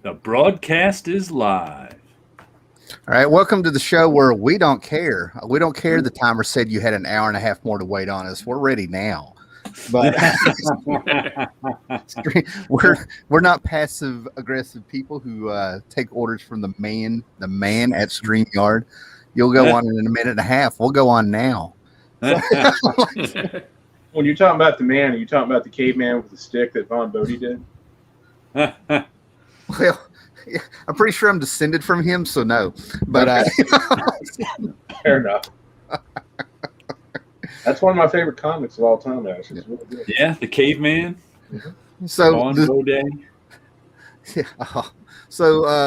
The broadcast is live. All right, welcome to the show where we don't care. We don't care the timer said you had an hour and a half more to wait on us. We're ready now. But we're not passive aggressive people who take orders from the man at StreamYard. You'll go on in a minute and a half. We'll go on now. When you're talking about the man, are you talking about the caveman with the stick that Von Bodie did? Well, yeah, I'm pretty sure I'm descended from him, so no. But fair enough. That's one of my favorite comics of all time, actually. It's really good. Yeah, the caveman. So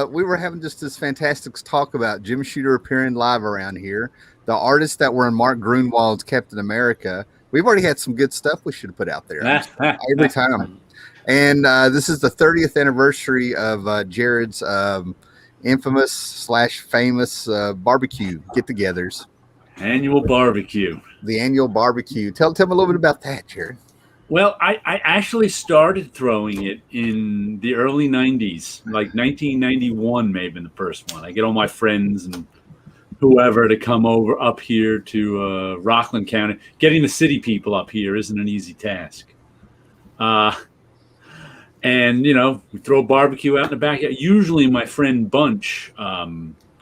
we were having just this fantastic talk about Jim Shooter appearing live around here. The artists that were in Mark Grunwald's Captain America. We've already had some good stuff we should have put out there every time. And this is the 30th anniversary of Jared's infamous / famous barbecue get-togethers. Annual barbecue. The annual barbecue. Tell me a little bit about that, Jared. Well, I actually started throwing it in the early 90s, like 1991 may have been the first one. I get all my friends and whoever to come over up here to Rockland County. Getting the city people up here isn't an easy task. And, you know, we throw barbecue out in the backyard. Usually my friend Bunch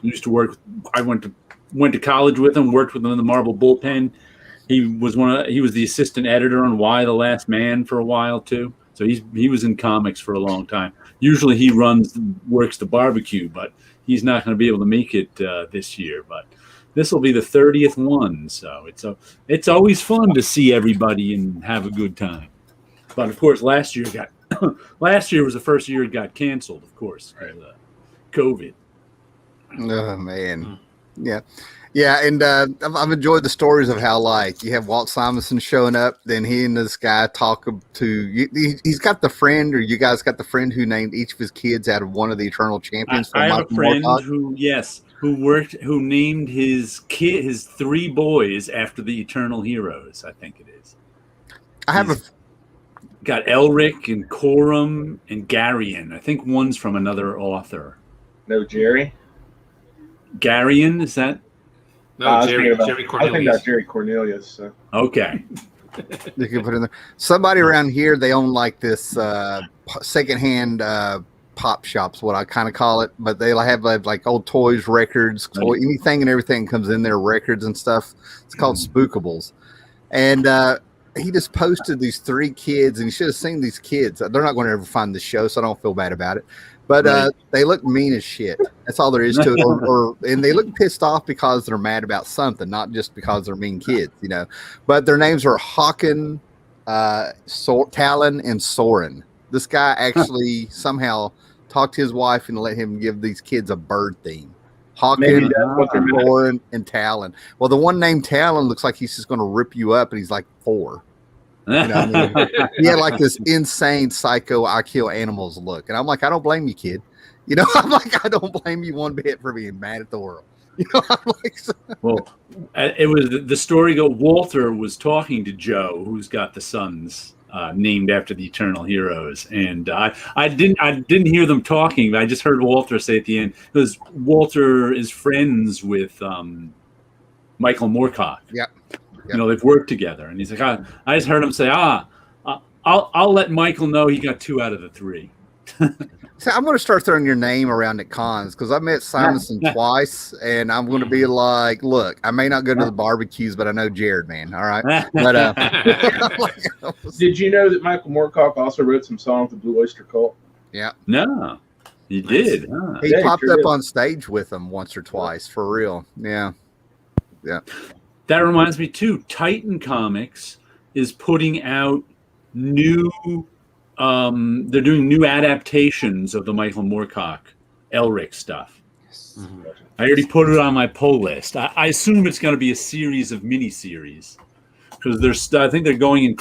used to work. I went to college with him, worked with him in the Marble Bullpen. He was the assistant editor on Why the Last Man for a while, too. So he was in comics for a long time. Usually he works the barbecue, but he's not going to be able to make it this year. But this will be the 30th one. So it's always fun to see everybody and have a good time. But, of course, last year was the first year it got canceled, of course, COVID. Oh, man. Yeah, and I've enjoyed the stories of how, like, you have Walt Simonson showing up, then he and this guy talk to he's got the friend, or you guys got the friend who named each of his kids out of one of the Eternal Champions. I have a friend who named his 3 boys after the Eternal Heroes, I think it is. Got Elric and Coram and Garion. I think one's from another author. No, Jerry? Garion, is that? No, Jerry Cornelius. I think that's Jerry Cornelius. So. Okay. You can put in there. Somebody around here, they own like this secondhand pop shops, what I kind of call it. But they have like old toys, records, anything and everything comes in there, records and stuff. It's called Spookables. And he just posted these 3 kids, and you should have seen these kids. They're not going to ever find the show, so I don't feel bad about it. But they look mean as shit. That's all there is to it. And they look pissed off because they're mad about something, not just because they're mean kids, you know. But their names are Hawken, Talon, and Soren. This guy actually somehow talked to his wife and let him give these kids a bird theme. Hawken, Soren, and Talon. Well, the one named Talon looks like he's just going to rip you up, and he's like 4. You know what I mean? He had like this insane psycho I kill animals look. And I'm like, I don't blame you, kid. You know, I'm like, I don't blame you one bit for being mad at the world. You know, I'm like, well, it was the story go. Walter was talking to Joe, who's got the sons named after the Eternal Heroes, and I didn't hear them talking, but I just heard Walter say at the end, because Walter is friends with Michael Moorcock. Yeah. You know, they've worked together, and he's like, I just heard him say, I'll let Michael know he got 2 out of the 3. So I'm going to start throwing your name around at cons, because I met Simonson twice, and I'm going to be like, look, I may not go to the barbecues, but I know Jared, man. All right. But did you know that Michael Moorcock also wrote some songs with Blue Oyster Cult? Yeah. No, he did. Huh? He popped up on stage with them once or twice, for real. Yeah. Yeah. That reminds me too. Titan Comics is putting out new. They're doing new adaptations of the Michael Moorcock Elric stuff. Mm-hmm. I already put it on my pull list. I assume it's going to be a series of miniseries because I think they're going in.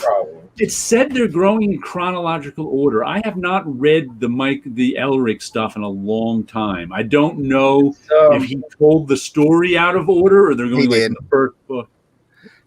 It said they're going in chronological order. I have not read the Elric stuff in a long time. I don't know if he told the story out of order or they're going like in the first book.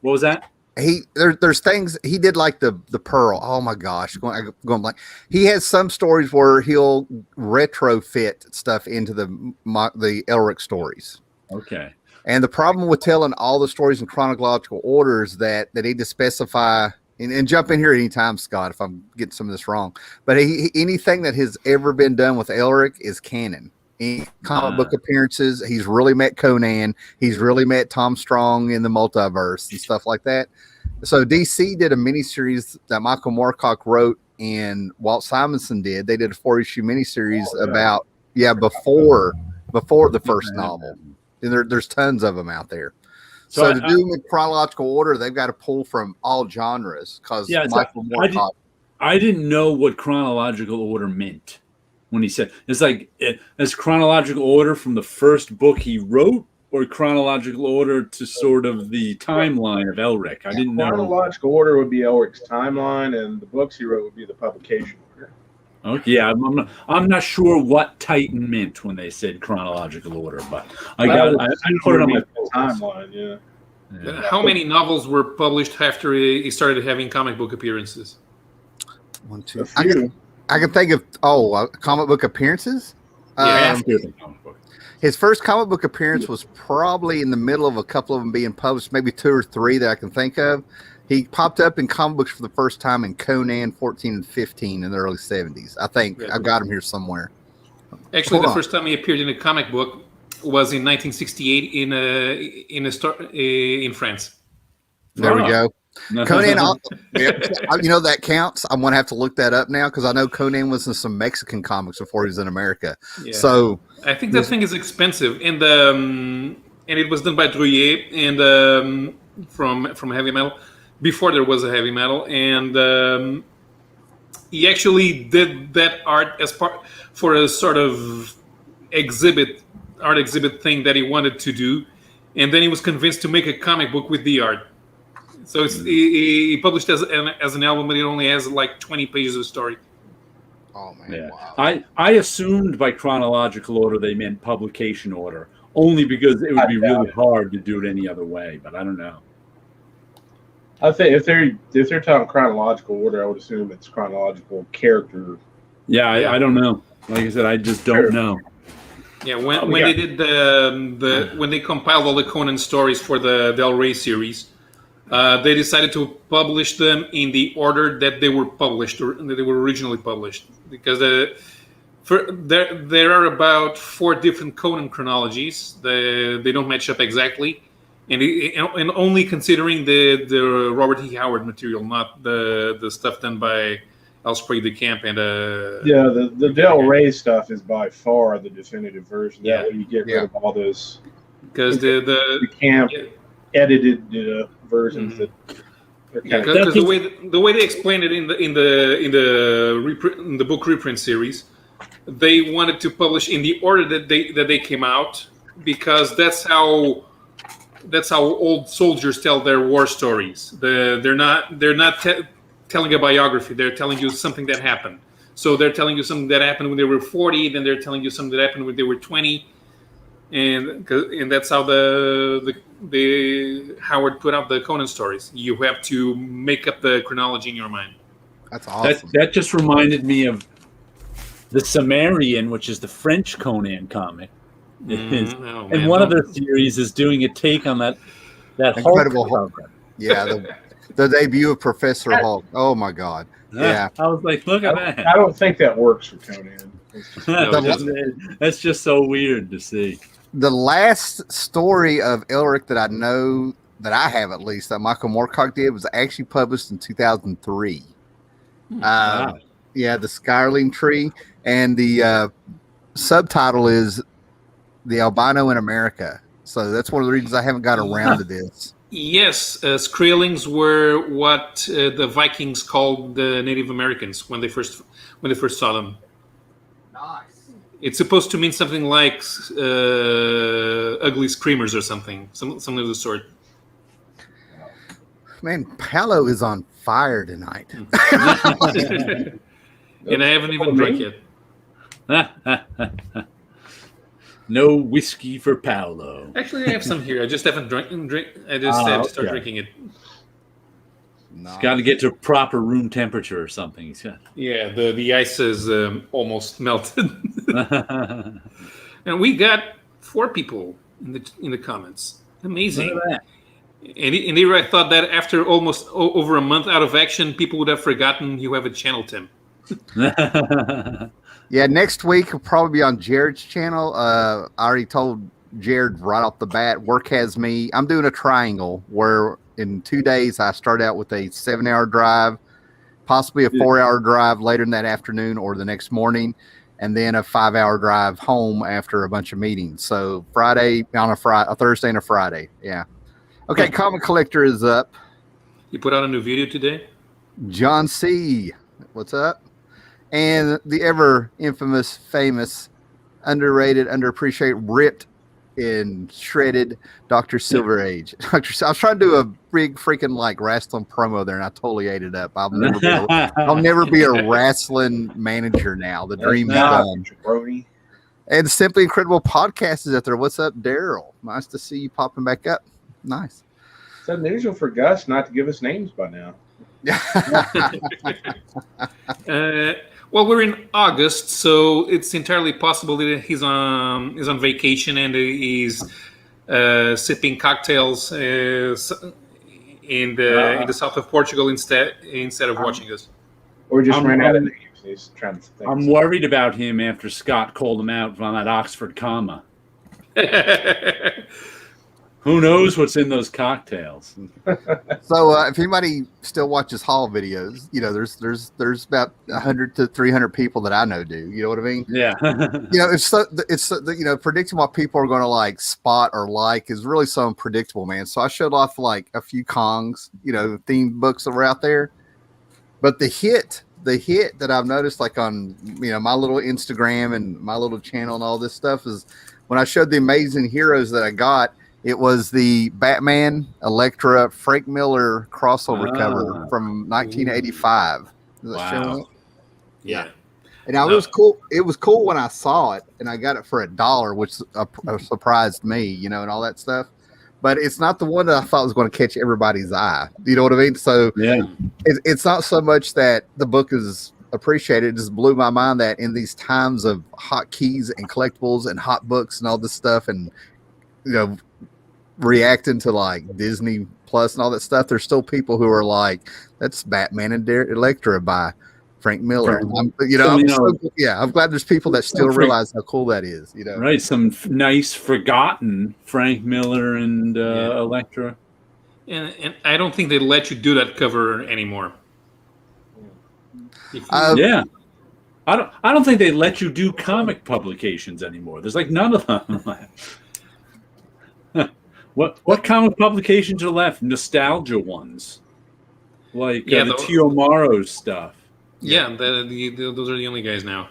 What was that? there's things he did, like the Pearl. Oh my gosh, going blank. He has some stories where he'll retrofit stuff into the Elric stories. Okay. And the problem with telling all the stories in chronological order is that they need to specify, and jump in here anytime, Scott, if I'm getting some of this wrong. But anything that has ever been done with Elric is canon. Any comic book appearances, he's really met Conan, he's really met Tom Strong in the multiverse and stuff like that. So DC did a miniseries that Michael Moorcock wrote and Walt Simonson did. They did a 4-issue miniseries about before the first novel. And there's tons of them out there. So to do them in chronological order, they've got to pull from all genres because Michael Moorcock. I didn't know what chronological order meant. When he said it's like as chronological order from the first book he wrote, or chronological order to sort of the timeline of Elric. I didn't know. Chronological order would be Elric's timeline, and the books he wrote would be the publication order. Okay, yeah, I'm not sure what Titan meant when they said chronological order, but I put it on my timeline. Yeah. How many novels were published after he started having comic book appearances? 1, 2. I can think of comic book appearances. His first comic book appearance was probably in the middle of a couple of them being published, maybe 2 or 3 that I can think of. He popped up in comic books for the first time in Conan 14 and 15 in the early 70s. I think I've got him here somewhere. Actually, the first time he appeared in a comic book was in 1968 in France. There we go. Conan, that counts. I'm gonna have to look that up now because I know Conan was in some Mexican comics before he was in America. Yeah. So I think that thing is expensive, and it was done by Druillet and from Heavy Metal before there was a Heavy Metal, and he actually did that art as part for a sort of art exhibit thing that he wanted to do, and then he was convinced to make a comic book with the art. So he published as an album, but it only has like 20 pages of story. Oh man! Yeah. Wow. I assumed by chronological order they meant publication order, only because it would be really hard to do it any other way. But I don't know. I think if they're talking chronological order, I would assume it's chronological character. Yeah, I don't know. Like I said, I just don't know. Yeah, when they did when they compiled all the Conan stories for the Del Rey series. They decided to publish them in the order that they were published, or that they were originally published, because there are about 4 different Conan chronologies. They don't match up exactly, and only considering the Robert E. Howard material, not the stuff done by Elspray de Camp and the Del Rey stuff is by far the definitive version. Yeah, that way you get rid of all those because the Camp edited versions that are kind of the way they explained it in the book reprint series, they wanted to publish in the order that they came out, because that's how old soldiers tell their war stories. They're not telling a biography. They're telling you something that happened. So they're telling you something that happened when they were 40, then they're telling you something that happened when they were 20. And that's how the Howard put out the Conan stories. You have to make up the chronology in your mind. That's awesome. That just reminded me of the Sumerian, which is the French Conan comic. And one of their series is doing a take on that Incredible Hulk. Yeah, the debut of Professor Hulk. Oh my God. Yeah. I was like, look at that. I don't think that works for Conan. That's just so weird to see. The last story of Elric that I know, that I have at least, that Michael Moorcock did, was actually published in 2003. Wow. Yeah, the Skyrling Tree, and the subtitle is The Albino in America. So that's one of the reasons I haven't got around to this. Yes, Skrellings were what the Vikings called the Native Americans when they first saw them. Nice. It's supposed to mean something like ugly screamers or something of the sort. Man, Paolo is on fire tonight. And I haven't even drank yet. No whiskey for Paolo. Actually, I have some here. I just haven't drank. I just have to start drinking it. It's got to get to proper room temperature or something. He's got. Yeah, the ice is almost melted. And we got 4 people in the comments. Amazing. Look at And I thought that after almost over a month out of action, people would have forgotten you have a channel, Tim. that. Yeah, next week will probably be on Jared's channel. I already told Jared right off the bat, work has me. I'm doing a triangle where in 2 days I start out with a 7-hour drive, possibly a 4-hour drive later in that afternoon or the next morning, and then a 5-hour drive home after a bunch of meetings. So Friday on a Thursday and a Friday. Yeah. Okay, Comic Collector is up. You put out a new video today? John C. What's up? And the ever infamous, famous, underrated, underappreciated, ripped, and shredded Dr. Silver Age. I was trying to do a big freaking like wrestling promo there, and I totally ate it up. I'll never be a wrestling manager now. The dream is done. Jabroni. And Simply Incredible Podcast is out there. What's up, Daryl? Nice to see you popping back up. Nice. It's unusual for Gus not to give us names by now. Well, we're in August, so it's entirely possible that he's on vacation and he's sipping cocktails in the south of Portugal instead of watching us. Or just ran out of names. He's trying to think. I'm worried about him after Scott called him out on that Oxford comma. Who knows what's in those cocktails? So if anybody still watches haul videos, there's about 100 to 300 people that I know do. You know what I mean? Yeah. It's predicting what people are going to like spot or like is really so unpredictable, man. So I showed off like a few Kongs, themed books that were out there, but the hit that I've noticed like on my little Instagram and my little channel and all this stuff is when I showed the amazing heroes that I got. It was the Batman Elektra Frank Miller crossover cover from 1985. Wow. Yeah. And it was cool. It was cool when I saw it, and I got it for $1, which surprised me, and all that stuff. But it's not the one that I thought was going to catch everybody's eye. You know what I mean? So yeah, it's not so much that the book is appreciated. It just blew my mind that in these times of hot keys and collectibles and hot books and all this stuff, and reacting to like Disney Plus and all that stuff, there's still people who are like, that's Batman and Elektra by Frank Miller. I'm glad there's people that still realize how cool that is. Right? Some nice forgotten Frank Miller and Elektra. And I don't think they let you do that cover anymore. I don't think they let you do comic publications anymore. There's like none of them. What comic publications are left? Nostalgia ones, like the Tio Morrow stuff. Yeah, those are the only guys now.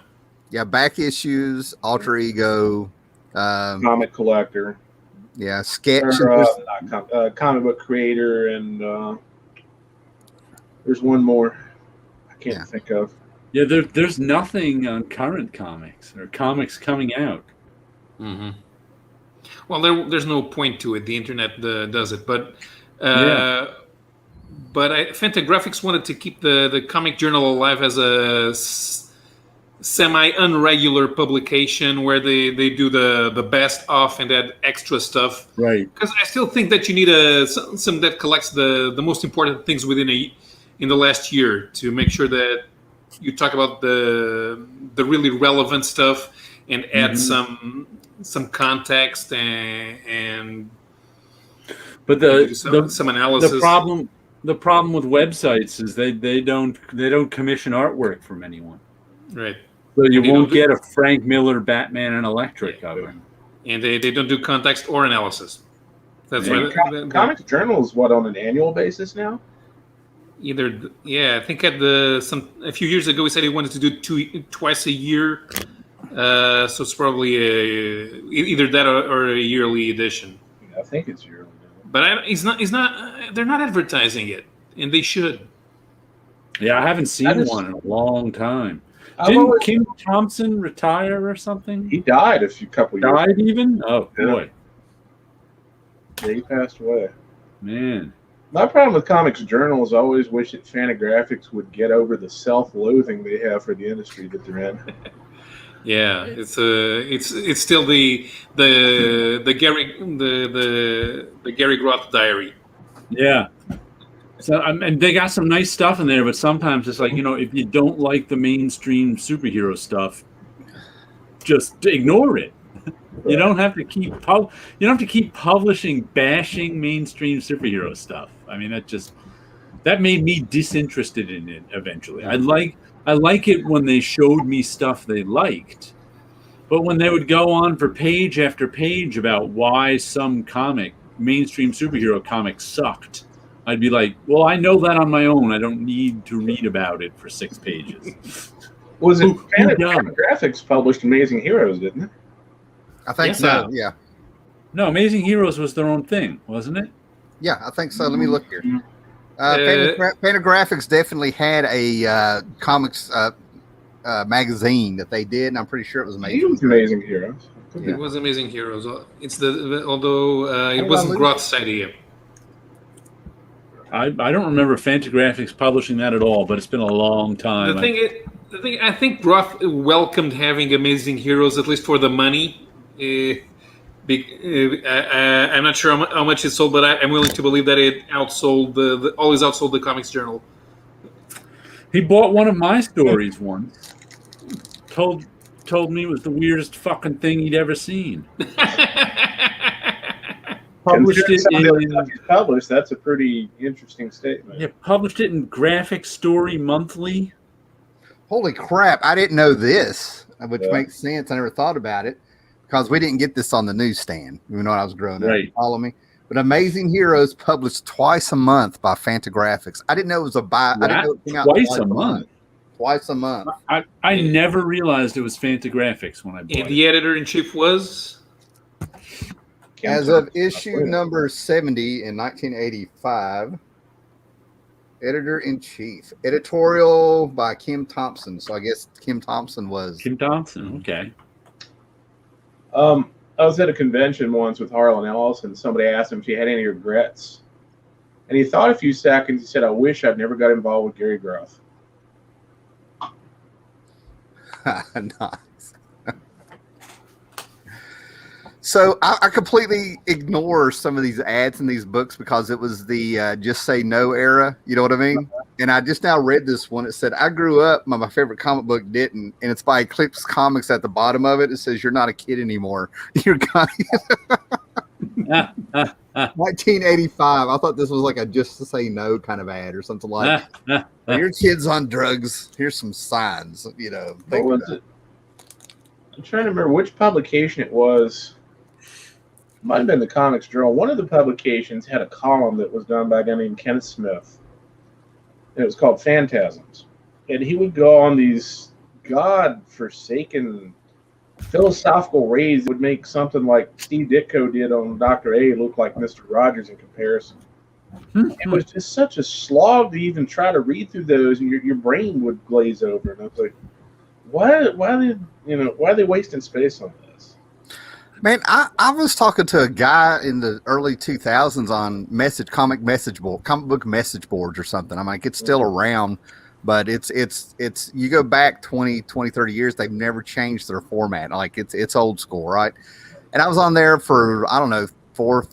Yeah, back issues, Alter Ego, Comic Collector. Yeah, Sketch. Comic Book Creator, and there's one more I can't think of. Yeah, there's nothing on current comics or comics coming out. Mm-hmm. Well, there's no point to it. The internet does it, but Fantagraphics wanted to keep the comic journal alive as a semi-unregular publication where they do the best of and that extra stuff. Right. Because I still think that you need some that collects the most important things in the last year to make sure that you talk about the really relevant stuff and add some context and but some analysis. The problem with websites is they don't commission artwork from anyone. Right. So you won't get a Frank Miller Batman and Elektra cover. And they don't do context or analysis. That's why Comics Journal is on an annual basis now? I think a few years ago we said he wanted to do twice a year. So it's probably either that or a yearly edition. Yeah, I think it's yearly. But he's not. They're not advertising it, and they should. Yeah, I haven't seen one in a long time. Didn't Kim Thompson retire or something? He died a couple years. Died even? Oh boy. Yeah, he passed away. Man, My problem with Comics Journal is I always wish that Fantagraphics would get over the self-loathing they have for the industry that they're in. Yeah, it's still the Gary Groth diary. Yeah. So and they got some nice stuff in there, but sometimes it's like, if you don't like the mainstream superhero stuff, just ignore it. You don't have to keep publishing bashing mainstream superhero stuff. I mean, that made me disinterested in it eventually. I like it when they showed me stuff they liked, but when they would go on for page after page about why some mainstream superhero comic sucked, I'd be like, well, I know that on my own. I don't need to read about it for 6 pages. Was it Fantagraphics published Amazing Heroes, didn't it? I think so. Yeah. No, Amazing Heroes was their own thing, wasn't it? Yeah, I think so. Let me look here. Fantagraphics definitely had a comics magazine that they did, and I'm pretty sure it was Amazing. It was Amazing Heroes. Yeah. It was Amazing Heroes. Although it wasn't Groth's idea. I don't remember Fantagraphics publishing that at all, but it's been a long time. I think Groth welcomed having Amazing Heroes, at least for the money. I'm not sure how much it sold, but I'm willing to believe that it always outsold the Comics Journal. He bought one of my stories once. Told me it was the weirdest fucking thing he'd ever seen. Published published. That's a pretty interesting statement. Yeah, published it in Graphic Story Monthly. Holy crap! I didn't know this, which makes sense. I never thought about it because we didn't get this on the newsstand, even though I was growing up. Follow me. But Amazing Heroes published twice a month by Fantagraphics. I didn't know it was I didn't know it came out twice a month. Twice a month. I never realized it was Fantagraphics when I bought it. And the editor-in-chief was? As of issue number 70 in 1985, editor-in-chief. Editorial by Kim Thompson. So I guess Kim Thompson was... Kim Thompson, okay. I was at a convention once with Harlan Ellis, and somebody asked him if he had any regrets. And he thought a few seconds. He said, I wish I'd never got involved with Gary Groth. Nice. So I completely ignore some of these ads in these books because it was the Just Say No era. You know what I mean? And I just now read this one. It said, I grew up, my favorite comic book didn't. And it's by Eclipse Comics at the bottom of it. It says, you're not a kid anymore. You're 1985. I thought this was like a Just to Say No kind of ad or something like your kid's on drugs. Here's some signs, What was it? I'm trying to remember which publication it was. It might have been the Comics Journal. One of the publications had a column that was done by a guy named Kenneth Smith. And it was called Phantasms. And he would go on these god-forsaken philosophical raids that would make something like Steve Ditko did on Dr. A look like Mr. Rogers in comparison. It was just such a slog to even try to read through those, and your brain would glaze over. And I was like, why are they wasting space on this? Man, I was talking to a guy in the early 2000s on comic book message boards or something. I'm like, it's still around, but it's you go back 20, 30 years, they've never changed their format. Like it's old school, right? And I was on there for, I don't know, 4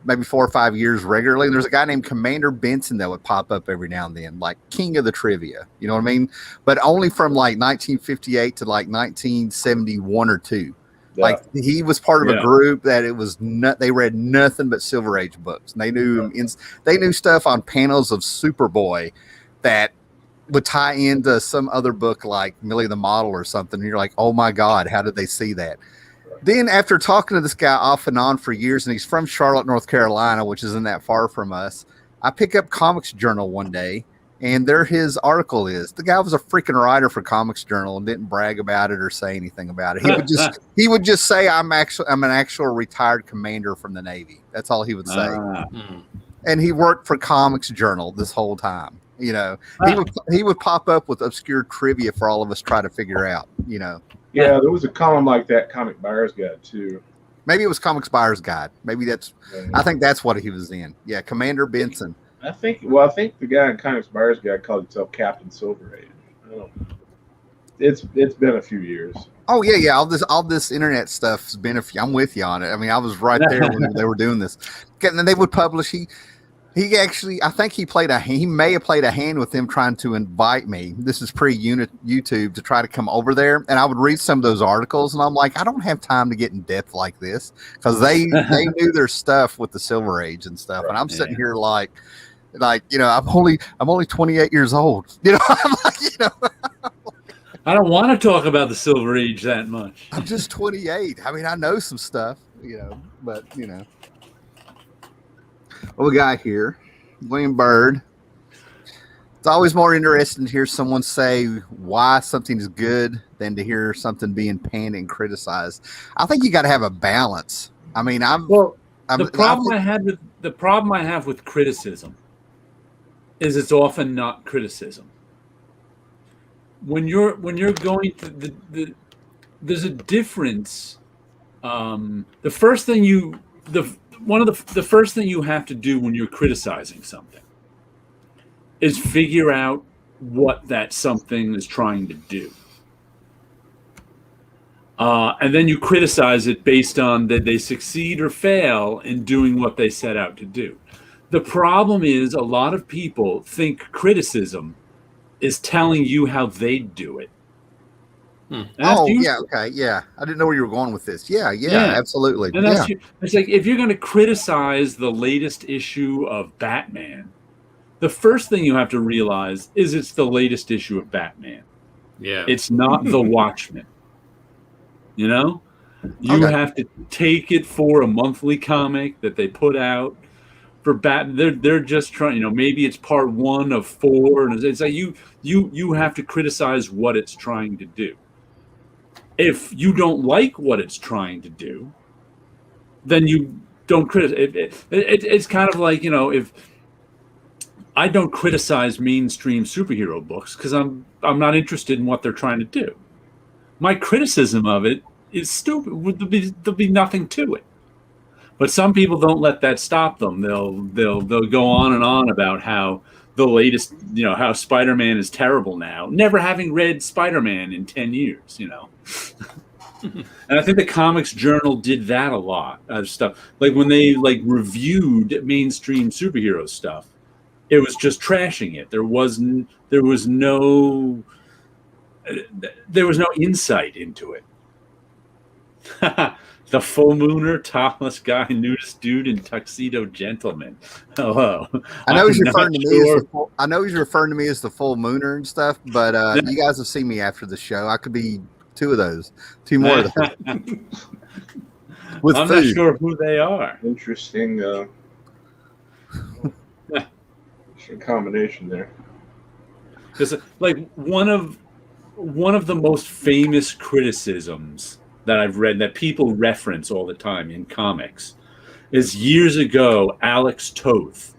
or 5 years regularly. And there's a guy named Commander Benson that would pop up every now and then, like king of the trivia. You know what I mean? But only from like 1958 to like 1971 or 2. Yeah. Like he was part of a group that it was they read nothing but Silver Age books. And they knew stuff on panels of Superboy that would tie into some other book like Millie the Model or something. And you're like, oh my God, how did they see that? Then after talking to this guy off and on for years, and he's from Charlotte, North Carolina, which isn't that far from us, I pick up Comics Journal one day, and there his article is. The guy was a freaking writer for Comics Journal and didn't brag about it or say anything about it. He would just say, I'm an actual retired commander from the Navy. That's all he would say. And he worked for Comics Journal this whole time. You know, he would pop up with obscure trivia for all of us to try to figure out, you know. Yeah, there was a column like that, Comic Buyer's Guide, too. Maybe it was Comics Buyer's Guide. Maybe I think that's what he was in. Yeah, Commander Benson. I think the guy in Comics Buyers Guide called himself Captain Silver Age. I don't know. It's been a few years. Oh yeah. All this internet stuff's been a few. I'm with you on it. I mean, I was right there when they were doing this. And then they would publish. He actually, I think he may have played a hand with them trying to invite me. This is pre-YouTube to try to come over there, and I would read some of those articles, and I'm like, I don't have time to get in depth like this, because they knew their stuff with the Silver Age and stuff, and I'm sitting here like I'm only 28 years old, I'm like, I don't want to talk about the Silver Age that much. I'm just 28. I mean, I know some stuff, but What we got here? William Byrd. It's always more interesting to hear someone say why something is good than to hear something being panned and criticized. I think you got to have a balance. I mean, the problem I have with criticism is it's often not criticism. When you're going to there's a difference. The first thing you have to do when you're criticizing something is figure out what that something is trying to do. And then you criticize it based on that they succeed or fail in doing what they set out to do. The problem is a lot of people think criticism is telling you how they do it. Oh, yeah, okay, yeah. I didn't know where you were going with this. Yeah, absolutely. And it's like, if you're going to criticize the latest issue of Batman, the first thing you have to realize is it's the latest issue of Batman. Yeah. It's not The Watchmen. You have to take it for a monthly comic that they put out for Batman. They're just trying, maybe it's part 1 of 4. And it's like you have to criticize what it's trying to do. If you don't like what it's trying to do, then you don't criticize. It's kind of like, if I don't criticize mainstream superhero books because I'm not interested in what they're trying to do. My criticism of it is stupid. There'll be nothing to it. But some people don't let that stop them. They'll go on and on about how the latest, how Spider-Man is terrible now, never having read Spider-Man in 10 years, And I think the Comics Journal did that a lot of stuff. Like when they reviewed mainstream superhero stuff, it was just trashing it. There was no insight into it. The full mooner, topless guy, nudist dude, and tuxedo gentleman. Hello. I know he's referring to me as the full mooner and stuff, but you guys will see me after the show. I could be 2 of those, 2 more of those. I'm not sure who they are. Interesting combination there. Because one of the most famous criticisms that I've read that people reference all the time in comics is years ago, Alex Toth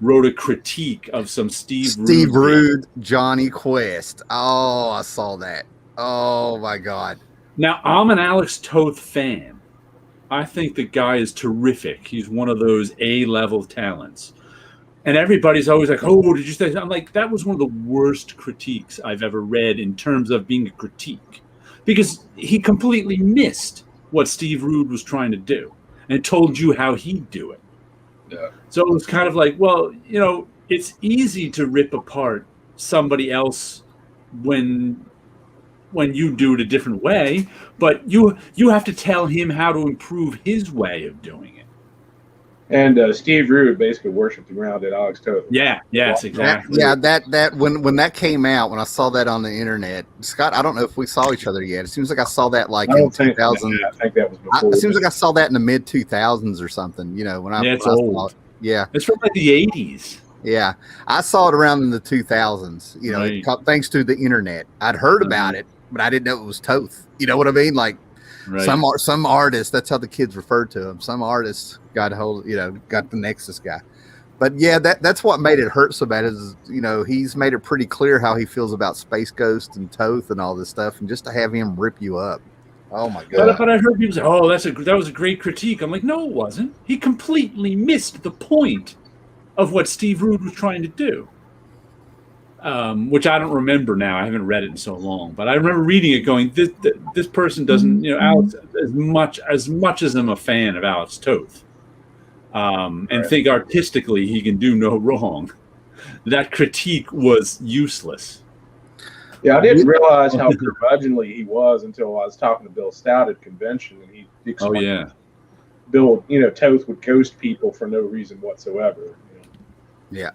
wrote a critique of some Steve Rude, Johnny Quest. Oh, I saw that. Oh my God. Now, I'm an Alex Toth fan. I think the guy is terrific. He's one of those A-level talents. And everybody's always like, oh, did you say? I'm like, that was one of the worst critiques I've ever read in terms of being a critique. Because he completely missed what Steve Rude was trying to do and told you how he'd do it. Yeah. So it was kind of like, well, it's easy to rip apart somebody else when you do it a different way, but you have to tell him how to improve his way of doing it. And Steve Rude basically worshipped the ground at Alex Toth. Yeah, yes, exactly. That when that came out, when I saw that on the internet, Scott, I don't know if we saw each other yet. It seems like I saw that in 2000. I think that was before. It seems like I saw that in the mid 2000s or something. When it's old. It's from the 80s. Yeah, I saw it around in the 2000s. Right. Thanks to the internet, I'd heard about it, but I didn't know it was Toth. You know what I mean? Like. Right. Some artists, that's how the kids referred to him. Some artists got the Nexus guy. But yeah, that's what made it hurt so bad is, he's made it pretty clear how he feels about Space Ghost and Toth and all this stuff. And just to have him rip you up. Oh my God. But I heard people say, oh, that was a great critique. I'm like, no, it wasn't. He completely missed the point. of what Steve Rude was trying to do. Which I don't remember now. I haven't read it in so long, but I remember reading it going, this person doesn't, Alex, as much as I'm a fan of Alex Toth, and think artistically he can do no wrong, that critique was useless. Yeah, I didn't realize how curmudgeonly he was until I was talking to Bill Stout at convention, and he explained Bill, Toth would ghost people for no reason whatsoever. Yeah.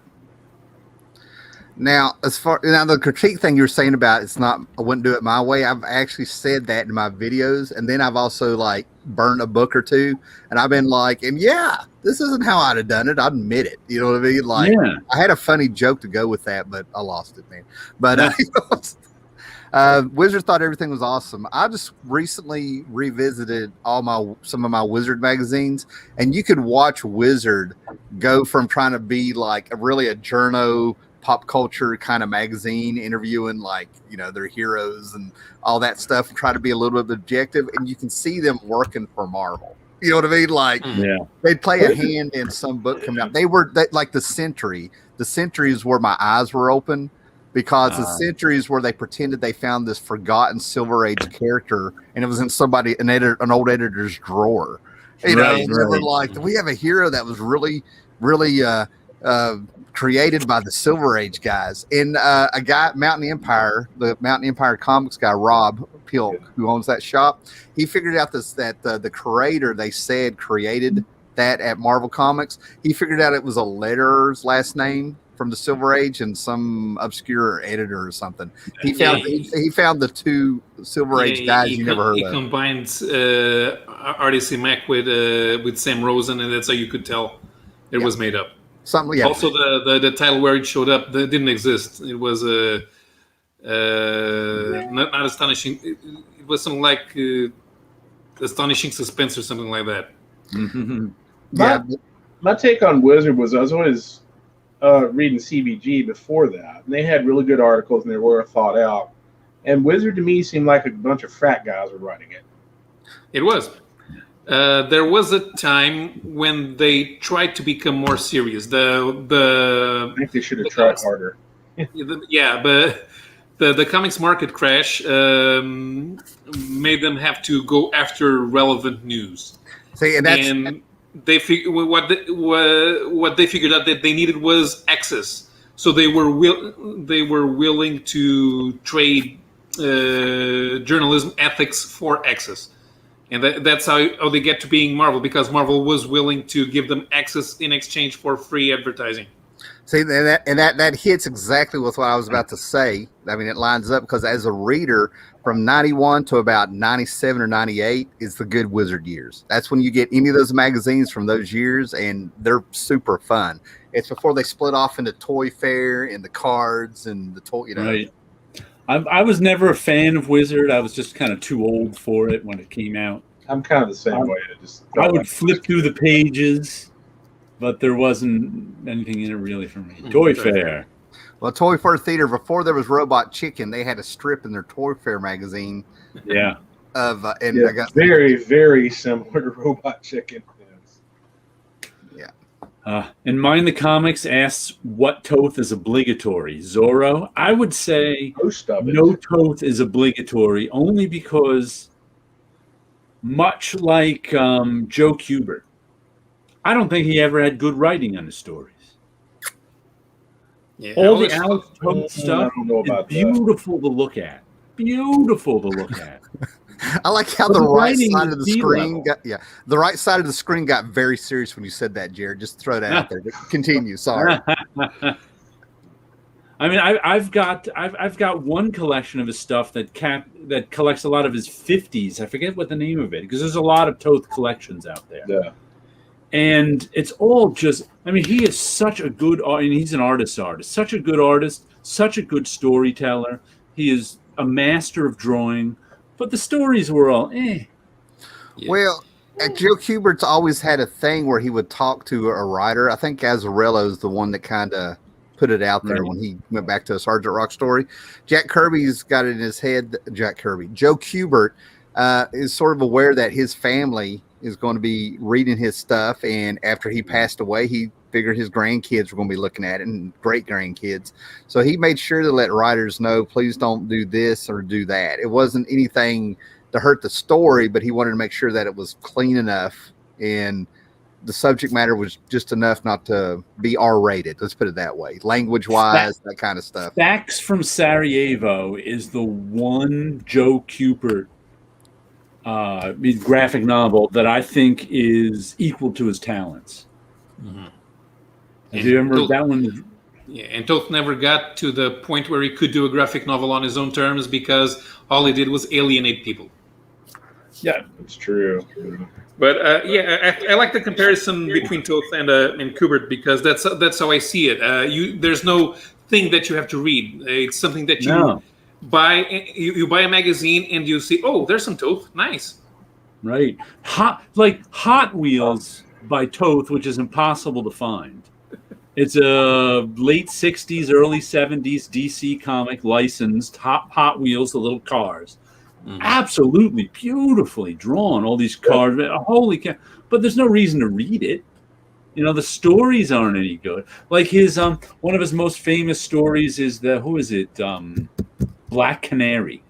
Now, the critique thing you were saying about I wouldn't do it my way. I've actually said that in my videos, and then I've also like burned a book or two, and I've been like, and this isn't how I'd have done it. I'd admit it. You know what I mean? Like, I had a funny joke to go with that, but I lost it, man. But Wizard thought everything was awesome. I just recently revisited some of my Wizard magazines, and you could watch Wizard go from trying to be like a journo pop culture kind of magazine, interviewing their heroes and all that stuff, and try to be a little bit objective, and you can see them working for Marvel. You know what I mean? Like, they'd play a hand in some book coming out. They like the Century. The Century is where my eyes were open, because the Century is where they pretended they found this forgotten Silver Age character, and it was in an old editor's drawer. They were like, we have a hero that was really, really created by the Silver Age guys. And a guy at the Mountain Empire Comics guy, Rob Pilk, who owns that shop, he figured out that the creator, they said, created that at Marvel Comics. He figured out it was a letterer's last name from the Silver Age and some obscure editor or something. He found the two Silver Age guys you never heard of. He combined Artist Mac with Sam Rosen, and that's how you could tell it was made up. Something, Also, the title where it showed up didn't exist. It was not astonishing. It was something like Astonishing Suspense or something like that. Mm-hmm. My take on Wizard was I was always reading CBG before that, and they had really good articles and they were thought out. And Wizard to me seemed like a bunch of frat guys were writing it. It was. There was a time when they tried to become more serious. I think they should have tried harder. But the comics market crash made them have to go after relevant news. See, and they what they figured out that they needed was access. So they were willing to trade journalism ethics for access. And that's how they get to being Marvel, because Marvel was willing to give them access in exchange for free advertising. See, that hits exactly with what I was about to say. I mean, it lines up, because as a reader, from 91 to about 97 or 98 is the good Wizard years. That's when you get any of those magazines from those years, and they're super fun. It's before they split off into Toy Fair and the cards and the toy, Right. I was never a fan of Wizard. I was just kind of too old for it when it came out. I'm kind of the same way. I would flip through the pages, but there wasn't anything in it really for me. Toy Fair. Well, Toy Fair Theater, before there was Robot Chicken, they had a strip in their Toy Fair magazine. Yeah. I got very, very similar to Robot Chicken. And Mind the Comics asks what Toth is obligatory. Zorro, I would say no Toth is obligatory, only because, much like Joe Kubert, I don't think he ever had good writing on his stories. Yeah, all the Alex Toth stuff is beautiful to look at. Beautiful to look at. I like how the right side of the screen the right side of the screen got very serious when you said that, Jared. Just throw that out there. Continue. Sorry. I mean, I've got one collection of his stuff that collects a lot of his 50s. I forget what the name of it, because there's a lot of Toth collections out there. Yeah. And it's all just, I mean, he is such a good and he's an artist, such a good artist, such a good storyteller. He is a master of drawing. But the stories were all Yeah. Well, Joe Kubert's always had a thing where he would talk to a writer. I think Azzarello's the one that kind of put it out there when he went back to a Sergeant Rock story. Jack Kirby's got it in his head. Joe Kubert is sort of aware that his family is going to be reading his stuff, and after he passed away, he figured his grandkids were going to be looking at it and great grandkids. So he made sure to let writers know, please don't do this or do that. It wasn't anything to hurt the story, but he wanted to make sure that it was clean enough and the subject matter was just enough not to be R-rated. Let's put it that way. Language-wise, that kind of stuff. Facts from Sarajevo is the one Joe Kubert graphic novel that I think is equal to his talents. Mm-hmm. Have you ever read that one? Yeah, and Toth never got to the point where he could do a graphic novel on his own terms because all he did was alienate people. Yeah, it's true. But I like the comparison between Toth and Kubert because that's how I see it. There's no thing that you have to read. It's something that you buy. You buy a magazine and you see, oh, there's some Toth. Nice. Right. Hot Wheels by Toth, which is impossible to find. It's a late 60s, early 70s DC comic licensed Hot Wheels, the little cars. Mm-hmm. Absolutely beautifully drawn, all these cars. Holy cow. But there's no reason to read it. You know, the stories aren't any good. Like his one of his most famous stories is Black Canary.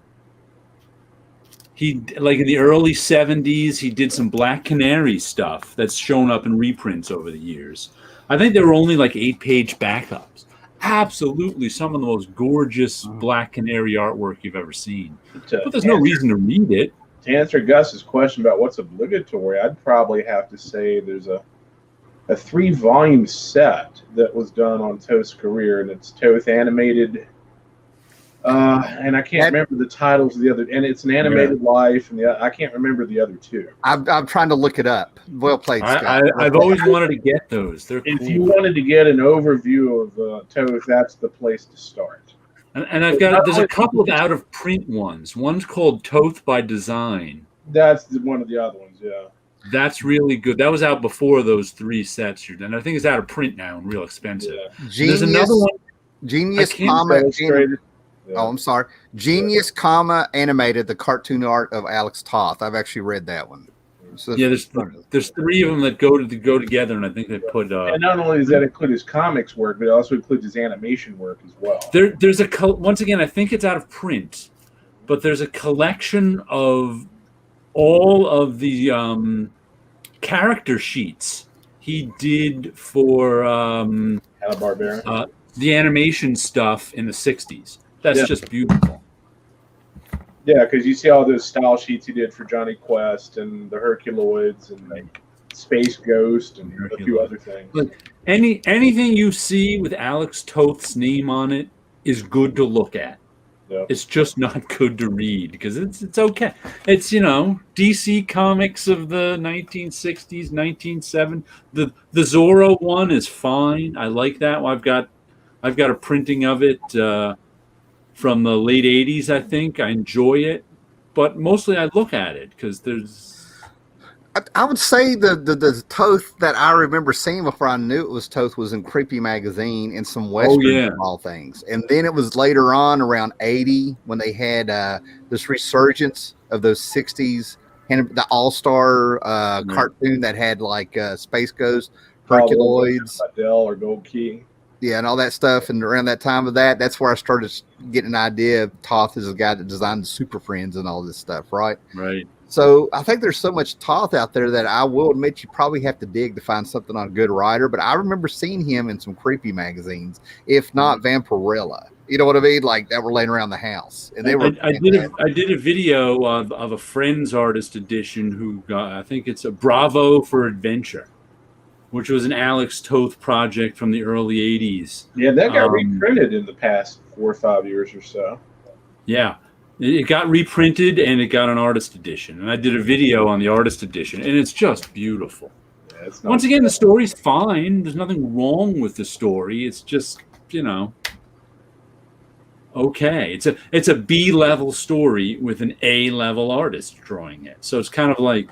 He, like in the early 70s, he did some Black Canary stuff that's shown up in reprints over the years. I think there were only like 8-page backups. Absolutely some of the most gorgeous Black Canary artwork you've ever seen. But there's no reason to read it. To answer Gus's question about what's obligatory, I'd probably have to say there's a 3-volume set that was done on Toth's career, and it's Toth animated. And I can't remember the titles of the other, and it's an animated life, and I can't remember the other two. I'm trying to look it up. Well played, Scott. I've always wanted to get those. They're if cool. you wanted to get an overview of Toth, that's the place to start. And there's a couple of out of print ones. One's called Toth by Design. That's one of the other ones, yeah. That's really good. That was out before those 3 sets, and I think it's out of print now and real expensive. Yeah. There's another one. Genius, I'm sorry. Genius, animated, the cartoon art of Alex Toth. I've actually read that one. So there's 3 of them that go together, and I think they put. And not only does that include his comics work, but it also includes his animation work as well. There's once again, I think it's out of print, but there's a collection of all of the character sheets he did for Hanna-Barbera. The animation stuff in the 60s. That's just beautiful. Yeah, because you see all those style sheets he did for Johnny Quest and the Herculoids and Space Ghost and a few other things. Look, anything you see with Alex Toth's name on it is good to look at. Yeah. It's just not good to read because it's okay. It's DC comics of the 1960s, 1970s. The Zorro one is fine. I like that. I've got a printing of it from the late 80s, I think. I enjoy it. But mostly I look at it because there's... I would say the Toth that I remember seeing before I knew it was Toth was in Creepy Magazine and some Westerns of all things. And then it was later on around 80 when they had this resurgence of those 60s, and the All-Star cartoon that had like Space Ghost, Herculoids. Adele or Gold Key. Yeah, and all that stuff. And around that time of that's where I started getting an idea of Toth as a guy that designed the Super Friends and all this stuff, right? Right. So I think there's so much Toth out there that I will admit you probably have to dig to find something on a good writer. But I remember seeing him in some creepy magazines, if not Vampirella. You know what I mean? Like that were laying around the house. And they were. I did a video of a Friends artist edition who got, I think it's a Bravo for Adventure, which was an Alex Toth project from the early 80s. Yeah, that got reprinted in the past 4 or 5 years or so. Yeah. It got reprinted and it got an artist edition. And I did a video on the artist edition, and it's just beautiful. Yeah, once again, the story's fine. There's nothing wrong with the story. It's just, okay. It's a B-level story with an A-level artist drawing it. So it's kind of like,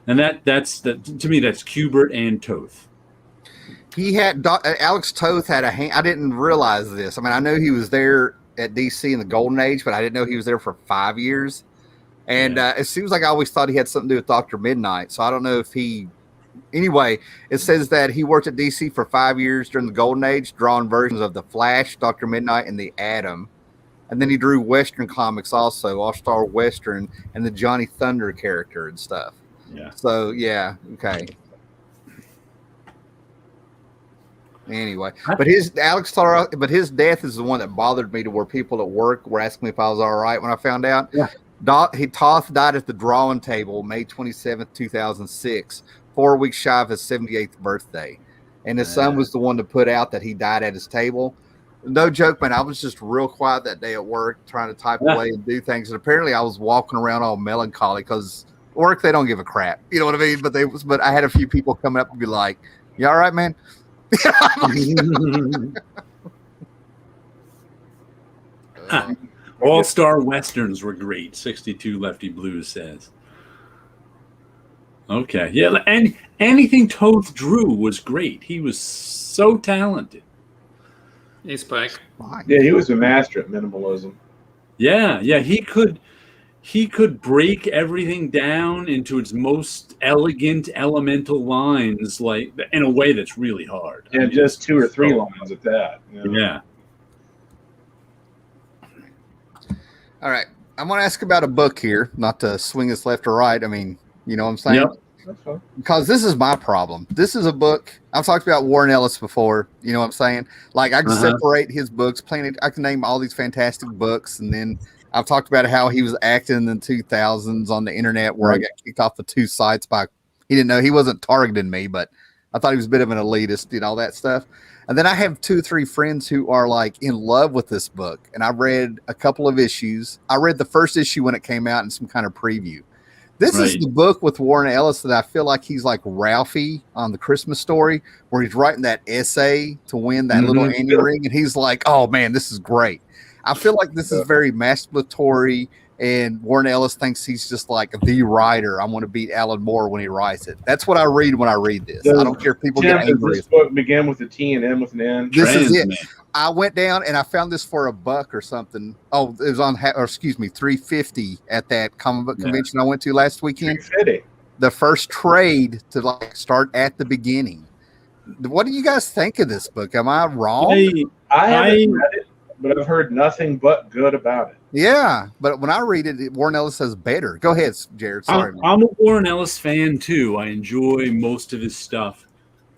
and to me, that's Kubert and Toth. He had Alex Toth had a hand. I didn't realize this. I mean, I know he was there at DC in the Golden Age, but I didn't know he was there for 5 years. And it seems like I always thought he had something to do with Dr. Midnight. So I don't know if he Anyway, it says that he worked at DC for 5 years during the Golden Age, drawing versions of the Flash, Dr. Midnight, and the Atom. And then he drew Western comics also, All-Star Western, and the Johnny Thunder character and stuff. Yeah. So, yeah, okay. Anyway, but his death is the one that bothered me, to where people at work were asking me if I was all right when I found out. Yeah. Toth died at the drawing table May 27th, 2006, 4 weeks shy of his 78th birthday. And his son was the one to put out that he died at his table. No joke, man. I was just real quiet that day at work, trying to type away and do things. And apparently I was walking around all melancholy, because work, they don't give a crap. You know what I mean? But I had a few people coming up and be like, "You all right, man?" All-Star Westerns were great. 62 Lefty Blues says. Okay. Yeah. And anything Toth drew was great. He was so talented. Hey, Spike. Yeah, he was a master at minimalism. Yeah. Yeah. He could break everything down into its most elegant, elemental lines, like in a way that's really hard. And just 2 or 3 lines at that. You know? Yeah. All right. I'm going to ask about a book here, not to swing us left or right. I mean, you know what I'm saying? Yep. That's fine. Because this is my problem. This is a book. I've talked about Warren Ellis before. You know what I'm saying? Like, I can separate his books. I can name all these fantastic books. And then I've talked about how he was acting in the 2000s on the internet, where I got kicked off the 2 sites by, he didn't know, he wasn't targeting me, but I thought he was a bit of an elitist, all that stuff. And then I have 2 or 3 friends who are like in love with this book. And I read a couple of issues. I read the first issue when it came out in some kind of preview. This is the book with Warren Ellis that I feel like he's like Ralphie on The Christmas Story, where he's writing that essay to win that little Annie ring. And he's like, "Oh man, this is great." I feel like this is very masturbatory, and Warren Ellis thinks he's just like the writer. I'm going to beat Alan Moore when he writes it. That's what I read when I read this. I don't care if people get angry. Does this book begin with a T and end with an N? This is it. I went down and I found this for $1 or something. Oh, it was on, $3.50 at that comic book convention I went to last weekend. $3.50. The first trade to like start at the beginning. What do you guys think of this book? Am I wrong? I haven't read it, but I've heard nothing but good about it. Yeah, but when I read it, Warren Ellis says better. Go ahead, Jared. Sorry, I'm a Warren Ellis fan too. I enjoy most of his stuff.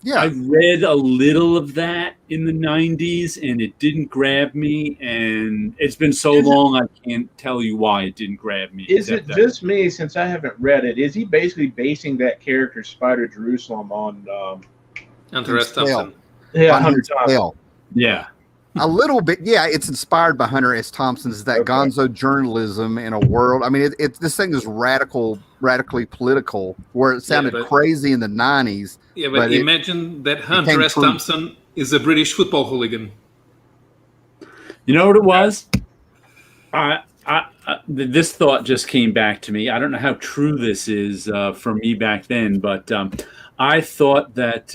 Yeah, I read a little of that in the 90s, and it didn't grab me. And it's been so long, I can't tell you why it didn't grab me. Is it just me, since I haven't read it? Is he basically basing that character, Spider Jerusalem, on Hunter S. Thompson? Yeah, Hunter Thompson. Yeah. A little bit, yeah. It's inspired by Hunter S. Thompson's that gonzo journalism in a world. I mean, this thing is radically political, where it sounded crazy in the 90s. Yeah, but imagine that Hunter S. Thompson is a British football hooligan. You know what it was? This thought just came back to me. I don't know how true this is for me back then, but I thought that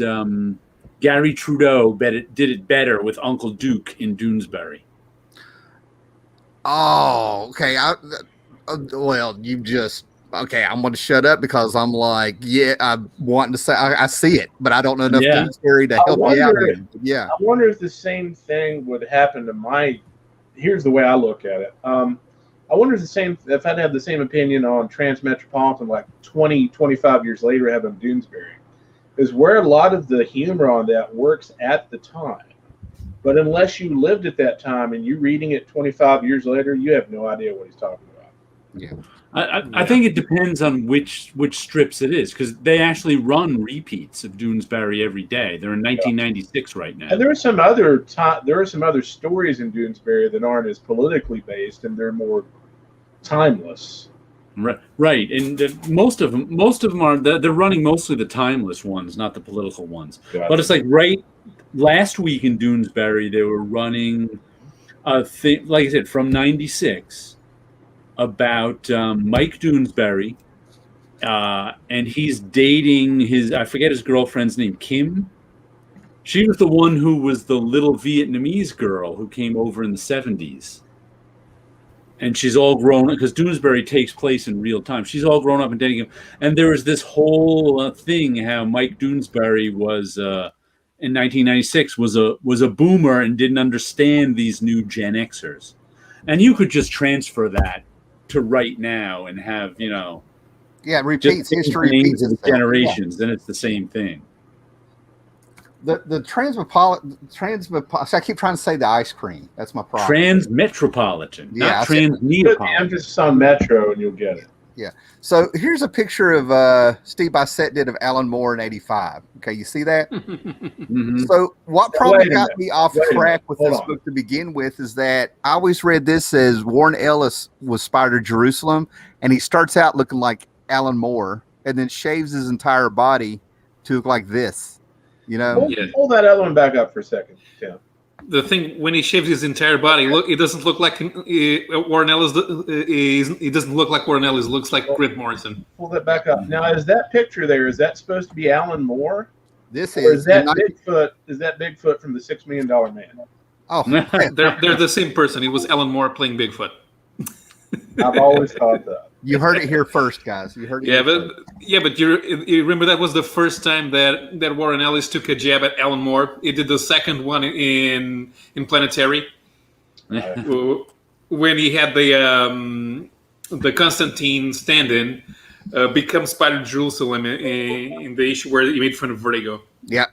Gary Trudeau did it better with Uncle Duke in Doonesbury. Oh, okay. Well, you just... Okay, I'm going to shut up because I'm like, I'm wanting to say, I see it, but I don't know enough Doonesbury to help you out with it. Yeah. I wonder if the same thing would happen to here's the way I look at it. I wonder if I'd have the same opinion on Transmetropolitan like 20, 25 years later having Doonesbury. Is where a lot of the humor on that works at the time. But unless you lived at that time and you're reading it 25 years later, you have no idea what he's talking about. Yeah. I think it depends on which strips it is, because they actually run repeats of Doonesbury every day. They're in 1996 right now. And there are some other stories in Doonesbury that aren't as politically based, and they're more timeless. Right, and most of them are they're running mostly the timeless ones, not the political ones. Gotcha. But it's like last week in Doonesbury they were running a thing, like I said, from 96 about Mike Doonesbury, and he's dating I forget his girlfriend's name, Kim. She was the one who was the little Vietnamese girl who came over in the 70s. and she's all grown up because Doonesbury takes place in real time. She's all grown up and dating him, and there was this whole thing how Mike Doonesbury was in 1996 was a boomer and didn't understand these new Gen Xers, and you could just transfer that to right now and have repeats history repeats of the generations. Then it's the same thing. The Transmetropolitan. I keep trying to say the ice cream. That's my problem. Transmetropolitan, not Put the Transmetropolitan. emphasis on Metro, and you'll get it. Yeah. So here's a picture of Steve Bissett did of Alan Moore in '85. Okay, you see that? Mm-hmm. So what probably Wait a got minute. me off Wait a track minute. with Hold this on. book to begin with is that I always read this as Warren Ellis was Spider Jerusalem, and he starts out looking like Alan Moore, and then shaves his entire body to look like this. Hold that other one back up for a second, Tim. The thing when he shaves his entire body, it doesn't look like Warren Ellis. It doesn't look like Warren Ellis. It looks like Grant Morrison. Pull that back up. Now, is that picture there? Is that supposed to be Alan Moore? This Or is is that Bigfoot? Is that Bigfoot from the $6 Million Man? Oh, They're the same person. It was Alan Moore playing Bigfoot. I've always thought that. you heard it here first, guys. You heard it. Yeah, here but first. you remember that was the first time that Warren Ellis took a jab at Alan Moore. He did the second one in Planetary when he had the Constantine stand-in become Spider Jerusalem in the issue where he made fun of Vertigo. Yeah.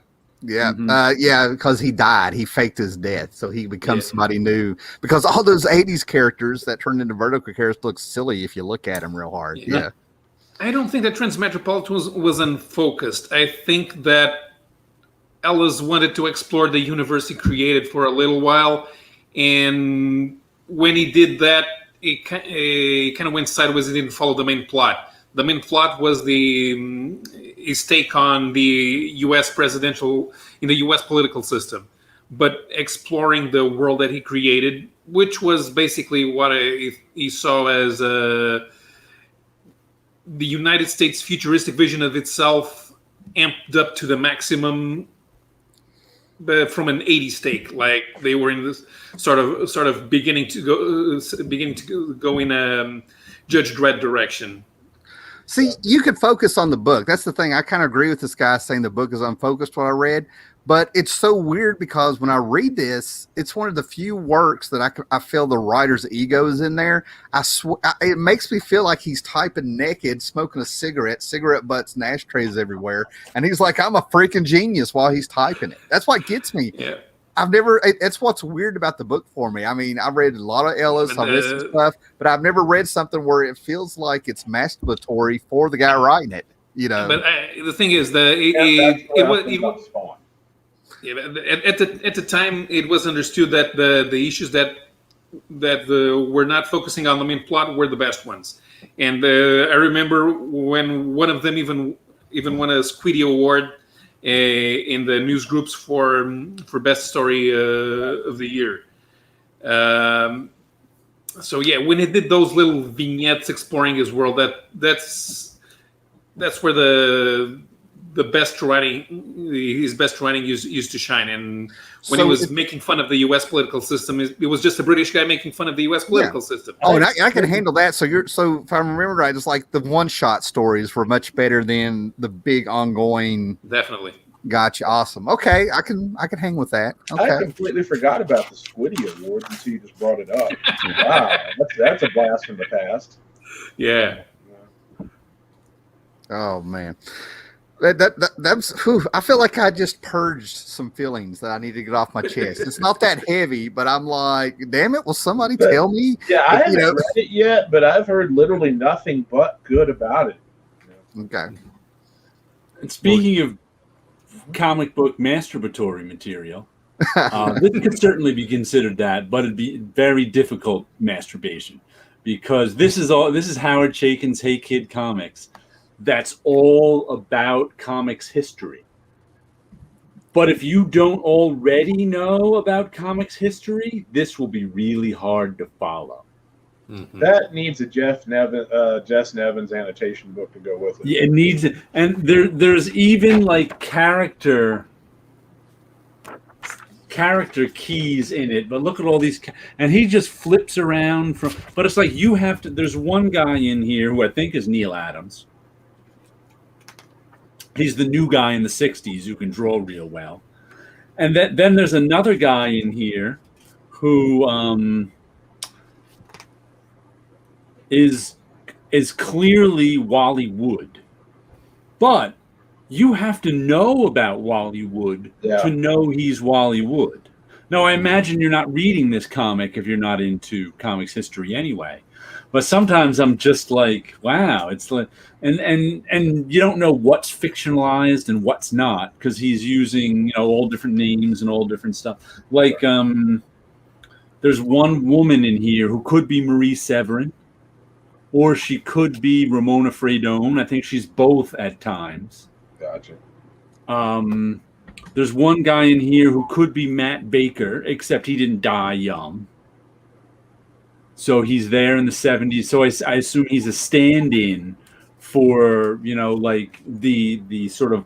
Because he died. He faked his death, so he becomes somebody new. Because all those '80s characters that turned into Vertigo characters look silly if you look at them real hard. Yeah. I don't think that Transmetropolitan was unfocused. I think that Ellis wanted to explore the universe he created for a little while, and when he did that, it kind of went sideways. It didn't follow the main plot. The main plot was his take on the U.S. U.S. political system, but exploring the world that he created, which was basically what he saw as the United States futuristic vision of itself amped up to the maximum from an 80s take. Like they were in this sort of beginning to go in a Judge Dredd direction. See, you could focus on the book. That's the thing. I kind of agree with this guy saying the book is unfocused, what I read. But it's so weird because when I read this, it's one of the few works that I feel the writer's ego is in there. It makes me feel like he's typing naked, smoking a cigarette butts and ashtrays everywhere. And he's like, I'm a freaking genius while he's typing it. That's what gets me. Yeah. It's what's weird about the book for me. I mean, I've read a lot of Ellis, I've read some stuff, but I've never read something where it feels like it's masturbatory for the guy writing it, But the thing is, at the time, it was understood that the issues that were not focusing on the main plot were the best ones. And I remember when one of them even won a Squeedy Award in the news groups for best story of the year. So yeah, when he did those little vignettes exploring his world, that's where the best writing, his best writing used to shine. And when he was making fun of the U.S. political system, it was just a British guy making fun of the U.S. political system. Oh, and I can handle that. So if I remember right, it's like the one-shot stories were much better than the big ongoing. Definitely. Gotcha. Awesome. Okay, I can hang with that. Okay. I completely forgot about the Squiddy Award until you just brought it up. Wow, that's a blast from the past. Yeah. Oh man. That's I feel like I just purged some feelings that I need to get off my chest. It's not that heavy, but I'm like, damn it, will somebody tell me? Yeah, I haven't read it yet, but I've heard literally nothing but good about it. Okay. And speaking of comic book masturbatory material, this could certainly be considered that, but it'd be very difficult masturbation because this is Howard Chaykin's Hey Kid Comics. That's all about comics history. But if you don't already know about comics history, this will be really hard to follow. Mm-hmm. That needs a Jess Nevins annotation book to go with it. Yeah, it needs it. And there's even like character character keys in it, but look at all these, and he just flips around from. But it's like you have to. There's one guy in here who I think is Neil Adams. He's the new guy in the '60s who can draw real well, and then there's another guy in here who is clearly Wally Wood, but you have to know about Wally Wood to know he's Wally Wood. Now, I imagine you're not reading this comic if you're not into comics history anyway. But sometimes I'm just like, wow, it's like, and you don't know what's fictionalized and what's not because he's using all different names and all different stuff. Like, there's one woman in here who could be Marie Severin, or she could be Ramona Fredone. I think she's both at times. Gotcha. There's one guy in here who could be Matt Baker, except he didn't die young. So he's there in the 70s. So I assume he's a stand-in for, like the sort of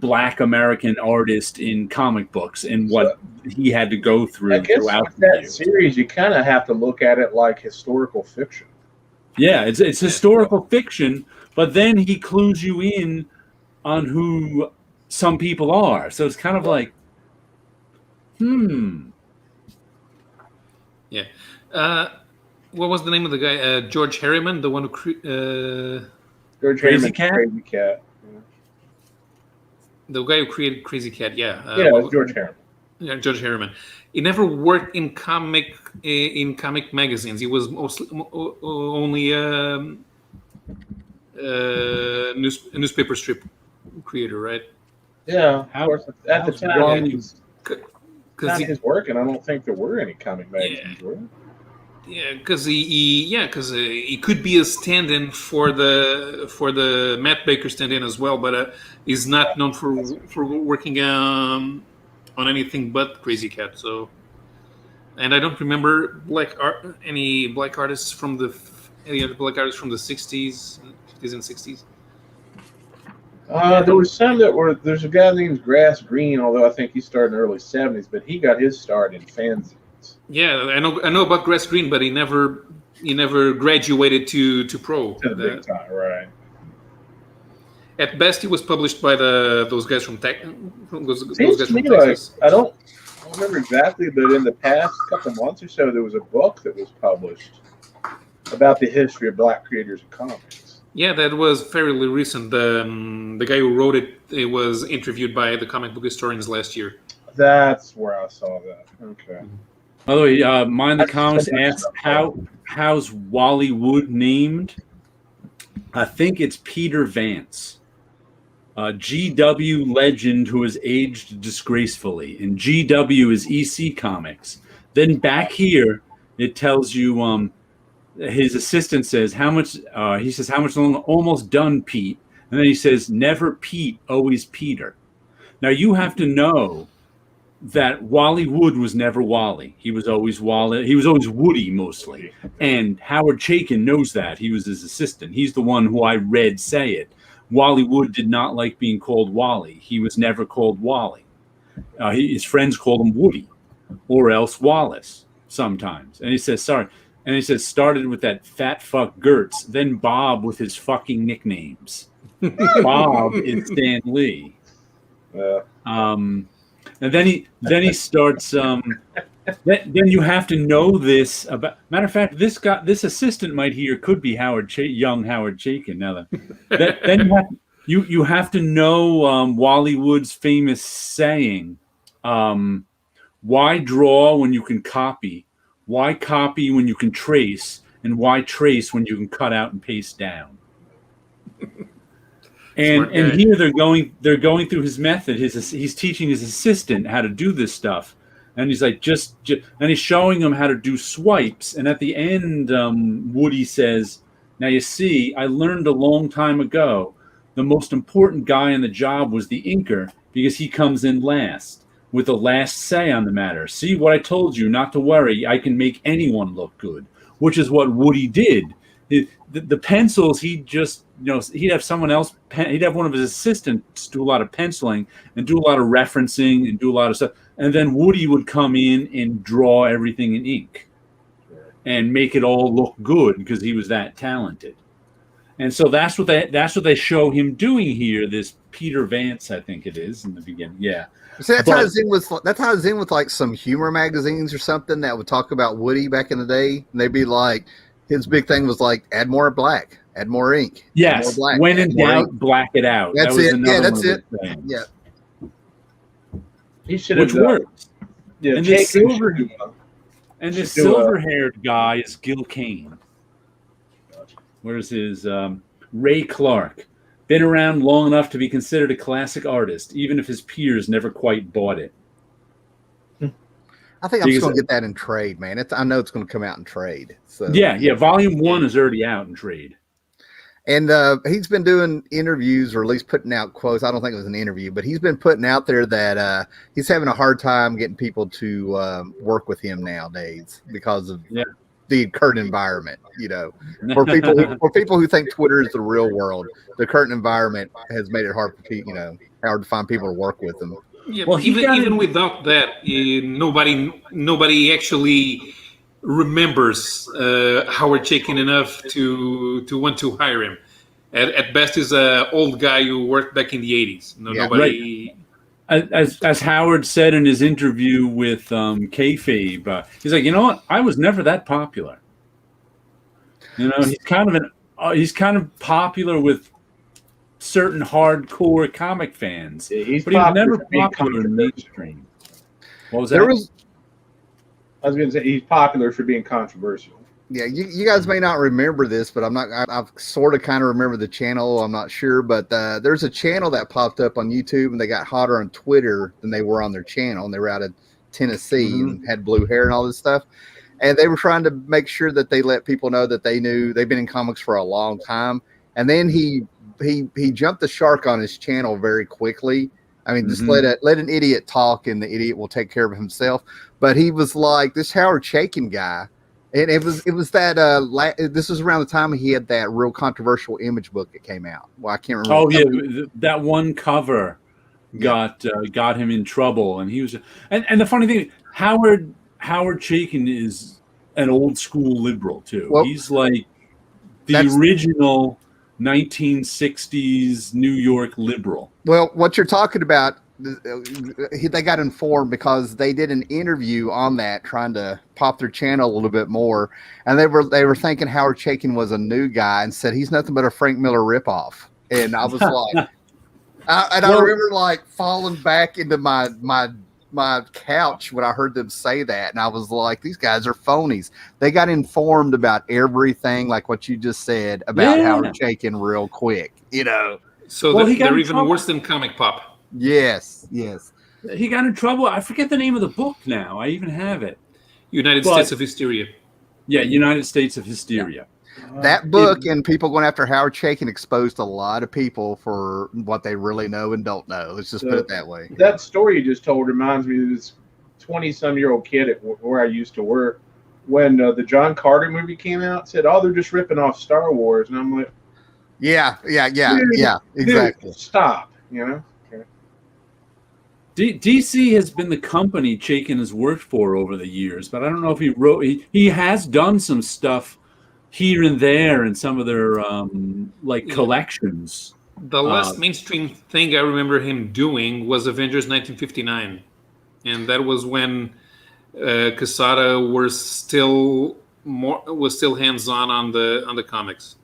Black American artist in comic books and what he had to go through. I guess throughout that series, you kind of have to look at it like historical fiction. Yeah, it's historical fiction, but then he clues you in on who some people are. So it's kind of like, Yeah. What was the name of the guy? George Harriman, the one who George Crazy Harriman, Cat? Crazy Cat. the guy who created Crazy Cat. Yeah. Yeah, it was George Harriman. Yeah, George Harriman. He never worked in comic magazines. He was mostly only a newspaper strip creator, right? Yeah, of course. At the time, Because his work, and I don't think there were any comic magazines, were there? Yeah, because he could be a stand-in for the Matt Baker stand-in as well, but he's not known for working on anything but Crazy Cat. So, and I don't remember any black artists from the 60s, 50s and 60s. There were some that were. There's a guy named Grass Green, although I think he started in the early '70s, but he got his start in fanzines. Yeah, I know about Grass Green, but he never graduated to pro. To the big time, right? At best, he was published by those guys from Texas. I don't remember exactly, but in the past couple months or so, there was a book that was published about the history of black creators of comics. Yeah, that was fairly recent. The guy who wrote it was interviewed by the comic book historians last year. That's where I saw that. Okay. By the way, Mind the Comics asked how's Wally Wood named? I think it's Peter Vance, GW legend who has aged disgracefully, and GW is EC Comics. Then back here, it tells you his assistant says how much. He says how much longer? Almost done, Pete. And then he says never Pete, always Peter. Now you have to know that Wally Wood was never Wally. He was always Wally. He was always Woody mostly. And Howard Chaykin knows that. He was his assistant. He's the one who I read say it. Wally Wood did not like being called Wally. He was never called Wally. His friends called him Woody or else Wallace sometimes. And he says, sorry. And he says, started with that fat fuck Gertz, then Bob with his fucking nicknames. Bob is Stan Lee. And then he starts. Then you have to know this about. Matter of fact, this assistant might here could be young Howard Chaykin. Now then you have to know Wally Wood's famous saying, "Why draw when you can copy? Why copy when you can trace? And why trace when you can cut out and paste down?" And here they're going through his method. He's teaching his assistant how to do this stuff, and he's like just and he's showing him how to do swipes. And at the end, Woody says, "Now you see, I learned a long time ago. The most important guy in the job was the inker because he comes in last with the last say on the matter. See what I told you? Not to worry. I can make anyone look good," which is what Woody did. The pencils he just he'd have someone else, he'd have one of his assistants do a lot of penciling and do a lot of referencing and do a lot of stuff. And then Woody would come in and draw everything in ink and make it all look good because he was that talented. And so that's what they show him doing here. This Peter Vance, I think it is in the beginning. Yeah. See, that's how I was in with like some humor magazines or something that would talk about Woody back in the day. And they'd be like, his big thing was like, add more black, add more ink. Yes. More black, when in doubt, black it out. That's that was it. Yeah, that's it. Things. Yeah. He should have Which works. Yeah, and this silver-haired guy is Gil Kane. Where's his Ray Clark? Been around long enough to be considered a classic artist, even if his peers never quite bought it. I think I'm just going to get that in trade, man. I know it's going to come out in trade. So yeah. Volume 1 is already out in trade. And he's been doing interviews, or at least putting out quotes. I don't think it was an interview, but he's been putting out there that he's having a hard time getting people to work with him nowadays because of the current environment. For people who think Twitter is the real world, the current environment has made it hard for people, hard to find people to work with them. Yeah, well, even without that, nobody actually remembers Howard Chaykin enough to want to hire him. At best, he's an old guy who worked back in the 80s. Nobody. Right. As Howard said in his interview with Kayfabe, he's like, you know what? I was never that popular. He's kind of popular with certain hardcore comic fans, but he was never popular in mainstream. What was that? I was going to say he's popular for being controversial. Yeah, you guys may not remember this, but I've sort of kind of remember the channel. I'm not sure, but there's a channel that popped up on YouTube, and they got hotter on Twitter than they were on their channel, and they were out of Tennessee and had blue hair and all this stuff. And they were trying to make sure that they let people know that they've been in comics for a long time. And then he jumped the shark on his channel very quickly. I mean, just let an idiot talk, and the idiot will take care of himself. But he was like this Howard Chaykin guy, and it was that this was around the time he had that real controversial Image book that came out. Well, I can't remember. Oh yeah, that one cover got him in trouble, and he was. And the funny thing, Howard Chaykin is an old school liberal too. Well, he's like the original 1960s New York liberal. Well, what you're talking about, they got informed because they did an interview on that, trying to pop their channel a little bit more, and they were thinking Howard Chaykin was a new guy and said he's nothing but a Frank Miller ripoff. And I was like, I remember like falling back into my couch when I heard them say that, and I was like, these guys are phonies. They got informed about everything, like what you just said about Howard Chaykin real quick, So they're even worse than Comic Pop. Yes. He got in trouble. I forget the name of the book now. I even have it. United States of Hysteria. Yeah, United States of Hysteria. That book and people going after Howard Chaykin exposed a lot of people for what they really know and don't know. Let's just put it that way. That story you just told reminds me of this 20-some-year-old kid at where I used to work. When the John Carter movie came out, said, "Oh, they're just ripping off Star Wars," and I'm like, "Yeah, exactly." Dude, stop, DC has been the company Chaykin has worked for over the years, but I don't know if he wrote. He has done some stuff here and there in some of their collections. The last mainstream thing I remember him doing was Avengers 1959, and that was when Quesada was still hands-on the comics.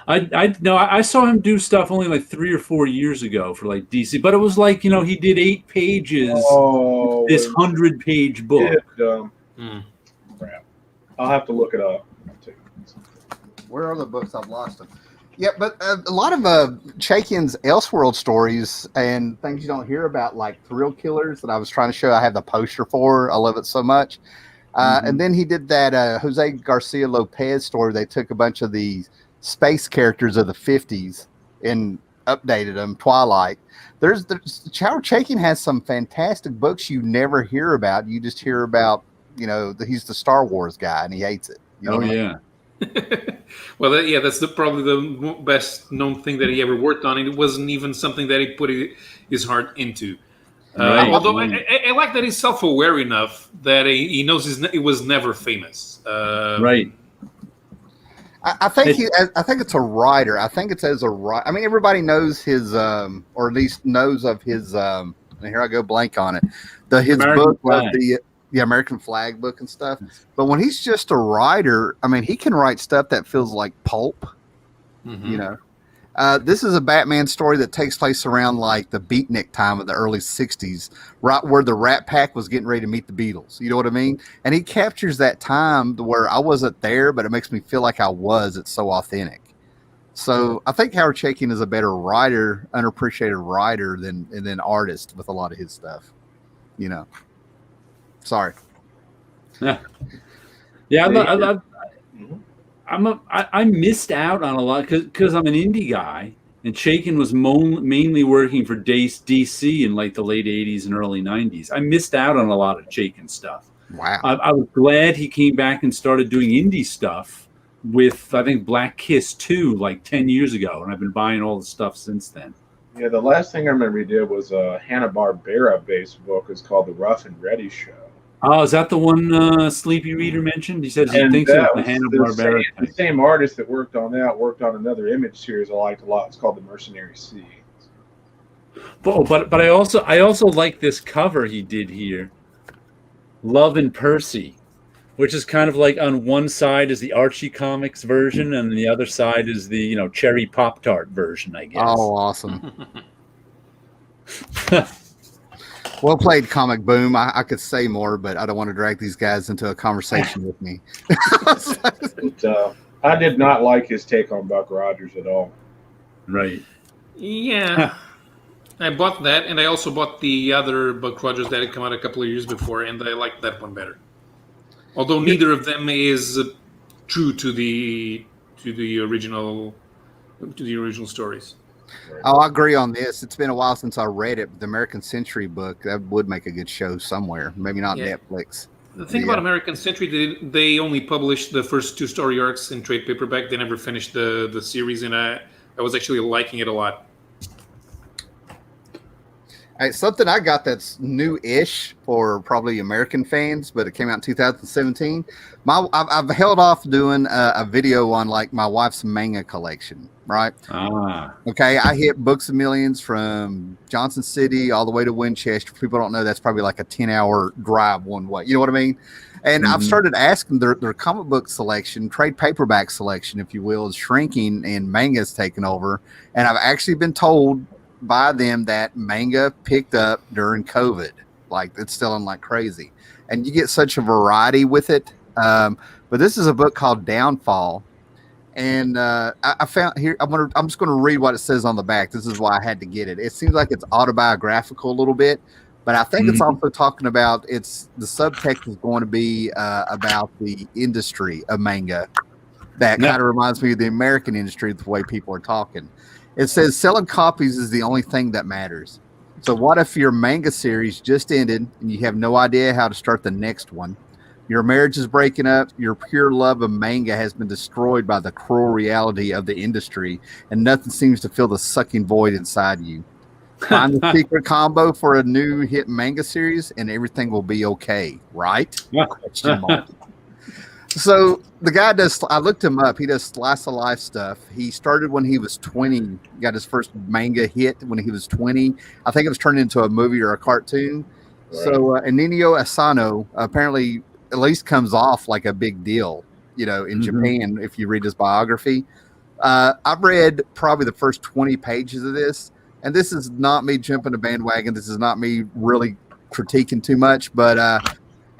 I saw him do stuff only like 3 or 4 years ago for like DC, but it was like he did 8 pages. This 100-page book. Crap. I'll have to look it up. Where are the books? I've lost them. Yeah, but a lot of Chaykin's Elseworld stories and things you don't hear about, like Thrill Killers, that I was trying to show. I have the poster for. I love it so much. And then he did that Jose Garcia Lopez story. They took a bunch of the space characters of the 50s and updated them. Twilight. There's Howard Chaykin has some fantastic books you never hear about. You just hear about, he's the Star Wars guy and he hates it. Yeah. Well, yeah, that's probably the best known thing that he ever worked on. It wasn't even something that he put his heart into. Right. Although I like that he's self-aware enough that he knows it was never famous. Right. I think I think it's a writer. I think it's as a writer. I mean, everybody knows his, or at least knows of his. And here I go blank on it. His American book Flag. of the American Flag book and stuff. But when he's just a writer, I mean, he can write stuff that feels like pulp. Mm-hmm. You know, this is a Batman story that takes place around like the beatnik time of the early '60s, right where the Rat Pack was getting ready to meet the Beatles. You know what I mean? And he captures that time where I wasn't there, but it makes me feel like I was. It's so authentic. So I think Howard Chaykin is a better writer, unappreciated writer than artist with a lot of his stuff. You know. Sorry. Yeah. I missed out on a lot because I'm an indie guy, and Chaykin was mainly working for DC in like the late '80s and early '90s. I missed out on a lot of Chaykin stuff. Wow. I was glad he came back and started doing indie stuff with, I think, Black Kiss 2 like 10 years ago, and I've been buying all the stuff since then. Yeah, the last thing I remember he did was a Hanna-Barbera based book. It's called The Rough and Ready Show. Oh, is that the one Sleepy Reader mentioned? He says he thinks it's the Hanna-Barbera. The same artist that worked on another Image series I liked a lot. It's called The Mercenary Sea. But I also like this cover he did here, Love and Percy, which is kind of like on one side is the Archie Comics version, and the other side is the Cherry Pop-Tart version, I guess. Oh, awesome. Well played, Comic Boom. I could say more, but I don't want to drag these guys into a conversation with me. But, I did not like his take on Buck Rogers at all. Right. Yeah. I bought that, and I also bought the other Buck Rogers that had come out a couple of years before, and I liked that one better. Although neither of them is true to the original stories. Oh, I agree on this. It's been a while since I read it. But the American Century book, that would make a good show somewhere. Maybe not Netflix. The thing about American Century, they only published the first 2 story arcs in trade paperback. They never finished the series, and I was actually liking it a lot. Hey, something I got that's new-ish for probably American fans, but it came out in 2017. I've held off doing a video on like my wife's manga collection, right? Okay, I hit Books of Millions from Johnson City all the way to Winchester. People don't know that's probably like a 10-hour drive one way. You know what I mean? And I've started asking their comic book selection, trade paperback selection, if you will, is shrinking and manga's taking over. And I've actually been told by them that manga picked up during COVID. Like it's selling like crazy. And you get such a variety with it. But this is a book called Downfall. And I found here, I'm just going to read what it says on the back. This is why I had to get it. It seems like it's autobiographical a little bit, but I think it's also talking about the subtext is going to be about the industry of manga. That kind of reminds me of the American industry, the way people are talking. It says selling copies is the only thing that matters. So what if your manga series just ended and you have no idea how to start the next one? Your marriage is breaking up. Your pure love of manga has been destroyed by the cruel reality of the industry, and nothing seems to fill the sucking void inside you. Find the secret combo for a new hit manga series, and everything will be okay, right? Question mark. So the guy does, I looked him up. He does slice of life stuff. He started when he was 20, got his first manga hit when he was 20. I think it was turned into a movie or a cartoon. Right. So, Ninio Asano apparently at least comes off like a big deal, in Japan, if you read his biography. I've read probably the first 20 pages of this, and this is not me jumping a bandwagon. This is not me really critiquing too much, but,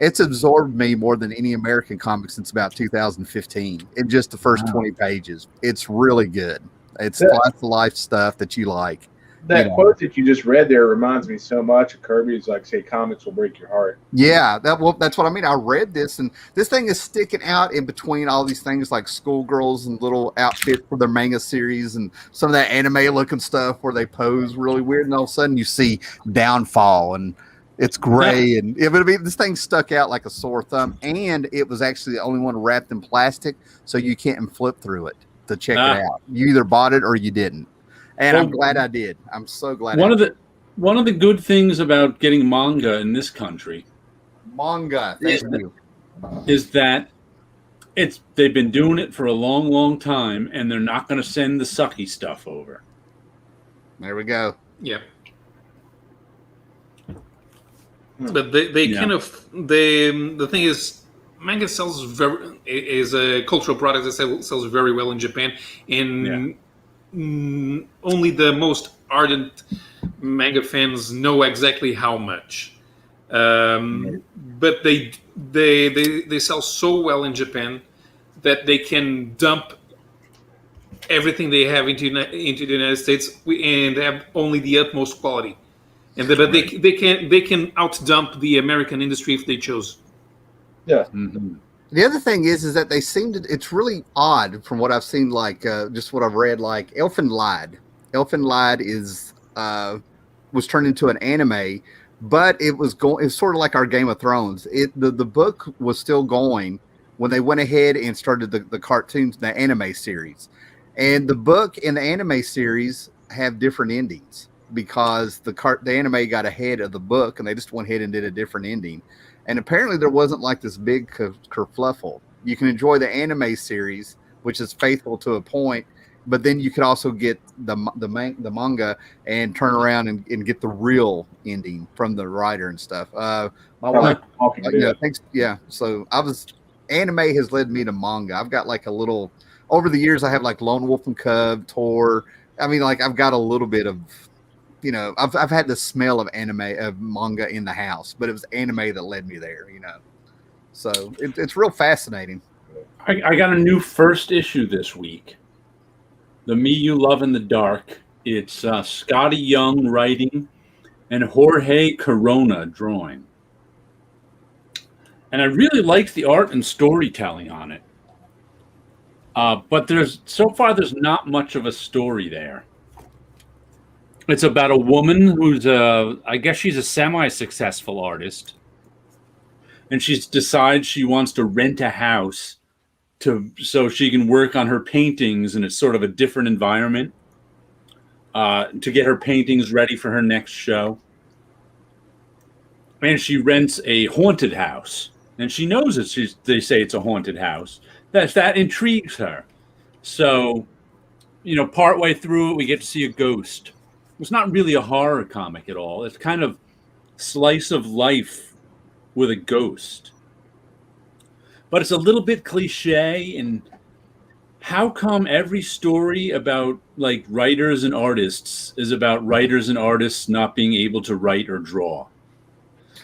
it's absorbed me more than any American comic since about 2015 in just the first 20 pages. It's really good. It's lots of life stuff that you like. That quote that you just read there reminds me so much of Kirby's, like, say, comics will break your heart. Yeah, that's what I mean. I read this, and this thing is sticking out in between all these things like schoolgirls and little outfits for their manga series and some of that anime-looking stuff where they pose really weird, and all of a sudden you see Downfall, and It's gray, and this thing stuck out like a sore thumb, and it was actually the only one wrapped in plastic, so you can't flip through it to check it out. You either bought it or you didn't, and I'm glad I did. I'm so glad. One of the good things about getting manga in this country, is that they've been doing it for a long, long time, and they're not going to send the sucky stuff over. There we go. Yeah. But they kind of the thing is, manga is a cultural product that sells very well in Japan, and only the most ardent manga fans know exactly how much. But they sell so well in Japan that they can dump everything they have into the United States and have only the utmost quality. And but they can outdump the American industry if they chose. Yeah. Mm-hmm. The other thing is that they seem to. It's really odd from what I've seen. Like just what I've read. Like Elfen Lied is was turned into an anime, but it was going. It's sort of like our Game of Thrones. The book was still going when they went ahead and started the cartoons, the anime series, and the book and the anime series have different endings. Because the anime got ahead of the book and they just went ahead and did a different ending. And apparently there wasn't like this big kerfluffle. You can enjoy the anime series, which is faithful to a point, but then you could also get the manga and turn around and get the real ending from the writer and stuff. My wife, thanks. Yeah. So anime has led me to manga. I've got like over the years, I have like Lone Wolf and Cub, Tor. I mean, like I've got a little bit of, I've had the smell of manga in the house, but it was anime that led me there, So it's real fascinating. I got a new first issue this week. The Me You Love in the Dark. It's Scotty Young writing and Jorge Corona drawing. And I really liked the art and storytelling on it. But there's not much of a story there. It's about a woman who's I guess she's a semi-successful artist. And she decides she wants to rent a house so she can work on her paintings, and it's sort of a different environment to get her paintings ready for her next show. And she rents a haunted house. And she knows they say it's a haunted house. That intrigues her. So, partway through it, we get to see a ghost. It's not really a horror comic at all. It's kind of slice of life with a ghost. But it's a little bit cliche. And how come every story about like writers and artists is about writers and artists not being able to write or draw?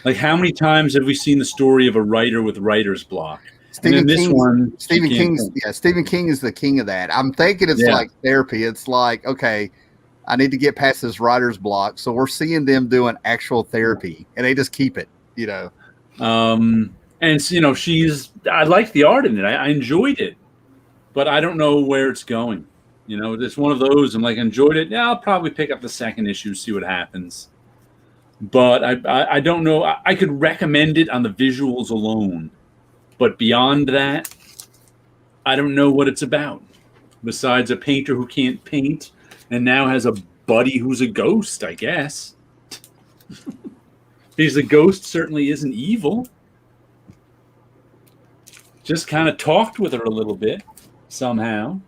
Like, how many times have we seen the story of a writer with writer's block? Stephen King is the king of that. I'm thinking it's like therapy. It's like, okay, I need to get past this writer's block. So we're seeing them doing actual therapy, and they just keep it, And I like the art in it. I enjoyed it, but I don't know where it's going. It's one of those. I'm like, enjoyed it. Yeah, I'll probably pick up the second issue, see what happens. But I don't know. I could recommend it on the visuals alone, but beyond that, I don't know what it's about. Besides a painter who can't paint and now has a buddy who's a ghost, I guess. Because the ghost certainly isn't evil. Just kind of talked with her a little bit somehow.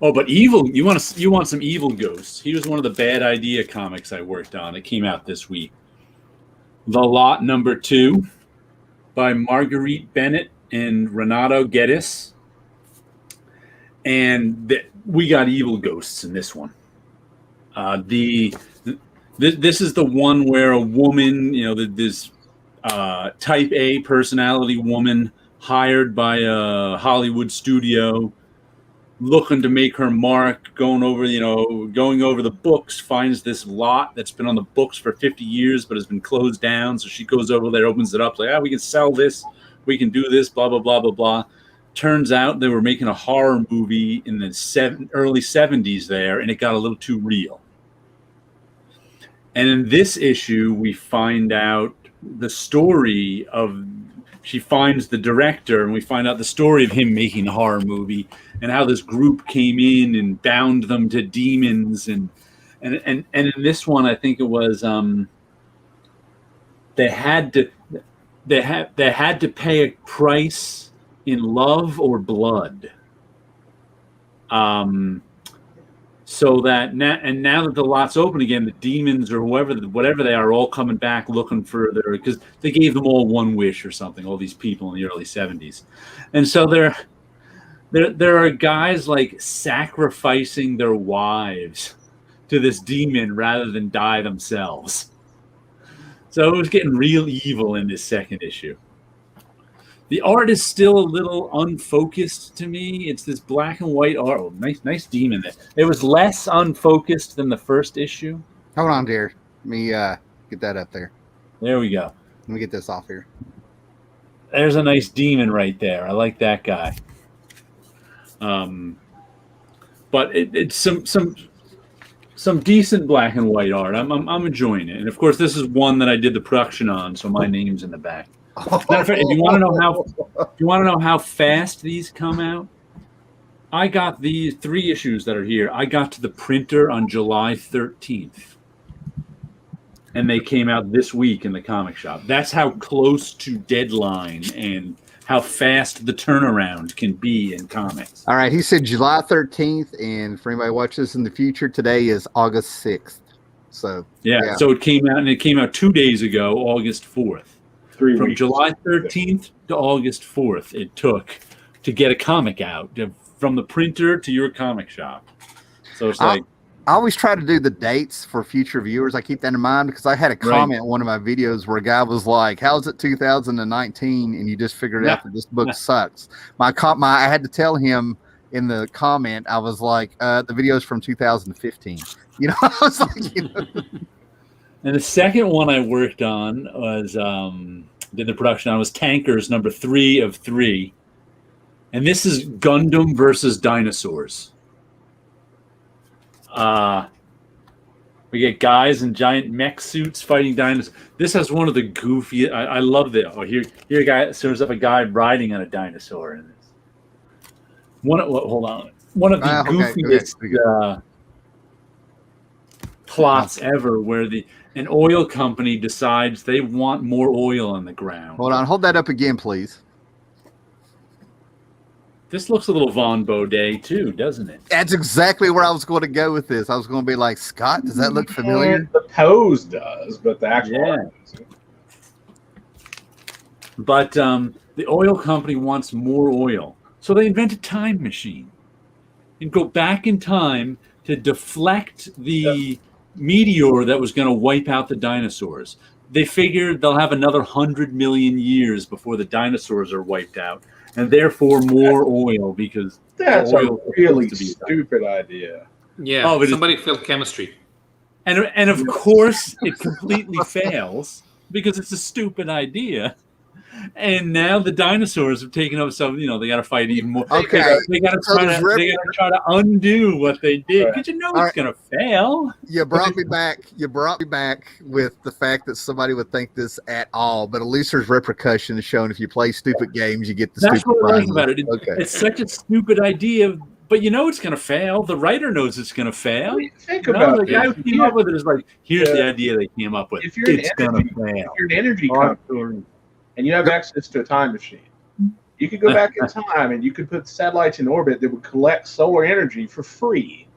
Oh, but evil! You want some evil ghosts? He was one of the Bad Idea comics I worked on. It came out this week. The Lot #2 by Marguerite Bennett and Renato Geddes. And we got evil ghosts in this one. This is the one where a woman, this type A personality woman hired by a Hollywood studio, looking to make her mark, going over the books, finds this lot that's been on the books for 50 years but has been closed down. So she goes over there, opens it up, like, we can sell this, we can do this, blah, blah, blah, blah, blah. Turns out they were making a horror movie in the early 70s there, and it got a little too real. And in this issue, we find out the story of. She finds the director, and we find out the story of him making a horror movie, and how this group came in and bound them to demons, and in this one, I think it was they had to pay a price in love or blood. So that now that the lot's open again, the demons or whatever they are all coming back looking for because they gave them all one wish or something, all these people in the early 70s. And so there are guys like sacrificing their wives to this demon rather than die themselves. So it was getting real evil in this second issue. The art is still a little unfocused to me. It's this black and white art. Oh, nice demon there. It was less unfocused than the first issue. Hold on, dear. Let me get that up there. There we go. Let me get this off here. There's a nice demon right there. I like that guy. But it's some decent black and white art. I'm enjoying it. And of course, this is one that I did the production on, so my name's in the back. If you want to know how fast these come out, I got these 3 issues that are here. I got to the printer on July 13th, and they came out this week in the comic shop. That's how close to deadline and how fast the turnaround can be in comics. All right, he said July 13th, and for anybody watching this in the future, today is August 6th. So yeah, so it came out 2 days ago, August 4th. From July 13th to August 4th, it took to get a comic out from the printer to your comic shop. So it's like I always try to do the dates for future viewers. I keep that in mind because I had a comment in one of my videos where a guy was like, "How's it 2019?" and you just figured out that this book sucks. I had to tell him in the comment. I was like, "The video's from 2015." You know, I was like, you know. And the second one I worked on was did the production on was Tankers number 3 of 3, and this is Gundam versus dinosaurs. We get guys in giant mech suits fighting dinosaurs. This has one of the goofiest. I love this. Oh, here a guy shows up a guy riding on a dinosaur in this. Hold on. One of the goofiest plots ever, where an oil company decides they want more oil on the ground. Hold on, hold that up again, please. This looks a little Von Baudet too, doesn't it? That's exactly where I was going to go with this. I was going to be like, Scott, does that look familiar? The pose does, but the actual art doesn't. But the oil company wants more oil, so they invent a time machine and go back in time to deflect the meteor that was going to wipe out the dinosaurs. They figured they'll have another 100 million years before the dinosaurs are wiped out, and therefore more oil, because that's oil a really stupid idea. Yeah, somebody failed chemistry. And of course it completely fails because it's a stupid idea. And now the dinosaurs have taken over, so they got to fight even more. Okay, they got to try to undo what they did because it's going to fail. You brought me back. You brought me back with the fact that somebody would think this at all, but at least there's repercussions shown. If you play stupid games, you get the. That's stupid what I like about it. It's such a stupid idea, but it's going to fail. The writer knows it's going to fail. Think about the guy who came up with it is like, here's the idea they came up with. It's going to fail. If you're an energy company and you have access to a time machine, you could go back in time and you could put satellites in orbit that would collect solar energy for free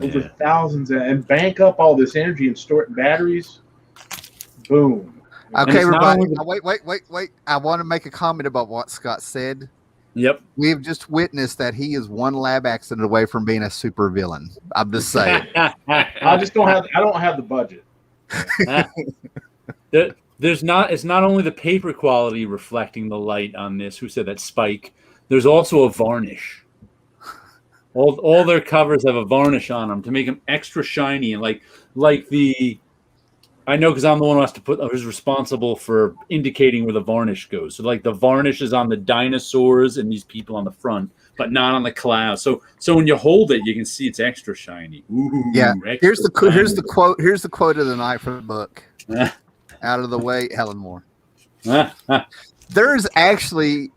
over thousands and bank up all this energy and store it in batteries. Boom. Okay, everybody. Wait. I want to make a comment about what Scott said. Yep. We've just witnessed that he is one lab accident away from being a super villain. I'm just saying. I don't have the budget. It's not only the paper quality reflecting the light on this. Who said that? Spike. There's also a varnish. All their covers have a varnish on them to make them extra shiny, and like the I know because I'm the one who has to who's responsible for indicating where the varnish goes. So like the varnish is on the dinosaurs and these people on the front, but not on the clouds. So when you hold it, you can see it's extra shiny. Ooh, Yeah. Here's the shiny. quote. Here's the quote of the night from the book. Out of the way, Helen Moore. There is actually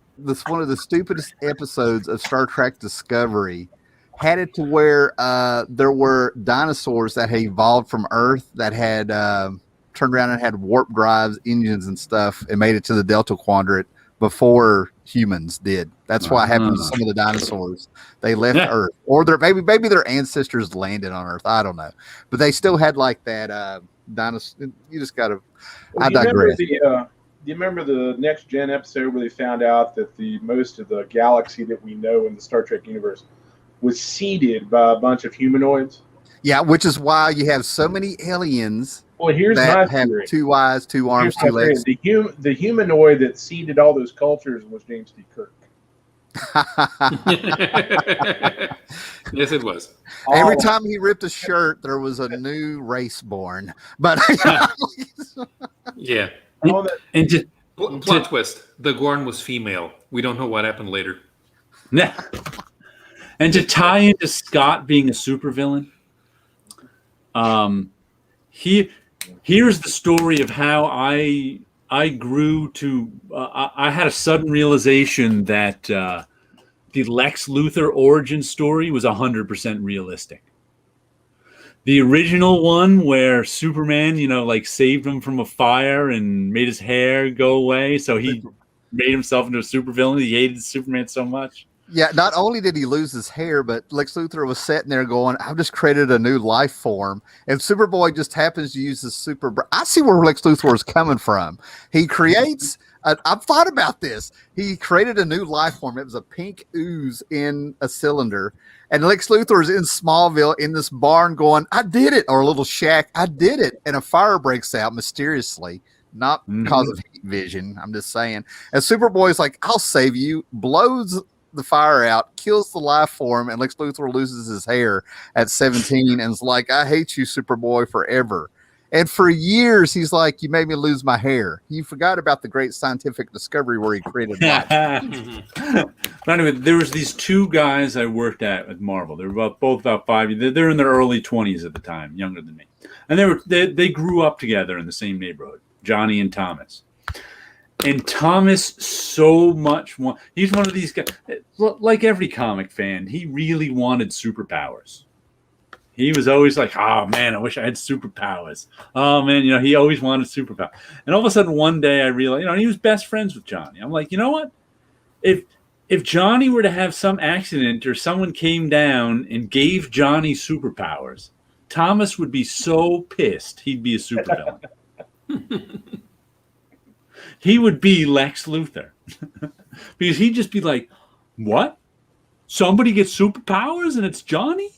one of the stupidest episodes of Star Trek Discovery. Had it to where there were dinosaurs that had evolved from Earth that had turned around and had warp drives, engines, and stuff, and made it to the Delta Quadrant before humans did. That's what happened to some of the dinosaurs. They left Earth, or maybe their ancestors landed on Earth. I don't know, but they still had like that dinosaur. You just got to. I digress. Do you remember the Next Gen episode where they found out that most of the galaxy that we know in the Star Trek universe was seeded by a bunch of humanoids? Yeah, which is why you have so many aliens. Well, here's my that have theory. 2 eyes, 2 arms, 2 legs. The humanoid that seeded all those cultures was James T. Kirk. Yes, it was. Every time he ripped a shirt, there was a new race born. But Yeah. And just Plot twist: the Gorn was female. We don't know what happened later. and to tie into Scott being a supervillain, here's the story of how I grew to. I had a sudden realization that the Lex Luthor origin story was 100% realistic. The original one where Superman, like saved him from a fire and made his hair go away, so he made himself into a supervillain. He hated Superman so much. yeah, not only did he lose his hair, but Lex Luthor was sitting there going, I've just created a new life form. And Superboy just happens to use his I see where Lex Luthor is coming from. He creates, I've thought about this. He created a new life form. It was a pink ooze in a cylinder. And Lex Luthor is in Smallville in this barn going, I did it, or a little shack, I did it. And a fire breaks out mysteriously, not because of heat vision. I'm just saying. And Superboy's like, I'll save you, blows the fire out, kills the life form, and Lex Luthor loses his hair at 17 and is like, I hate you, Superboy, forever. And for years, he's like, you made me lose my hair. You forgot about the great scientific discovery where he created life. But anyway, there was these 2 guys I worked at Marvel. They were both about 5 years. They're in their early 20s at the time, younger than me. And they grew up together in the same neighborhood, Johnny and Thomas. And Thomas so much he's one of these guys, like every comic fan, he really wanted superpowers. He was always like, oh man, I wish I had superpowers. Oh man, he always wanted superpowers. And all of a sudden one day I realized, he was best friends with Johnny. I'm like, you know what? If Johnny were to have some accident or someone came down and gave Johnny superpowers, Thomas would be so pissed he'd be a supervillain. He would be Lex Luthor. Because he'd just be like, what? Somebody gets superpowers and it's Johnny?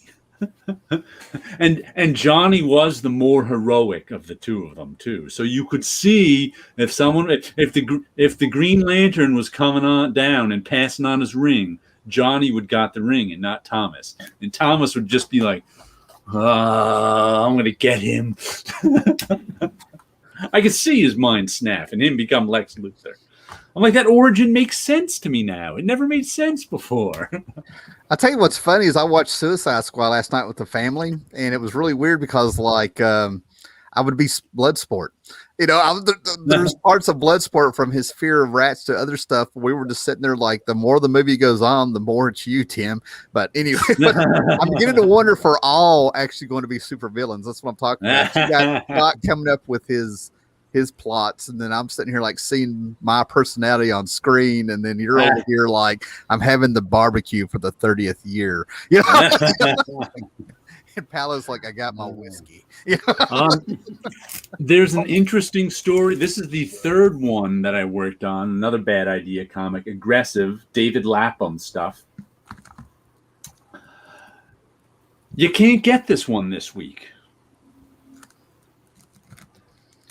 and Johnny was the more heroic of the 2 of them too. So you could see if the Green Lantern was coming on down and passing on his ring, Johnny would got the ring and not Thomas. And Thomas would just be like, I'm gonna get him. I could see his mind snap and him become Lex Luthor. I'm like, that origin makes sense to me now. It never made sense before. I'll tell you what's funny is I watched Suicide Squad last night with the family, and it was really weird because, like, I would be Bloodsport. There's parts of Bloodsport from his fear of rats to other stuff. We were just sitting there like, the more the movie goes on, the more it's you, Tim. But anyway, I'm beginning to wonder if we're all actually going to be super villains. That's what I'm talking about. You got Scott coming up with his plots, and then I'm sitting here like seeing my personality on screen, and then you're over here like, I'm having the barbecue for the 30th year. And Paolo's like, I got my whiskey. There's an interesting story. This is the 3rd one that I worked on. Another Bad Idea comic, aggressive David Lapham stuff. You can't get this one this week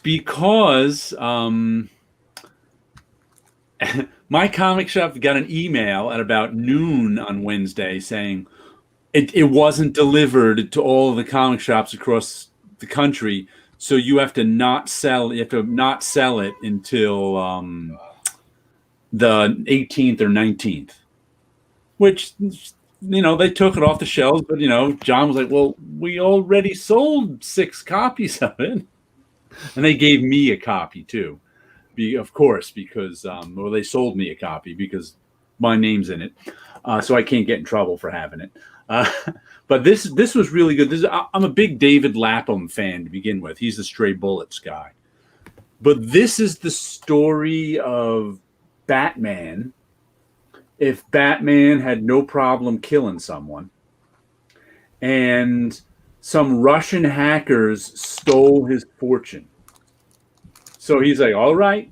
because my comic shop got an email at about noon on Wednesday saying it wasn't delivered to all of the comic shops across the country So you have to not sell. You have to not sell it until the 18th or 19th. Which, they took it off the shelves, but John was like, "Well, we already sold 6 copies of it," and they gave me a copy too, of course, because they sold me a copy because my name's in it, so I can't get in trouble for having it. But this was really good. I'm a big David Lapham fan to begin with. He's the Stray Bullets guy, but this is the story of Batman. If Batman had no problem killing someone, and some Russian hackers stole his fortune. So he's like, all right,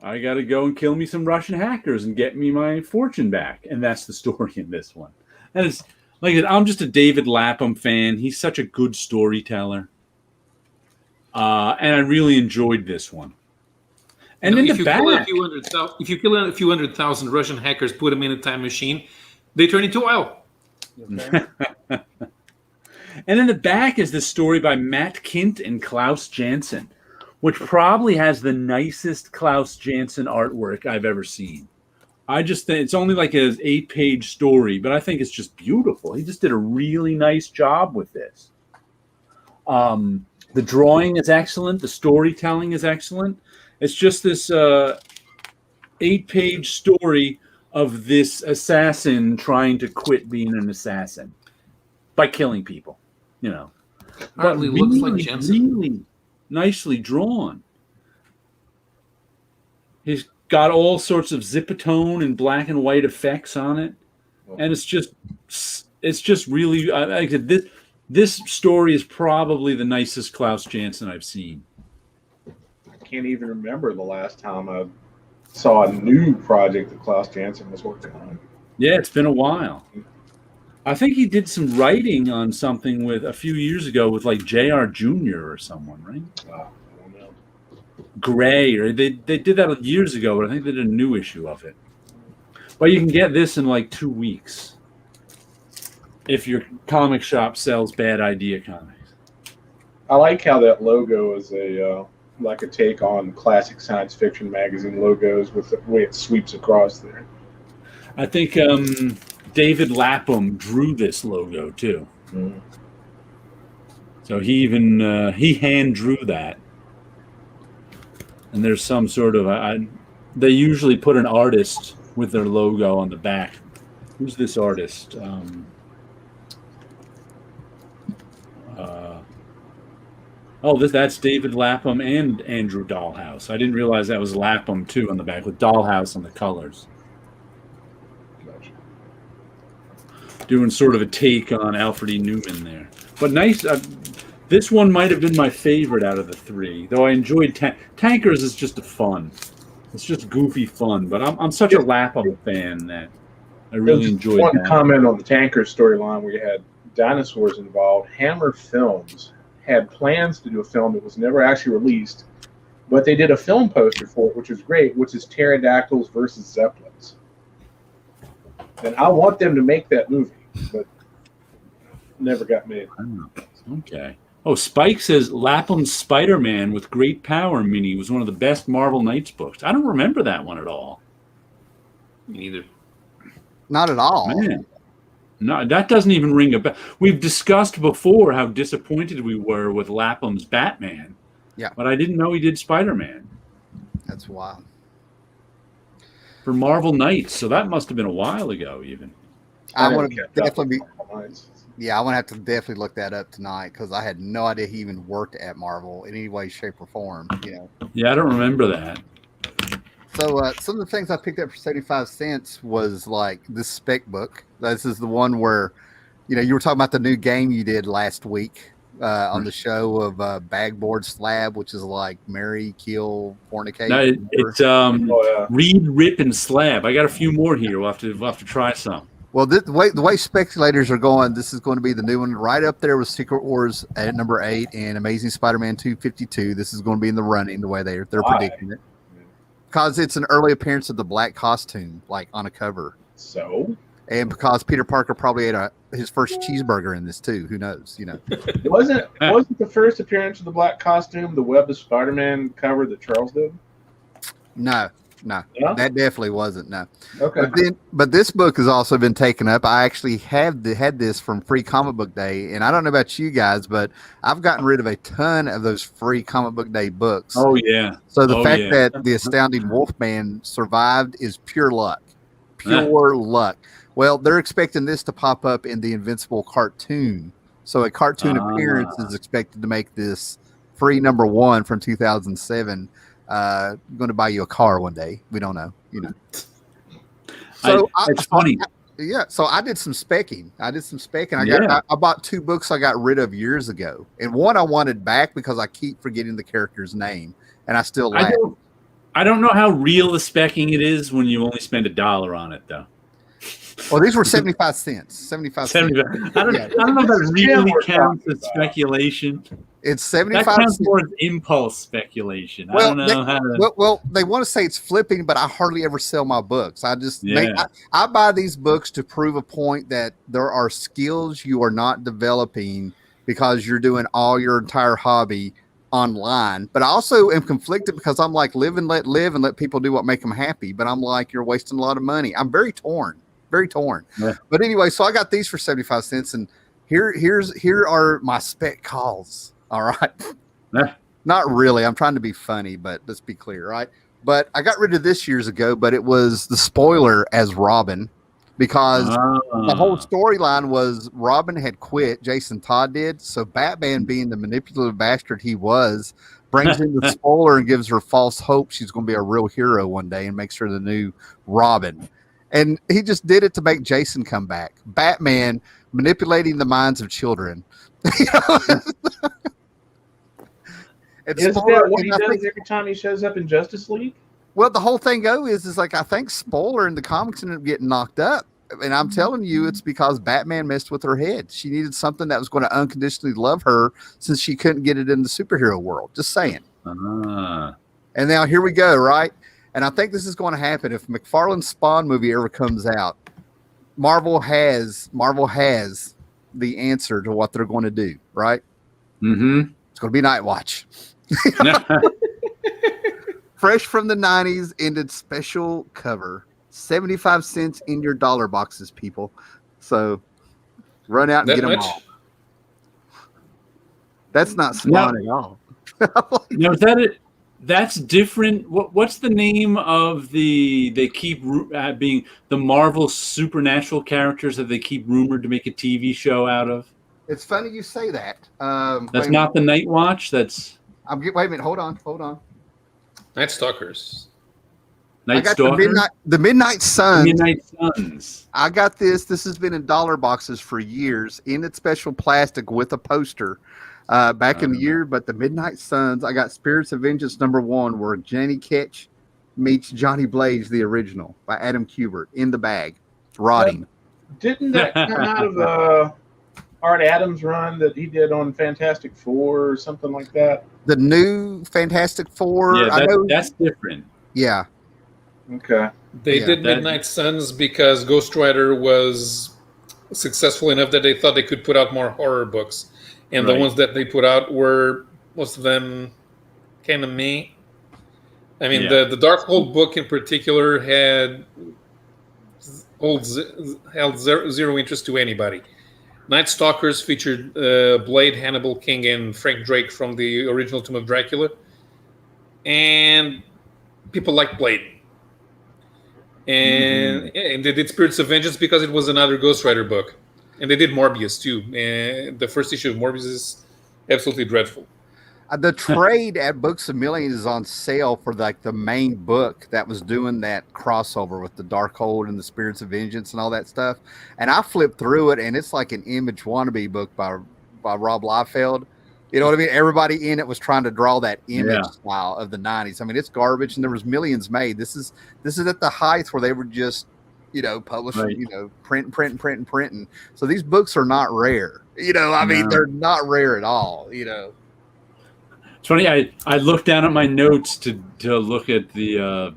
I got to go and kill me some Russian hackers and get me my fortune back. And that's the story in this one. And it's like, I'm just a David Lapham fan. He's such a good storyteller. And I really enjoyed this one. And in the back, if you kill a few 100,000 Russian hackers, put them in a time machine, they turn into oil. Okay. And in the back is the story by Matt Kindt and Klaus Janson, which probably has the nicest Klaus Janson artwork I've ever seen. I just think it's only like an 8-page story, but I think it's just beautiful. He just did a really nice job with this. The drawing is excellent. The storytelling is excellent. It's just this 8-page story of this assassin trying to quit being an assassin by killing people, Hardly looks like Jensen. Really nicely drawn. He's got all sorts of zipatone and black and white effects on it, and it's just really. I said, this story is probably the nicest Klaus Janson I've seen. Can't even remember the last time I saw a new project that Klaus Janson was working on. Yeah, it's been a while. I think he did some writing on something with a few years ago with like J.R. Jr. or someone, right? I don't know. Gray, or they did that years ago, but I think they did a new issue of it. But you can get this in like 2 weeks if your comic shop sells Bad Idea comics. I like how that logo is a take on classic science fiction magazine logos with the way it sweeps across there. I think David Lapham drew this logo too. Mm-hmm. So he even he hand drew that. And there's some sort of they usually put an artist with their logo on the back. Who's this artist? That's David Lapham and Andrew Dahlhaus. I didn't realize that was Lapham too on the back with Dahlhaus on the colors. Gotcha. Doing sort of a take on Alfred E. Newman there. But nice. This one might have been my favorite out of the 3, though I enjoyed Tankers. Is just fun. It's just goofy fun. But I'm such a Lapham fan that I really enjoyed one that. Comment on the Tankers storyline where you had dinosaurs involved. Hammer Films had plans to do a film that was never actually released, but they did a film poster for it, which was great, which is Pterodactyls versus Zeppelins. And I want them to make that movie, but never got made. Okay. Oh, Spike says Lapham's Spider-Man with Great Power mini was one of the best Marvel Knights books. I don't remember that one at all. Me neither. Not at all. Man. No, that doesn't even ring a bell. We've discussed before how disappointed we were with Lapham's Batman. Yeah. But I didn't know he did Spider-Man That's wild. for Marvel Knights. So that must have been a while ago even. I want to never kept up definitely with Marvel Knights. I want to have to definitely look that up tonight because I had no idea he even worked at Marvel in any way, shape, or form. Yeah, I don't remember that. So some of the things I picked up for 75 cents was like this spec book. This is the one where, you were talking about the new game you did last week on the show of Bagboard Slab, which is like marry, kill, fornicate. No, it's Read, Rip, and Slab. I got a few more here. We'll have to try some. Well, the way speculators are going, this is going to be the new one right up there with Secret Wars at number 8 and Amazing Spider-Man 252. This is going to be in the running the way they're predicting it. Because it's an early appearance of the black costume, like on a cover. So? And because Peter Parker probably ate his first cheeseburger in this too. Who knows? You know. Wasn't the first appearance of the black costume the Web of Spider-Man cover that Charles did? No, Yeah? that definitely wasn't. No. Okay. But this book has also been taken up. I actually had this from Free Comic Book Day, and I don't know about you guys, but I've gotten rid of a ton of those Free Comic Book Day books. Oh yeah. So the fact that the Astounding Wolfman survived is pure luck. Pure luck. Well, they're expecting this to pop up in the Invincible cartoon. So a cartoon appearance is expected to make this free #1 from 2007. Going to buy you a car one day. We don't know, you know. So it's funny. So I did some specking. I bought 2 books I got rid of years ago, and one I wanted back because I keep forgetting the character's name, and I still laugh. I don't know how real the specking it is when you only spend $1 on it, though. Well, these were 75 cents. 75 cents. I don't know if that really counts as speculation. It's 75 That counts cents. more as impulse speculation. Well, I don't know how to. Well, they want to say it's flipping, but I hardly ever sell my books. I just I buy these books to prove a point that there are skills you are not developing because you're doing all your entire hobby online. But I also am conflicted because I'm like, live and let people do what make them happy. But I'm like, you're wasting a lot of money. I'm very torn. Yeah. But anyway, so I got these for 75 cents, and here are my spec calls. All right. Yeah. Not really. I'm trying to be funny, but let's be clear, right? But I got rid of this years ago, but it was the spoiler as Robin because the whole storyline was Robin had quit. Jason Todd did. So Batman, being the manipulative bastard he was, brings in the spoiler and gives her false hope she's going to be a real hero one day and makes her the new Robin. And he just did it to make Jason come back. Batman manipulating the minds of children. Isn't that what he does every time he shows up in Justice League? Well, the whole thing is like, I think spoiler in the comics ended up getting knocked up. And I'm telling you, it's because Batman messed with her head. She needed something that was going to unconditionally love her since she couldn't get it in the superhero world. Just saying. And now here we go, right? And I think this is going to happen if McFarlane's Spawn movie ever comes out. Marvel has the answer to what they're going to do, right? Mm-hmm. It's going to be Night Watch. Fresh from the 90s, ended special cover. 75 cents in your dollar boxes, people. So run out and get them all. That's not Spawn at all. Now, is that it? That's different. What's the name of they keep being the Marvel supernatural characters that they keep rumored to make a TV show out of? It's funny you say that. That's not the Night Watch. That's. Wait a minute. Hold on. Night Stalkers. Night Stalkers. The Midnight Suns. Midnight Suns. I got this. This has been in dollar boxes for years in its special plastic with a poster. Back in the year, but the Midnight Suns, I got Spirits of Vengeance #1, where Jenny Ketch meets Johnny Blaze, the original, by Adam Kubert, in the bag, rotting. Didn't that come out of Art Adams' run that he did on Fantastic Four or something like that? The new Fantastic Four? Yeah, that's different. Yeah. Okay. They did Midnight Suns because Ghost Rider was successful enough that they thought they could put out more horror books. And the ones that they put out were, most of them, kind of meh. I mean, the Darkhold book in particular held zero interest to anybody. Night Stalkers featured Blade, Hannibal King, and Frank Drake from the original Tomb of Dracula. And people liked Blade. And, and they did Spirits of Vengeance because it was another Ghost Rider book. And they did Morbius, too. And the first issue of Morbius is absolutely dreadful. The trade at Books A Million is on sale for like the main book that was doing that crossover with the Darkhold and the Spirits of Vengeance and all that stuff. And I flipped through it, and it's like an Image wannabe book by Rob Liefeld. You know what I mean? Everybody in it was trying to draw that Image style of the 90s. I mean, it's garbage, and there was millions made. This is at the height where they were just, publishing, printing. So these books are not rare. I mean, they're not rare at all. It's funny. I looked down at my notes to look at the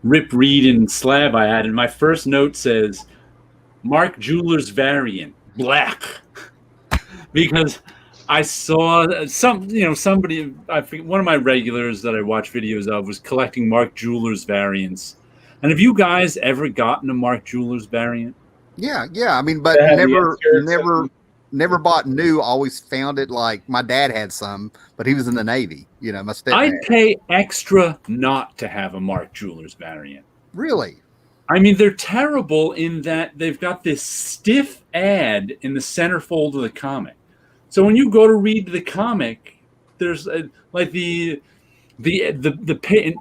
Rip Reed and Slab I had, and my first note says Mark Jewler's variant black because I saw somebody, I think one of my regulars that I watch videos of was collecting Mark Jewler's variants. And have you guys ever gotten a Mark Jewler's variant? Yeah. I mean, but They had the never inserts never bought new. Always found it. Like my dad had some, but he was in the Navy. You know, my stepdad. I'd pay extra not to have a Mark Jewler's variant. Really? I mean, they're terrible in that they've got this stiff ad in the centerfold of the comic. So when you go to read the comic, there's like the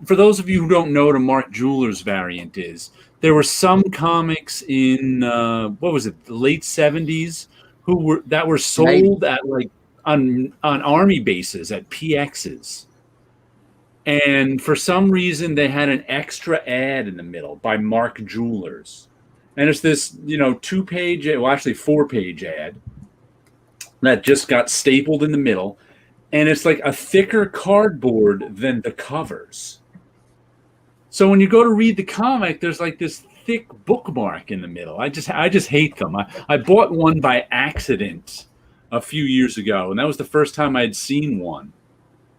for those of you who don't know what a Mark Jewler's variant is, there were some comics in what was it, the late 70s that were sold at like on army bases at PXs. And for some reason they had an extra ad in the middle by Mark Jewler's. And it's this, 2-page, well actually 4-page ad that just got stapled in the middle, and it's like a thicker cardboard than the covers. So when you go to read the comic, there's like this thick bookmark in the middle. I just hate them. I bought one by accident a few years ago, and that was the first time I'd seen one.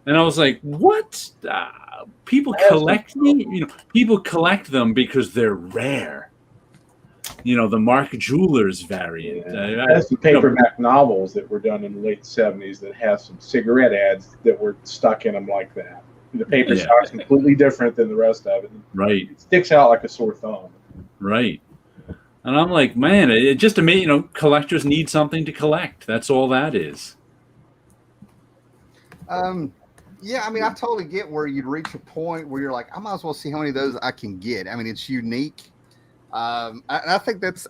And I was like, "What? People collect me? People collect them because they're rare." The Mark Jewler's variant. Yeah. That's the paperback novels that were done in the late 70s that have some cigarette ads that were stuck in them like that. The paper stock's completely different than the rest of it. Right. It sticks out like a sore thumb. Right. And I'm like, man, it just amazing. Collectors need something to collect. That's all that is. Yeah, I mean, I totally get where you'd reach a point where you're like, I might as well see how many of those I can get. I mean, it's unique. I think that's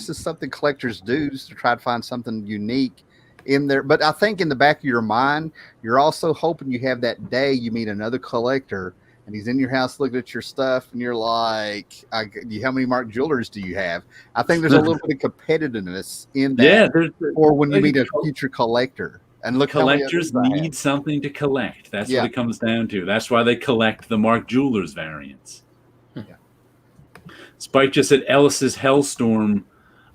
just something collectors do, is to try to find something unique in there. But I think in the back of your mind, you're also hoping you have that day you meet another collector and he's in your house looking at your stuff, and you're like, how many Mark Jewelers do you have? I think there's a little bit of competitiveness in that. Yeah, or when you meet a future collector. And look, collectors need something to collect. That's what it comes down to. That's why they collect the Mark Jewler's variants. Spike just said Ellis's Hellstorm,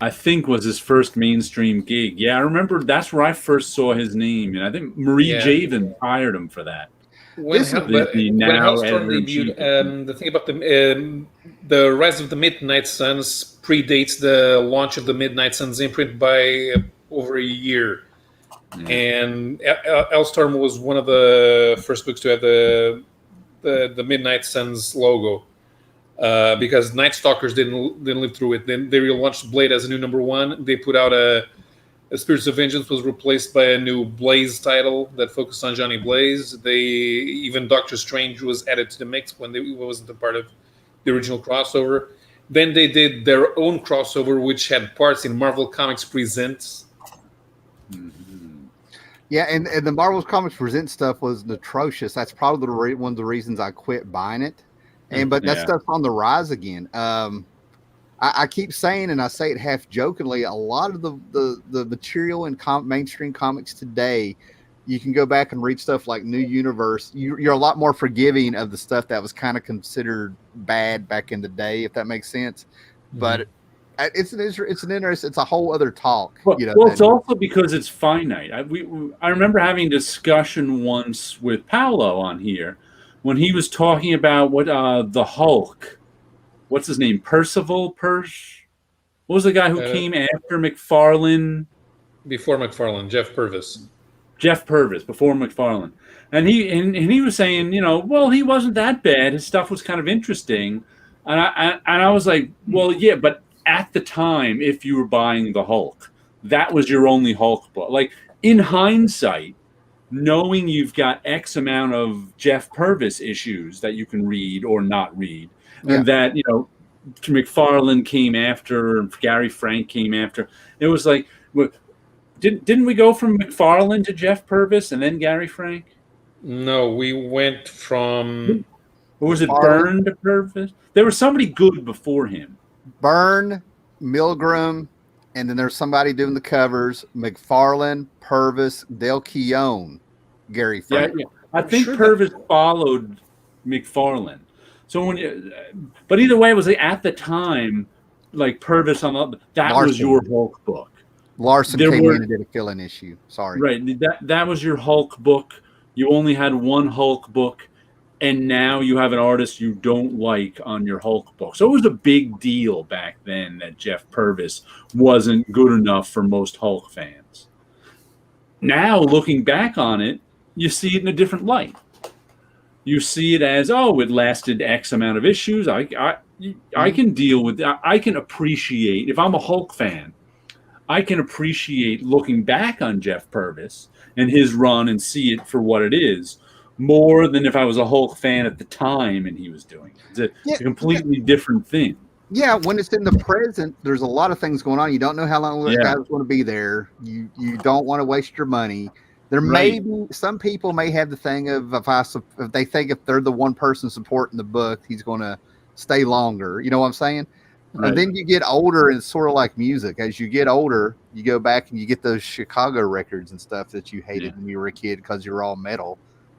I think, was his first mainstream gig. Yeah, I remember that's where I first saw his name. And I think Marie Javen hired him for that. When Hellstorm debuted, the thing about the Rise of the Midnight Suns predates the launch of the Midnight Suns imprint by over a year. Yeah. And Hellstorm was one of the first books to have the Midnight Suns logo. Because Night Stalkers didn't live through it. Then they relaunched Blade as a new #1. They put out a Spirits of Vengeance was replaced by a new Blaze title that focused on Johnny Blaze. Even Doctor Strange was added to the mix when it wasn't a part of the original crossover. Then they did their own crossover, which had parts in Marvel Comics Presents. Mm-hmm. Yeah, and the Marvel Comics Presents stuff was atrocious. That's probably one of the reasons I quit buying it. But that stuff's on the rise again. I keep saying, and I say it half jokingly, a lot of the material in mainstream comics today, you can go back and read stuff like New Universe. You're a lot more forgiving of the stuff that was kind of considered bad back in the day, if that makes sense. Mm-hmm. But it's an interest. It's a whole other talk. Well, it's also because it's finite. I remember having a discussion once with Paolo on here when he was talking about what the Hulk. What's his name? Percival Persh? What was the guy who came after McFarlane? Before McFarlane, Jeff Purvis. Jeff Purvis, before McFarlane. And he was saying, well, he wasn't that bad. His stuff was kind of interesting. And I was like, well, yeah, but at the time, if you were buying the Hulk, that was your only Hulk book. Like, in hindsight, knowing you've got X amount of Jeff Purvis issues that you can read or not read, and that, McFarlane came after, and Gary Frank came after. It was like, didn't we go from McFarlane to Jeff Purvis and then Gary Frank? No, we went from... Or was it Byrne to Purvis? There was somebody good before him. Byrne, Milgram, and then there's somebody doing the covers. McFarlane, Purvis, Del Keown, Gary Frank. Yeah. I think Purvis followed McFarlane. So but either way, it was like at the time, like Purvis that Larson. was your Hulk book. Larson came in and did a fill-in issue. Sorry. Right. That was your Hulk book. You only had one Hulk book, and now you have an artist you don't like on your Hulk book. So it was a big deal back then that Jeff Purvis wasn't good enough for most Hulk fans. Now, looking back on it, you see it in a different light. You see it as, it lasted X amount of issues. I can deal with that. I can appreciate, if I'm a Hulk fan, I can appreciate looking back on Jeff Purvis and his run and see it for what it is more than if I was a Hulk fan at the time and he was doing it. It's a completely different thing. Yeah, when it's in the present, there's a lot of things going on. You don't know how long that guy's going to be there. You don't want to waste your money. There may be some people may have the thing of if they think if they're the one person supporting the book, he's going to stay longer. You know what I'm saying? Right. And then you get older, and it's sort of like music. As you get older, you go back and you get those Chicago records and stuff that you hated when you were a kid because you're all metal.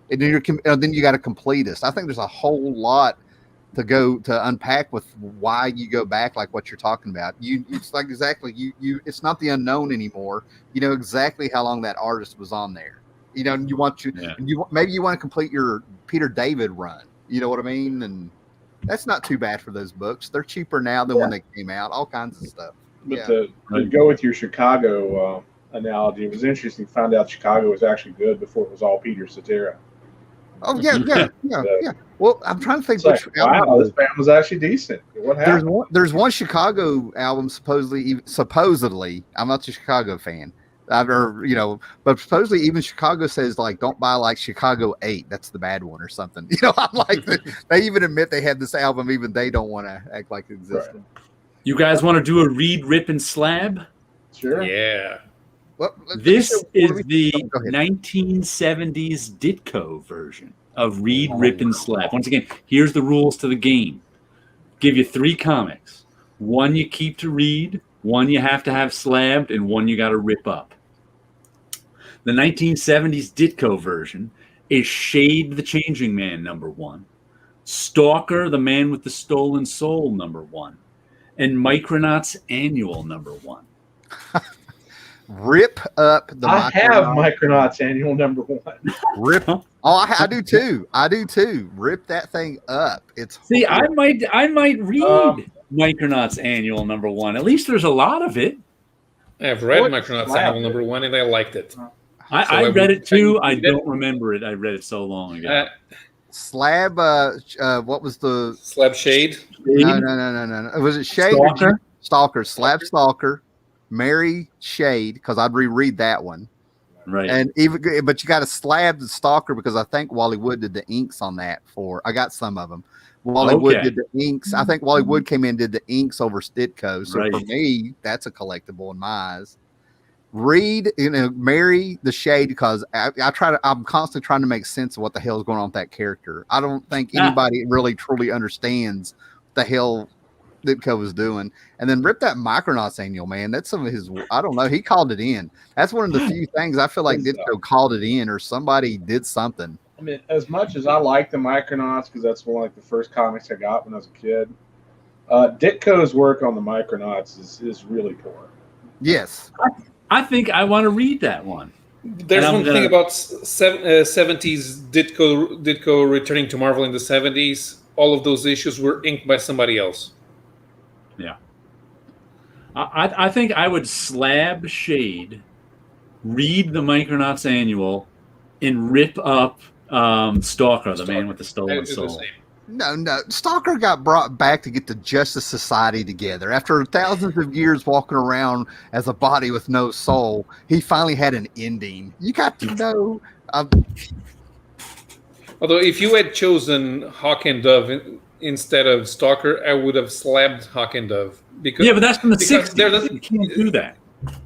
And then you got a completist. I think there's a whole lot to unpack with why you go back, like what you're talking about. It's like exactly you. It's not the unknown anymore. You know exactly how long that artist was on there. You know, and maybe you want to complete your Peter David run. You know what I mean? And that's not too bad for those books. They're cheaper now than when they came out. All kinds of stuff. But to go with your Chicago analogy, it was interesting to find out Chicago was actually good before it was all Peter Cetera. Oh yeah. Well, I'm trying to think. Wow, this band was actually decent. What happened? There's one Chicago album supposedly. I'm not a Chicago fan. But supposedly even Chicago says like don't buy like Chicago 8. That's the bad one or something. You know, I'm like they even admit they had this album. Even they don't want to act like it existed. Right. You guys want to do a read, rip, and slab? Sure. Yeah. Well, this is the 1970s Ditko version of Read, Rip, and Slap. Once again, here's the rules to the game. Give you 3 comics. 1 you keep to read, 1 you have to have slabbed, and 1 you got to rip up. The 1970s Ditko version is Shade the Changing Man, #1. Stalker, the Man with the Stolen Soul, #1. And Micronauts Annual, #1. Rip up the. I have Micronauts Annual #1. Rip. Oh, I do too. Rip that thing up. I might read Micronauts Annual #1. At least there's a lot of it. I've read Micronauts Annual #1 and I liked it. I read it too. I don't remember it. I read it so long ago. Slab. What was the Slab Shade? No. Was it Shade? Stalker. Stalker. Slab Stalker. Mary Shade, because I'd reread that one, right? And but you got to slab the Stalker because I think Wally Wood did the inks on that. I got some of them. Wally Wood did the inks. I think Wally Wood came in and did the inks over Ditko. So for me, that's a collectible in my eyes. Read, Mary the Shade because I'm constantly trying to make sense of what the hell is going on with that character. I don't think anybody really truly understands what the hell Ditko was doing. And then rip that Micronauts Annual, man. That's some of his, I don't know. He called it in. That's one of the few things I feel like Ditko called it in or somebody did something. I mean, as much as I like the Micronauts, because that's one of the first comics I got when I was a kid, Ditko's work on the Micronauts is really poor. Yes. I think I want to read that one. There's one thing about 70s Ditko returning to Marvel in the 70s. All of those issues were inked by somebody else. Yeah. I think I would slab Shade, read the Micronauts Annual, and rip up Stalker, the Man with the Stolen Soul. No. Stalker got brought back to get the Justice Society together. After thousands of years walking around as a body with no soul, he finally had an ending. You got to know. Although if you had chosen Hawk and Dove instead of Stalker, I would have slabbed Hawk and Dove. But that's from the 60s. You can't do that.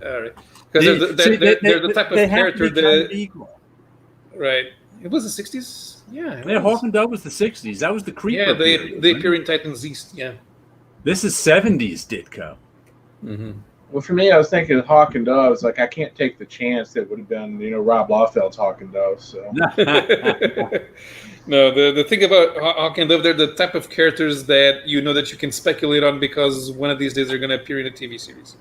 All right. Because they're the type of character that... Right. It was the 60s? Yeah. Hawk and Dove was the 60s. That was the Creeper period, they appear in Titans East, yeah. This is 70s Ditko. Mm-hmm. Well, for me, I was thinking Hawk and Doves. Like, I can't take the chance that would have been, Rob Liefeld's Hawk and Doves. So. No, the thing about Hawk and Dove, they're the type of characters that that you can speculate on because one of these days they're going to appear in a TV series.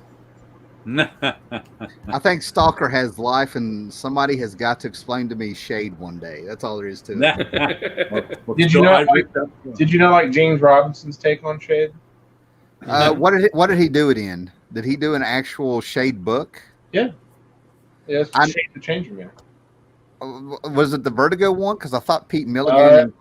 I think Stalker has life, and somebody has got to explain to me Shade one day. That's all there is to it. Did you know like James Robinson's take on Shade? What did he do it in? Did he do an actual Shade book? Yeah, it's Shade the Changer Man. Was it the Vertigo one? Because I thought Pete Milligan.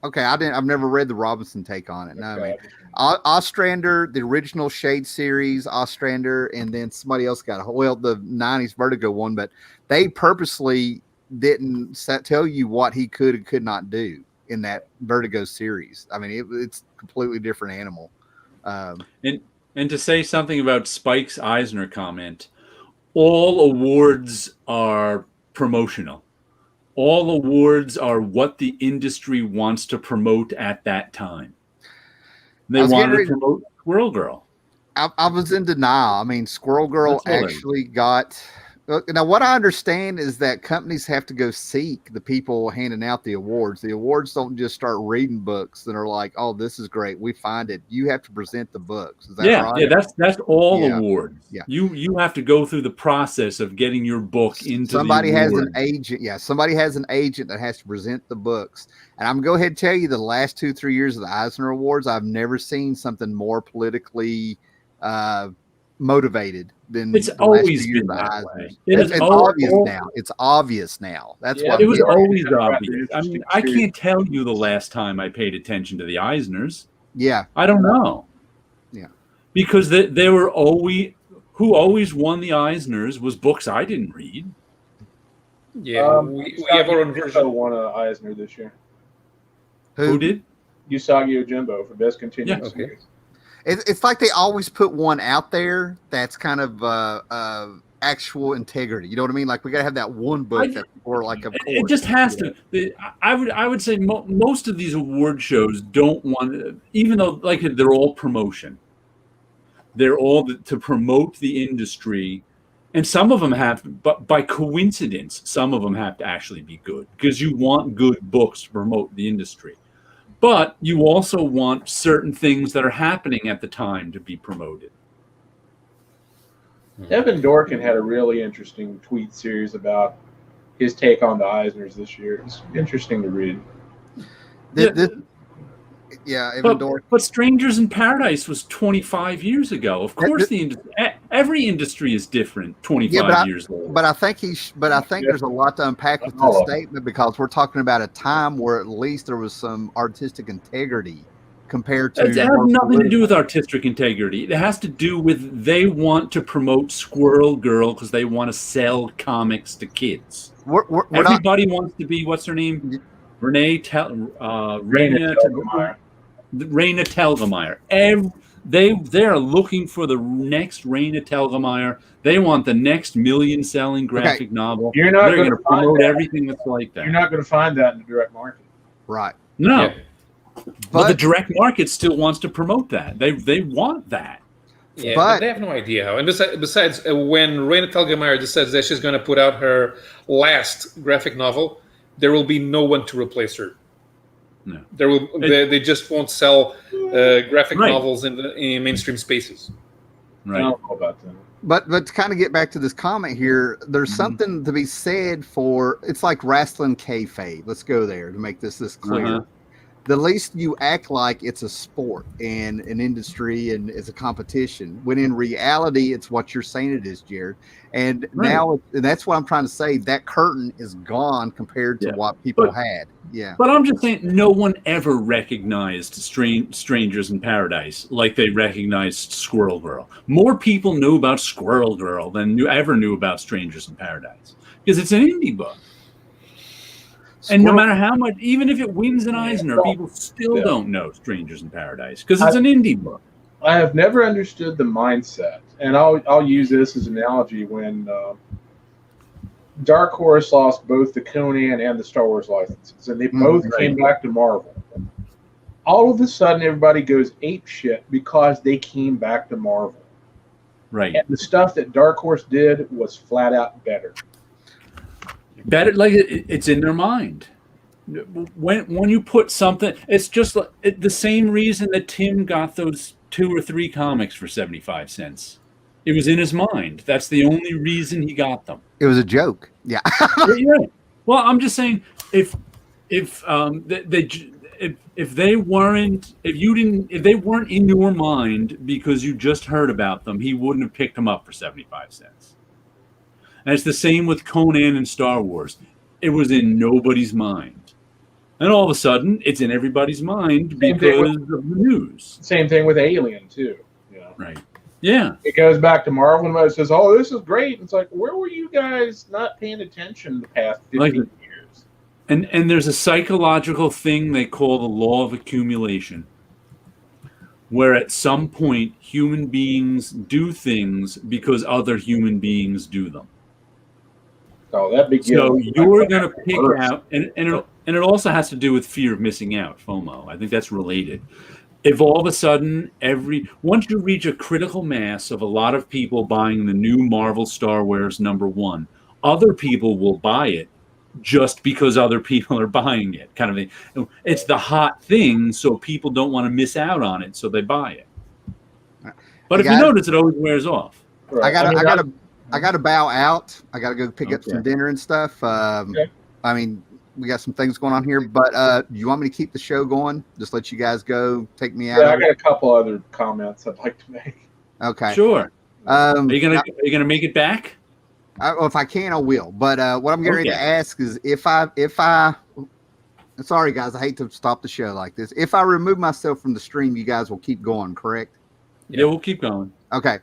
Okay, I've never read the Robinson take on it. No, I mean, Ostrander, the original Shade series, Ostrander, and then somebody else got the '90s Vertigo one, but they purposely didn't tell you what he could and could not do in that Vertigo series. I mean, it's a completely different animal. And to say something about Spike's Eisner comment, all awards are promotional. All awards are what the industry wants to promote at that time. They wanted to promote Squirrel Girl. I was in denial. I mean, Squirrel Girl actually got... Now, what I understand is that companies have to go seek the people handing out the awards. The awards don't just start reading books that are like, "Oh, this is great. We find it." You have to present the books. Is that right? Yeah, that's all awards. Yeah, you have to go through the process of getting your book into. Somebody has an agent. Yeah, somebody has an agent that has to present the books. And I'm going to go ahead and tell you, the last 2-3 years of the Eisner Awards, I've never seen something more politically motivated than it's always been that way. It's obvious now. It's obvious now. That's why it was always obvious. I mean, I can't tell you the last time I paid attention to the Eisners. Yeah, I don't know. Yeah, because they were always won the Eisners was books I didn't read. Yeah, we have our own version. Won an Eisner this year. Who did? Usagi Yojimbo for best continuing series. It's like they always put one out there that's kind of actual integrity. You know what I mean? Like, we got to have that one book that's more like a. It just has to. I would say most of these award shows don't want, even though like they're all promotion. They're all to promote the industry, and some of them have, but by coincidence, some of them have to actually be good because you want good books to promote the industry. But you also want certain things that are happening at the time to be promoted. Evan Dorkin had a really interesting tweet series about his take on the Eisners this year. It's interesting to read. Evan Dorkin. But Strangers in Paradise was 25 years ago. Of course, every industry is different 25 years later. But I think there's a lot to unpack with this statement, because we're talking about a time where at least there was some artistic integrity compared to. It has nothing to do with artistic integrity. It has to do with they want to promote Squirrel Girl because they want to sell comics to kids. Everybody wants to be, what's her name? Raina Telgemeier. They are looking for the next Raina Telgemeier. They want the next million-selling graphic novel. They're going to promote everything that's like that. You're not going to find that in the direct market, right? No, yeah. But the direct market still wants to promote that. They want that. Yeah, but they have no idea how. And besides, when Raina Telgemeier decides that she's going to put out her last graphic novel, there will be no one to replace her. No, they just won't sell graphic novels in mainstream spaces. Right. I don't know about that. But to kind of get back to this comment here, there's something to be said for, it's like wrestling kayfabe. Let's go there to make this clear. The least you act like it's a sport and an industry and it's a competition, when in reality it's what you're saying it is, Jared. And now that's what I'm trying to say. That curtain is gone compared to what people had. Yeah. But I'm just saying, no one ever recognized Strangers in Paradise like they recognized Squirrel Girl. More people knew about Squirrel Girl than ever knew about Strangers in Paradise because it's an indie book. And no matter how much, even if it wins an Eisner, people still don't know Strangers in Paradise because it's an indie book. I have never understood the mindset, and I'll use this as an analogy. When Dark Horse lost both the Conan and the Star Wars licenses, and they both came back to Marvel, all of a sudden everybody goes apeshit because they came back to Marvel. Right. And the stuff that Dark Horse did was flat out better. Better, like it's in their mind. When you put something, it's just like the same reason that Tim got those 2 or 3 comics for 75 cents. It was in his mind. That's the only reason he got them. It was a joke. Yeah. Yeah. Well, I'm just saying, if they weren't in your mind because you just heard about them, he wouldn't have picked them up for 75 cents. And it's the same with Conan and Star Wars. It was in nobody's mind. And all of a sudden, it's in everybody's mind because of the news. Same thing with Alien, too. You know? Right. Yeah. It goes back to Marvel and it says, oh, this is great. It's like, where were you guys not paying attention the past 15 years? And there's a psychological thing they call the law of accumulation, where at some point human beings do things because other human beings do them. Oh, that begins. So you're going to pick out, and it also has to do with fear of missing out, FOMO. I think that's related. If all of a sudden once you reach a critical mass of a lot of people buying the new Marvel Star Wars #1, other people will buy it just because other people are buying it, kind of thing. It's the hot thing, so people don't want to miss out on it, so they buy it. But if you notice, it always wears off. Right. I gotta bow out. I gotta go pick up some dinner and stuff. I mean, we got some things going on here, but you want me to keep the show going? Just let you guys go, take me out. Yeah, I got a couple other comments I'd like to make. Okay, sure. Are you gonna make it back? Well, if I can, I will. But what I'm getting ready to ask is if I sorry guys, I hate to stop the show like this. If I remove myself from the stream, you guys will keep going, correct? Yeah, we'll keep going. Okay.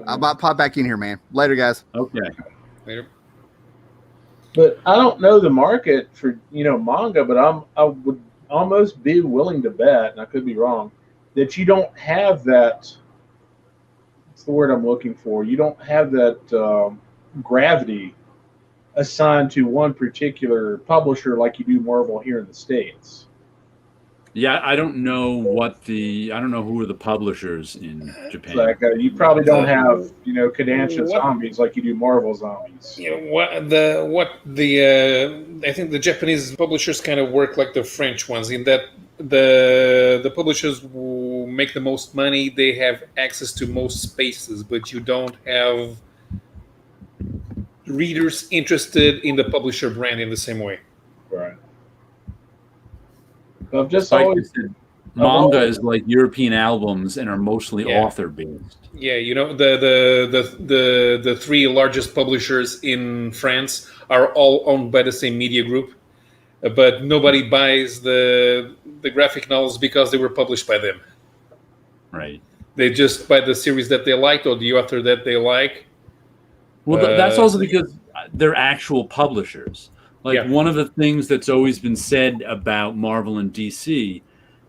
I'll pop back in here, man. Later, guys. Okay. Later. But I don't know the market for manga, but I would almost be willing to bet, and I could be wrong, that you don't have that. What's the word I'm looking for? You don't have that gravity assigned to one particular publisher like you do Marvel here in the States. Yeah, I don't know who are the publishers in Japan. Like you probably don't have Kodansha zombies like you do Marvel zombies. I think the Japanese publishers kind of work like the French ones in that the publishers who make the most money, they have access to most spaces, but you don't have readers interested in the publisher brand in the same way. Right. I've just always manga is like European albums and are mostly author based. Yeah, the 3 largest publishers in France are all owned by the same media group, but nobody buys the graphic novels because they were published by them. Right. They just buy the series that they liked or the author that they like. Well, that's also because they're actual publishers. One of the things that's always been said about Marvel and DC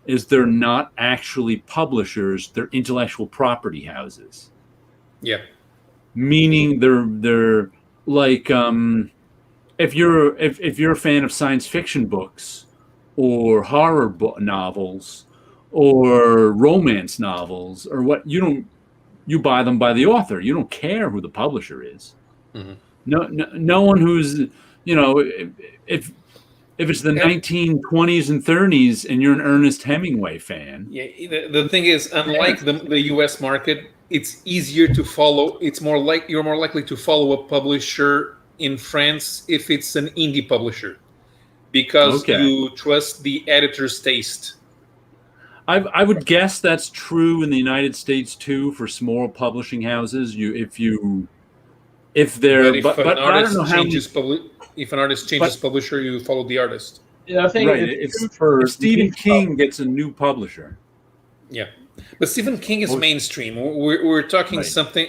is they're not actually publishers; they're intellectual property houses. Yeah, meaning they're like if you're a fan of science fiction books or horror novels or romance novels or what, you buy them by the author. You don't care who the publisher is. Mm-hmm. No one who's if it's the 1920s and 30s and you're an Ernest Hemingway fan. Yeah, the thing is, unlike the U.S. market, it's easier to follow. It's you're more likely to follow a publisher in France if it's an indie publisher because you trust the editor's taste. I would guess that's true in the United States too for small publishing houses. If an artist changes publisher, you follow the artist. Yeah, I think if Stephen King gets a new publisher. Yeah, but Stephen King is mainstream. We're talking something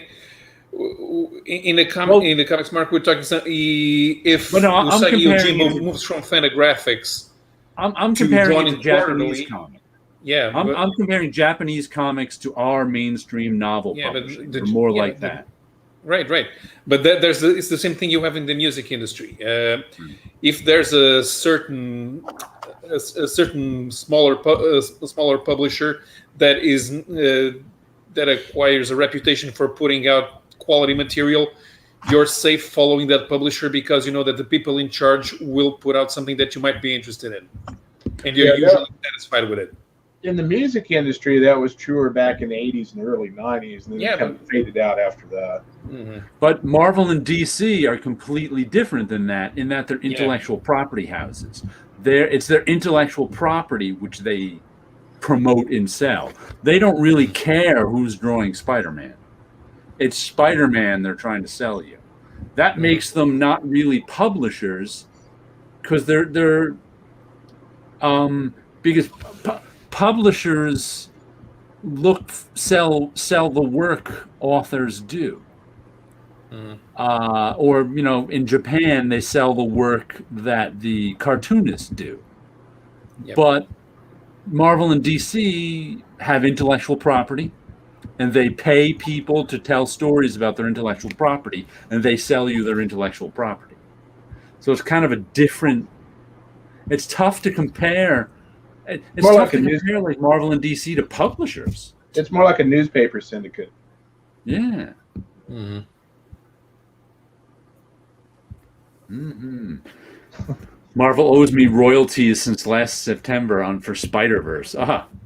in the comics market. We're talking something. If Usagi Yojimbo moves from Fantagraphics, I'm comparing it to Japanese comics. Yeah, I'm comparing Japanese comics to our mainstream novel publishing. They're more like that. Right. But it's the same thing you have in the music industry. If there's a certain smaller publisher that that acquires a reputation for putting out quality material, you're safe following that publisher because you know that the people in charge will put out something that you might be interested in, and you're usually satisfied with it. In the music industry, that was truer back in the 80s and early 90s, and then it kind of faded out after that. Mm-hmm. But Marvel and DC are completely different than that in that they're intellectual property houses. It's their intellectual property which they promote and sell. They don't really care who's drawing Spider-Man. It's Spider-Man they're trying to sell you. That makes them not really publishers because they're because publishers sell the work authors do. Or in Japan they sell the work that the cartoonists do. But Marvel and DC have intellectual property, and they pay people to tell stories about their intellectual property, and they sell you their intellectual property. So it's kind of a different. It's tough to compare. It's more tough like to compare like Marvel and DC to publishers. It's more like a newspaper syndicate. Yeah. Mm-hmm. Mm-hmm. Marvel owes me royalties since last September for Spider-Verse.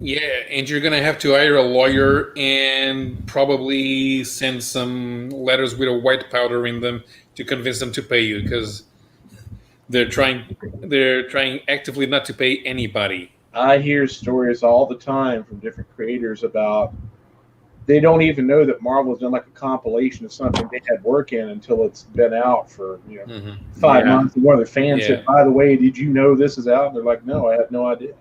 Yeah, and you're going to have to hire a lawyer and probably send some letters with a white powder in them to convince them to pay you because they're trying actively not to pay anybody. I hear stories all the time from different creators about they don't even know that Marvel's done like a compilation of something they had work in until it's been out for 5 months. And one of their fans said, "By the way, did you know this is out?" And they're like, "No, I had no idea."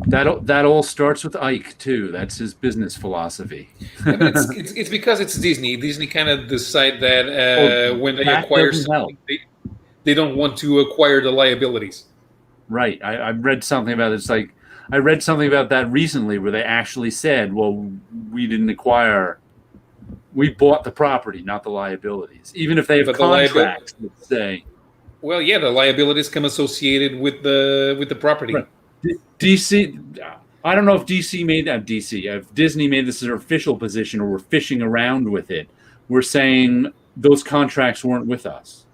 That all starts with Ike too. That's his business philosophy. But it's because it's Disney. Disney kind of decide that when they acquire something, they don't want to acquire the liabilities. Right. I read something about it. It's like I read something about that recently where they actually said, well, we didn't acquire, we bought the property, not the liabilities. Even if they have contracts that say. Well, yeah, the liabilities come associated with the property. Right. DC, I don't know if DC made that, if Disney made this their official position or we're fishing around with it. We're saying those contracts weren't with us.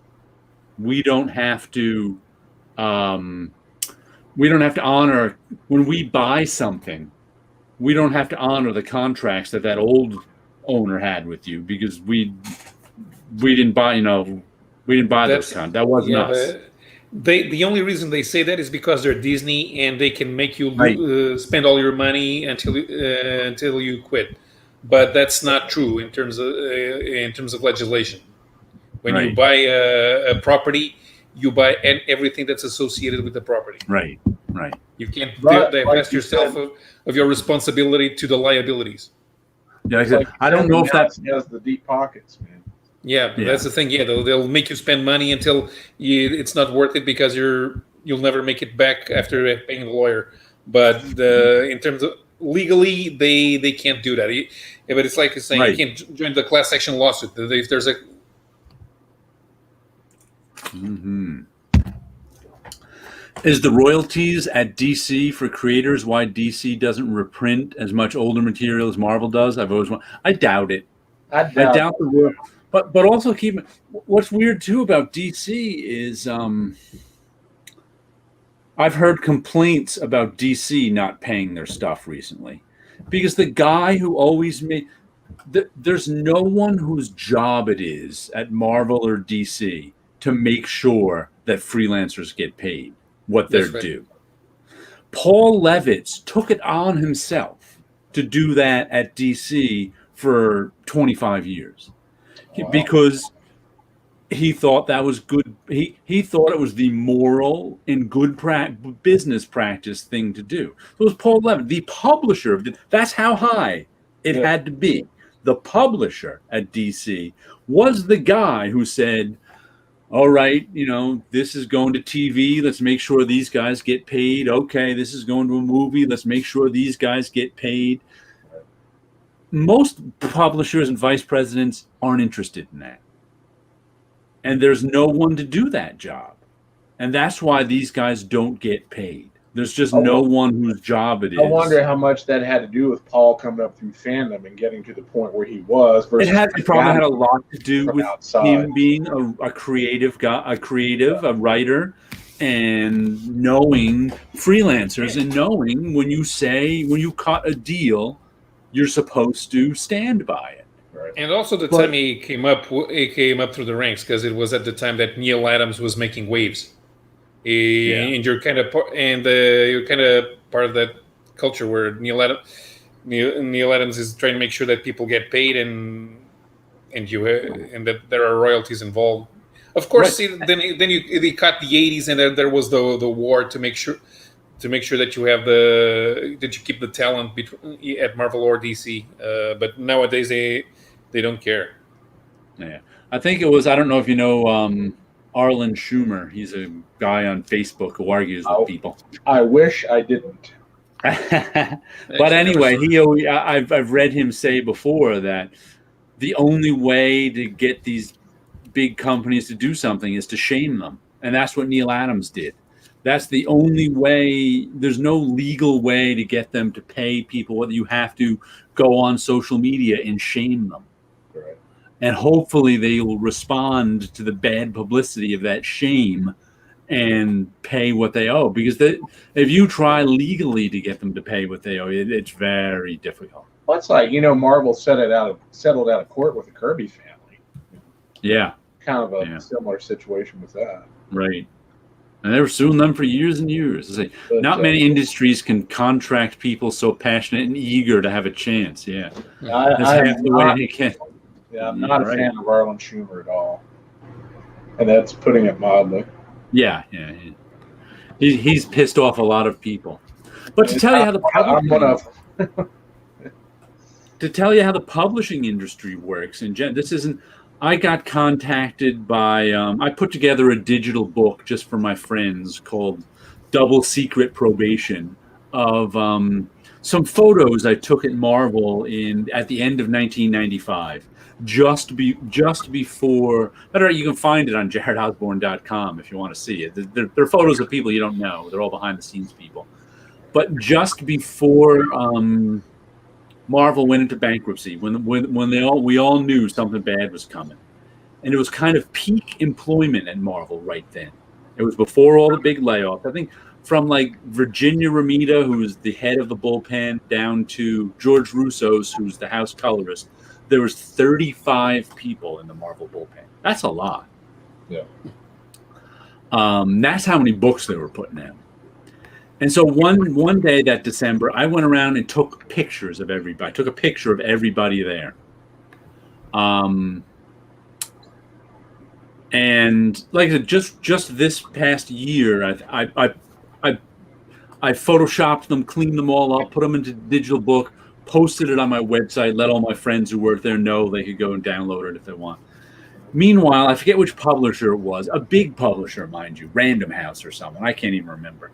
We don't have to honor when we buy something. We don't have to honor the contracts that old owner had with you because we didn't buy those contracts. That wasn't us. The only reason they say that is because they're Disney and they can make you spend all your money until you quit. But that's not true in terms of legislation. When you buy a property, you buy everything that's associated with the property. Right. You can't divest yourself of your responsibility to the liabilities. Yeah, I don't know if that has the deep pockets, man. Yeah, that's the thing. Yeah, they'll make you spend money until it's not worth it because you'll never make it back after paying the lawyer. But in terms of legally, they can't do that. But it's like saying you can't join the class action lawsuit. If there's a Is the royalties at DC for creators why DC doesn't reprint as much older material as Marvel does? I doubt it. I doubt the royalties. But also what's weird too about DC is I've heard complaints about DC not paying their stuff recently because the guy who always made there's no one whose job it is at Marvel or DC to make sure that freelancers get paid what they're due. Paul Levitz took it on himself to do that at DC for 25 years. Because he thought that was good. He thought it was the moral and good business practice thing to do. So it was Paul Levitz, the publisher of it. That's how high it had to be. The publisher at DC was the guy who said, all right, this is going to TV. Let's make sure these guys get paid. Okay, this is going to a movie. Let's make sure these guys get paid. Most publishers and vice presidents aren't interested in that. And there's no one to do that job. And that's why these guys don't get paid. There's just no one whose job it is. I wonder how much that had to do with Paul coming up through fandom and getting to the point where he was. Versus it probably had a lot to do with outside. Him being a creative guy, a writer, and knowing freelancers and knowing when you cut a deal, you're supposed to stand by it. Right. And also the time he came up through the ranks, because it was at the time that Neil Adams was making waves. And you're kind of part of that culture where Neil Adams is trying to make sure that people get paid and that there are royalties involved. Of course, then they cut the 80s, and then there was the war to make sure that you keep the talent at Marvel or DC. But nowadays they don't care. Yeah, I think it was. I don't know if you know Arlen Schumer. He's a guy on Facebook who argues with people. I wish I didn't. But anyway, I've read him say before that the only way to get these big companies to do something is to shame them, and that's what Neil Adams did. That's the only way. There's no legal way to get them to pay people. Whether you have to go on social media and shame them. Right. And hopefully they will respond to the bad publicity of that shame and pay what they owe. Because if you try legally to get them to pay what they owe, it's very difficult. Well, it's like, Marvel settled out of court with the Kirby family. Yeah. Kind of a similar situation with that. Right. And they were suing them for years and years. Not many industries can contract people so passionate and eager to have a chance. Yeah. I'm not a fan of Arlen Schumer at all. And that's putting it mildly. Yeah. He's pissed off a lot of people. But to tell you how the publishing industry works, I got contacted by, I put together a digital book just for my friends called Double Secret Probation of some photos I took at Marvel at the end of 1995, just before. You can find it on jaredosborne.com if you want to see it. They're photos of people you don't know. They're all behind the scenes people. But just before Marvel went into bankruptcy, when we all knew something bad was coming, and it was kind of peak employment at Marvel right then. It was before all the big layoffs. I think from like Virginia Ramita, who's the head of the bullpen, down to George Russos, who's the house colorist, there was 35 people in the Marvel bullpen. That's a lot. Yeah. That's how many books they were putting out. And so one day that December, I went around and took pictures of everybody. I took a picture of everybody there. And like I said, just this past year, I photoshopped them, cleaned them all up, put them into digital book, posted it on my website, let all my friends who work there know they could go and download it if they want. Meanwhile, I forget which publisher it was, a big publisher, mind you, Random House or someone, I can't even remember,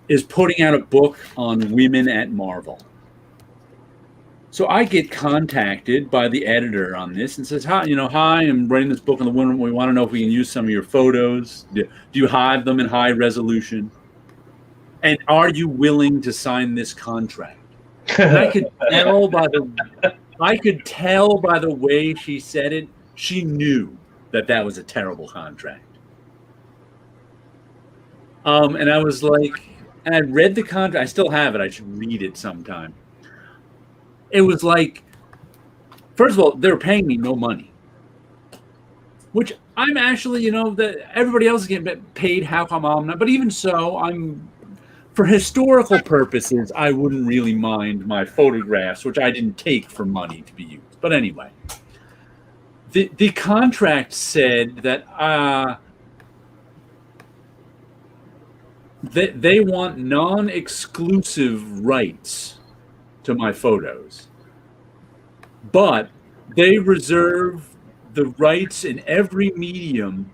is putting out a book on women at Marvel. So I get contacted by the editor on this and says, hi, I'm writing this book on the women. We want to know if we can use some of your photos. Do you hide them in high resolution? And are you willing to sign this contract? And I could tell by the way she said it, she knew that was a terrible contract. And I was like, and I read the contract. I still have it. I should read it sometime. It was like, first of all, they were paying me no money, which I'm actually, that everybody else is getting paid. How come I'm not? But even so, for historical purposes, I wouldn't really mind my photographs, which I didn't take for money to be used. But anyway, the contract said that they want non-exclusive rights to my photos, but they reserve the rights in every medium,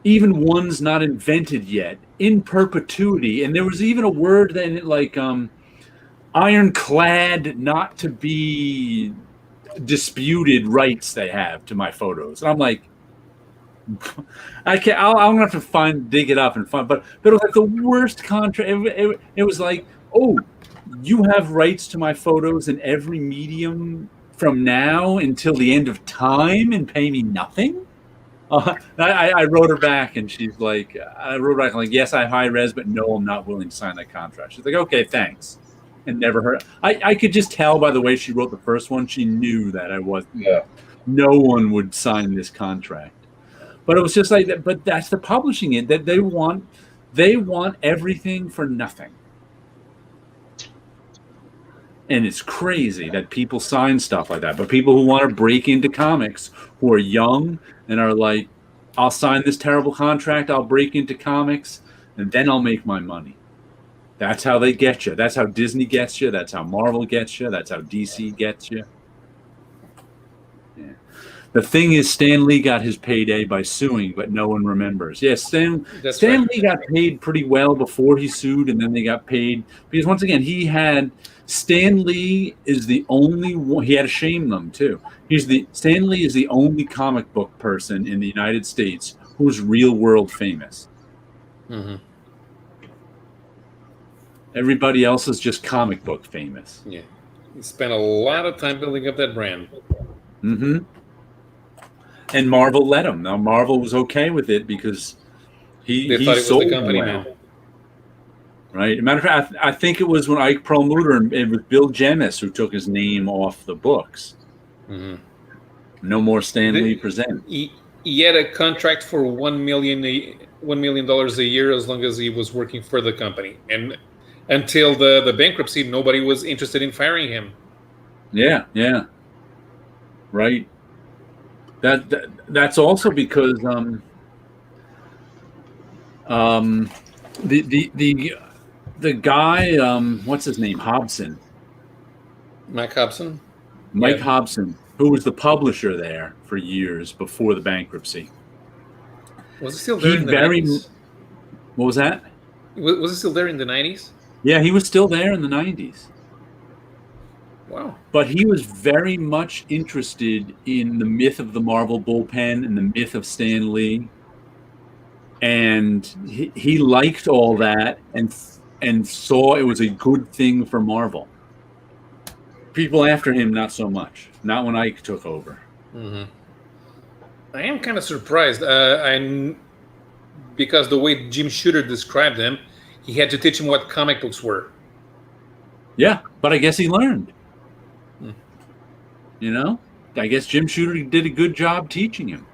even ones not invented yet, in perpetuity. And there was even a word then like ironclad, not to be disputed rights they have to my photos. And I'm like, I can't. I'm gonna have to dig it up and find. But it was like the worst contract. It was like, oh, you have rights to my photos in every medium from now until the end of time, and pay me nothing. I wrote her back, and she's like, yes, I have high res, but no, I'm not willing to sign that contract. She's like, okay, thanks, and never heard. I could just tell by the way she wrote the first one, she knew that I was. Yeah. No one would sign this contract. But it was just like that. But that's the publishing it that they want everything for nothing. And it's crazy that people sign stuff like that. But people who want to break into comics, who are young and are like, I'll sign this terrible contract, I'll break into comics, and then I'll make my money. That's how they get you. That's how Disney gets you. That's how Marvel gets you. That's how DC gets you. Yeah. The thing is, Stan Lee got his payday by suing, but no one remembers. Yes, Stan Lee got paid pretty well before he sued, and then they got paid because once again Stan Lee is the only one. He had to shame them too. Stan Lee is the only comic book person in the United States who's real world famous. Mm-hmm. Everybody else is just comic book famous. Yeah, he spent a lot of time building up that brand. Mm-hmm. And Marvel let him. Now Marvel was okay with it because he thought it sold was the company well. now. Right. Matter of fact, I think it was when Ike Perlmutter and it was Bill Jemis who took his name off the books. Mm-hmm. No more Stan Lee present. He had a contract for $1 million a year as long as he was working for the company, and until the bankruptcy, nobody was interested in firing him. Yeah. Right. That's also because the guy, what's his name? Hobson. Mike Hobson? Mike Hobson, who was the publisher there for years before the bankruptcy. Was he still there in the 90s? What was that? Was he still there in the 90s? Yeah, he was still there in the 90s. Wow. But he was very much interested in the myth of the Marvel bullpen and the myth of Stan Lee. And he liked all that and saw it was a good thing for Marvel. People after him, not so much. Not when Ike took over. Mm-hmm. I am kind of surprised. Because the way Jim Shooter described him, he had to teach him what comic books were. Yeah, but I guess he learned. You know? I guess Jim Shooter did a good job teaching him.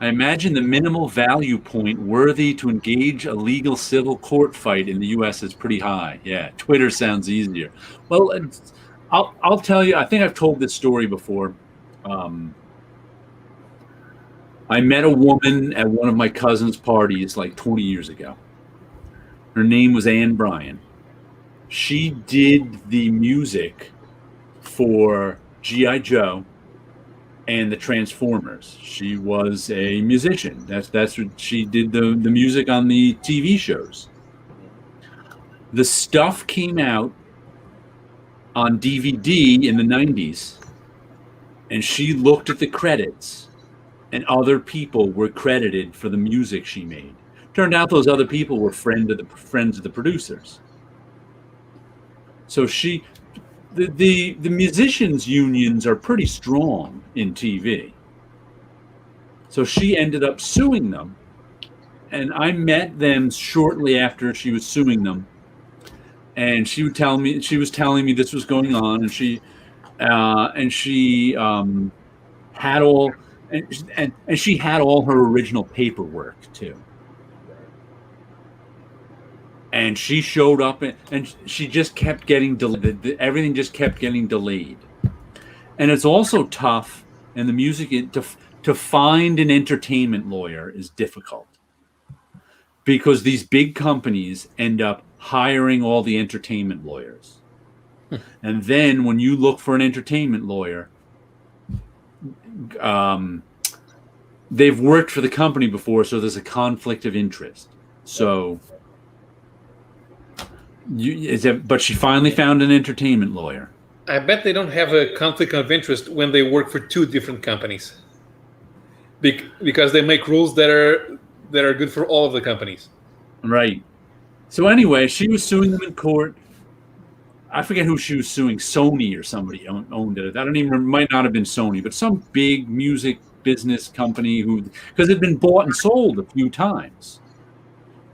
I imagine the minimal value point worthy to engage a legal civil court fight in the U.S. is pretty high. Yeah, Twitter sounds easier. Well, I'll tell you, I think I've told this story before. I met a woman at one of my cousin's parties like 20 years ago. Her name was Ann Bryan. She did the music for G.I. Joe and the Transformers. She was a musician. That's what she did, the music on the TV shows. The stuff came out on DVD in the 90s, and she looked at the credits, and other people were credited for the music she made. Turned out those other people were friends of the producers. So the musicians unions are pretty strong in TV. So she ended up suing them, and I met them shortly after she was suing them. And she was telling me this was going on, and she had all her original paperwork too. And she showed up, and she just kept getting delayed. Everything just kept getting delayed. And it's also tough, and the music to find an entertainment lawyer is difficult because these big companies end up hiring all the entertainment lawyers. And then when you look for an entertainment lawyer, they've worked for the company before, so there's a conflict of interest. So. But she finally found an entertainment lawyer. I bet they don't have a conflict of interest when they work for two different companies. because they make rules that are good for all of the companies. Right. So anyway, she was suing them in court. I forget who she was suing. Sony or somebody owned it. I don't even. Might not have been Sony, but some big music business company because it'd been bought and sold a few times.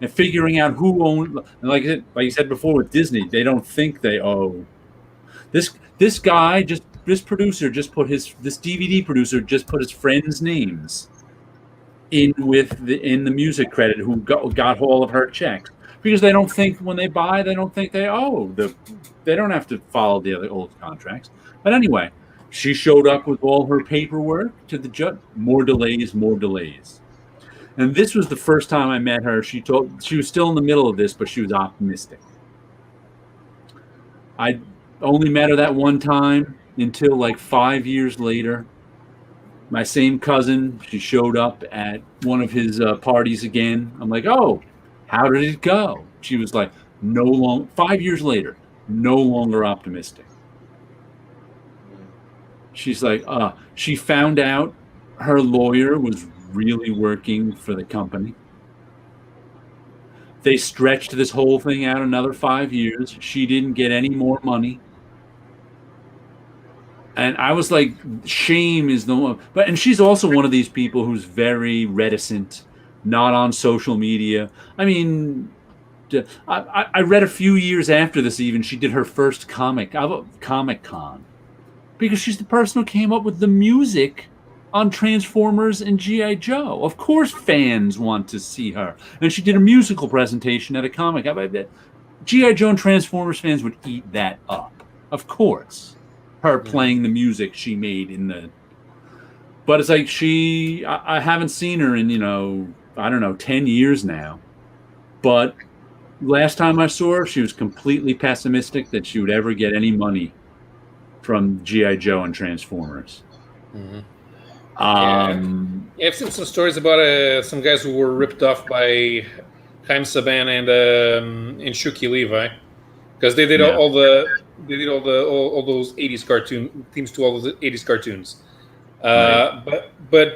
And figuring out who owned, like you said before with Disney, they don't think they owe. This guy this producer just put this DVD producer just put his friends' names in the music credit who got all of her checks because they don't think when they buy they don't think they owe they don't have to follow the other old contracts. But anyway, she showed up with all her paperwork to the judge. More delays. And this was the first time I met her. She was still in the middle of this, but she was optimistic. I only met her that one time until like 5 years later. My same cousin, she showed up at one of his parties again. I'm like, oh, how did it go? She was like, 5 years later, no longer optimistic. She's like, she found out her lawyer was really working for the company. They stretched this whole thing out another 5 years. She didn't get any more money. And I was like, shame is the one. And she's also one of these people who's very reticent, not on social media. I mean, I read a few years after this even, she did her first Comic-Con. Because she's the person who came up with the music on Transformers and G.I. Joe. Of course fans want to see her. And she did a musical presentation at a comic. I bet G.I. Joe and Transformers fans would eat that up. Of course. Her playing the music she made in the... But it's like I haven't seen her in, 10 years now. But last time I saw her, she was completely pessimistic that she would ever get any money from G.I. Joe and Transformers. Mm-hmm. I've seen some stories about some guys who were ripped off by Chaim Saban and Shuki Levi because they did all those 80s cartoon themes to all those 80s cartoons. Right. But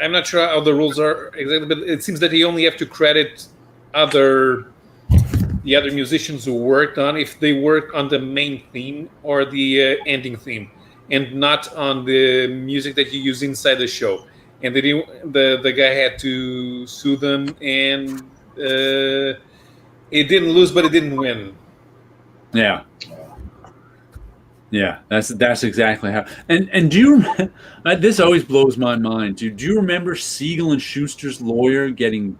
I'm not sure how the rules are exactly, but it seems that you only have to credit the other musicians who worked on if they work on the main theme or the ending theme, and not on the music that you use inside the show. And the guy had to sue them, and it didn't lose, but it didn't win. Yeah, that's exactly how. And do you? This always blows my mind. Do you remember Siegel and Schuster's lawyer getting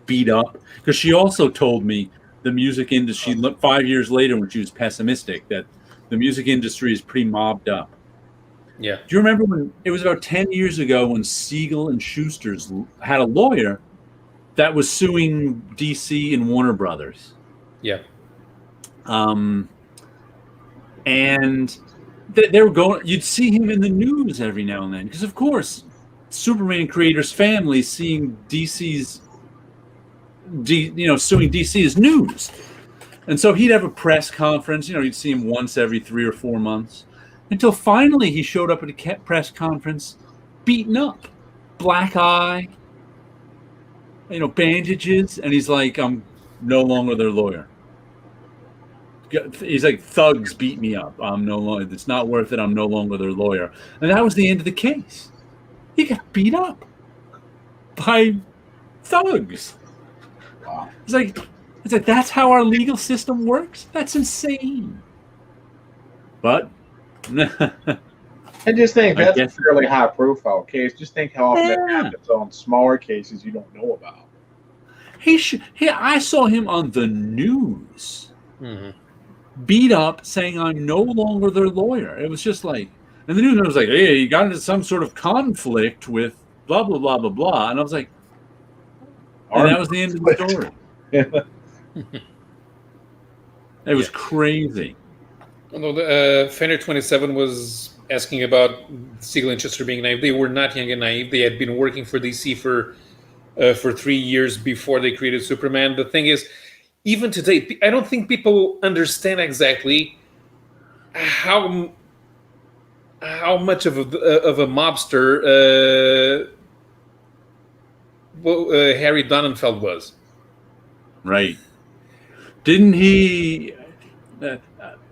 beat up? Because she also told me the music industry 5 years later, when she was pessimistic, that the music industry is pretty mobbed up. Yeah. Do you remember when it was about 10 years ago when Siegel and Schuster's had a lawyer that was suing DC and Warner Brothers? Yeah. And they were going. You'd see him in the news every now and then because, of course, Superman creators' family seeing suing DC is news. And so he'd have a press conference. You'd see him once every 3 or 4 months. Until finally he showed up at a press conference beaten up. Black eye. Bandages. And he's like, I'm no longer their lawyer. He's like, thugs beat me up. I'm no longer, it's not worth it. I'm no longer their lawyer. And that was the end of the case. He got beat up by thugs. Wow. It's like, that's how our legal system works? That's insane. But I just think that's a fairly high profile case. Just think how often that happens on smaller cases you don't know about. I saw him on the news. Mm-hmm. Beat up, saying I'm no longer their lawyer. It was just like, and the news was like, hey, you got into some sort of conflict with blah blah blah blah blah, and I was like, and that was the end of the story. It was crazy. Although Fender 27 was asking about Siegel and Schuster being naive, they were not young and naive. They had been working for DC for 3 years before they created Superman. The thing is, even today, I don't think people understand exactly how how much of a mobster Harry Donenfeld was. Right. Didn't he?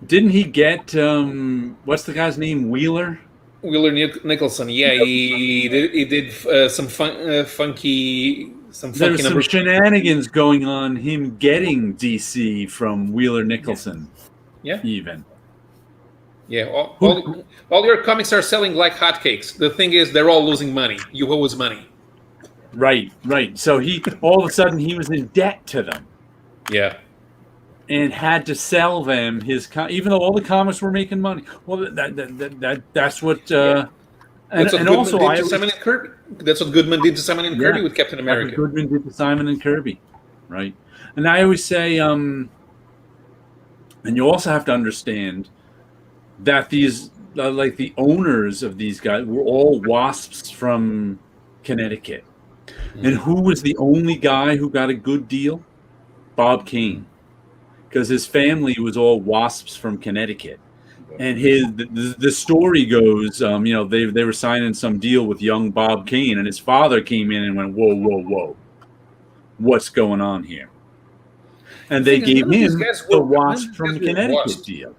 Didn't he get what's the guy's name? Wheeler. Wheeler Nicholson. Yeah, he did some funky There was some numbers. shenanigans going on. Him getting DC from Wheeler Nicholson. Yeah. Even. Yeah. All your comics are selling like hotcakes. The thing is, they're all losing money. You owe us money. Right. So he all of a sudden he was in debt to them. Yeah. And had to sell them his even though all the comics were making money. Well, that's what. That's what and Goodman also, did to Simon and Kirby. That's what Goodman did to Simon and Kirby with Captain America. That's what Goodman did to Simon and Kirby, right? And I always say, and you also have to understand that these, like the owners of these guys, were all wasps from Connecticut. Mm-hmm. And who was the only guy who got a good deal? Bob Kane. Because his family was all wasps from Connecticut, and the story goes, they were signing some deal with young Bob Kane, and his father came in and went, whoa, what's going on here? And they gave him the wasp from Connecticut deal.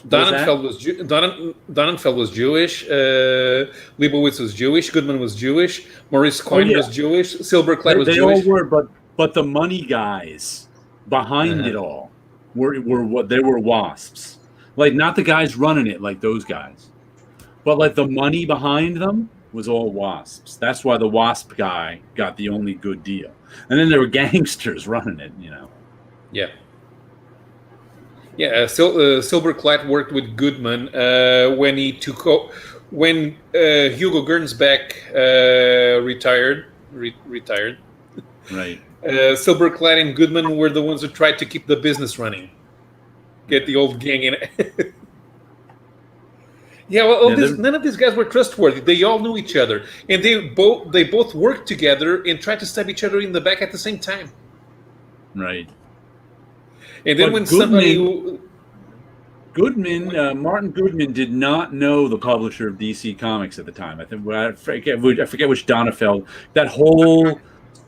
Donenfeld was Jewish. Leibowitz was Jewish. Goodman was Jewish. Maurice Coyne was Jewish. Silverclad was Jewish. They all were, but the money guys behind it all were what they were wasps. Like not the guys running it like those guys, but like the money behind them was all wasps. That's why the wasp guy got the only good deal. And then there were gangsters running it, Yeah. Yeah, Silverclad worked with Goodman when he took when Hugo Gernsback retired. Right. Silverclad and Goodman were the ones who tried to keep the business running, get the old gang in it. None of these guys were trustworthy. They all knew each other, and they both worked together and tried to stab each other in the back at the same time. Right. And then when Martin Goodman did not know the publisher of DC Comics at the time. I forget which Donenfeld. That whole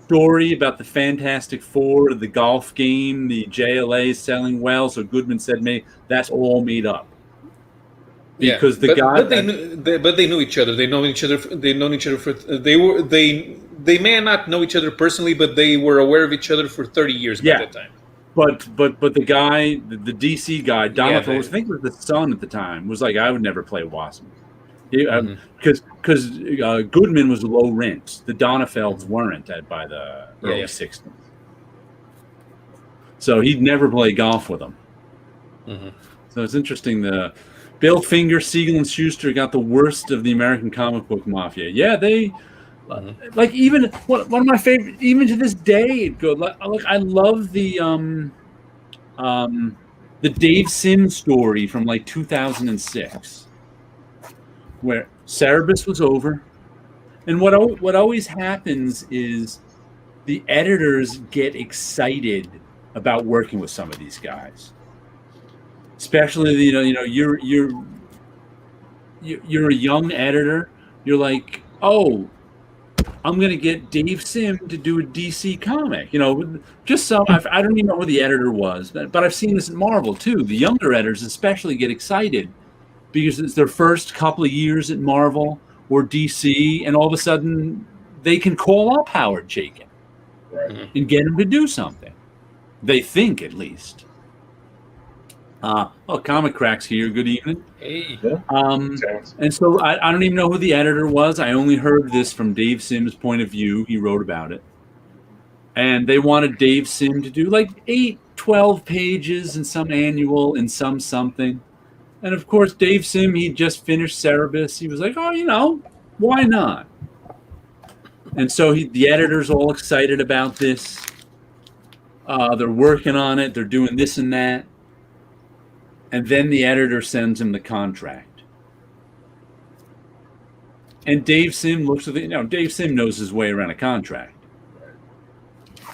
story about the Fantastic Four, the golf game, the JLA selling well. So Goodman said, that's all made up. Because they knew each other. They known each other. They known each other for. They may not know each other personally, but they were aware of each other for 30 years at that time. But the guy, the DC guy, Donenfeld, I think it was the son at the time, was like, I would never play Wasp. Because Goodman was low rent. The Donenfelds weren't by the early 60s. So he'd never play golf with them. Mm-hmm. So it's interesting. The Bill Finger, Siegel, and Schuster got the worst of the American comic book mafia. Yeah, they... Like even one of my favorite, even to this day, it goes. Like I love the Dave Sim story from like 2006, where Cerebus was over, and what always happens is the editors get excited about working with some of these guys, especially you're a young editor. You're like, oh, I'm going to get Dave Sim to do a DC comic. Just so I don't even know who the editor was, but I've seen this at Marvel too. The younger editors especially get excited because it's their first couple of years at Marvel or DC, and all of a sudden they can call up Howard Chaykin and get him to do something. They think, at least. Comic Cracks here. Good evening. Hey. And so I don't even know who the editor was. I only heard this from Dave Sim's point of view. He wrote about it. And they wanted Dave Sim to do like 12 pages in some annual and some something. And of course, Dave Sim, he just finished Cerebus. He was like, why not? And so the editor's all excited about this. They're working on it. They're doing this and that. And then the editor sends him the contract. And Dave Sim looks at Dave Sim knows his way around a contract.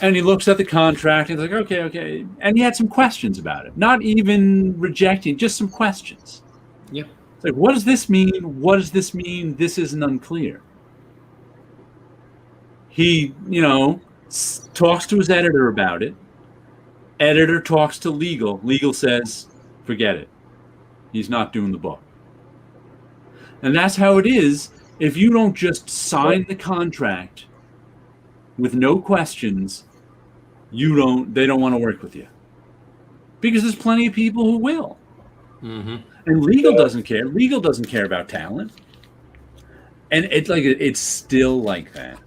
And he looks at the contract and he's like, okay. And he had some questions about it. Not even rejecting, just some questions. Yeah. It's like, what does this mean? What does this mean? This isn't unclear. He, talks to his editor about it. Editor talks to legal. Legal says, forget it. He's not doing the book. And that's how it is. If you don't just sign the contract with no questions, they don't want to work with you. Because there's plenty of people who will. Mm-hmm. And legal doesn't care. Legal doesn't care about talent. And it's still like that.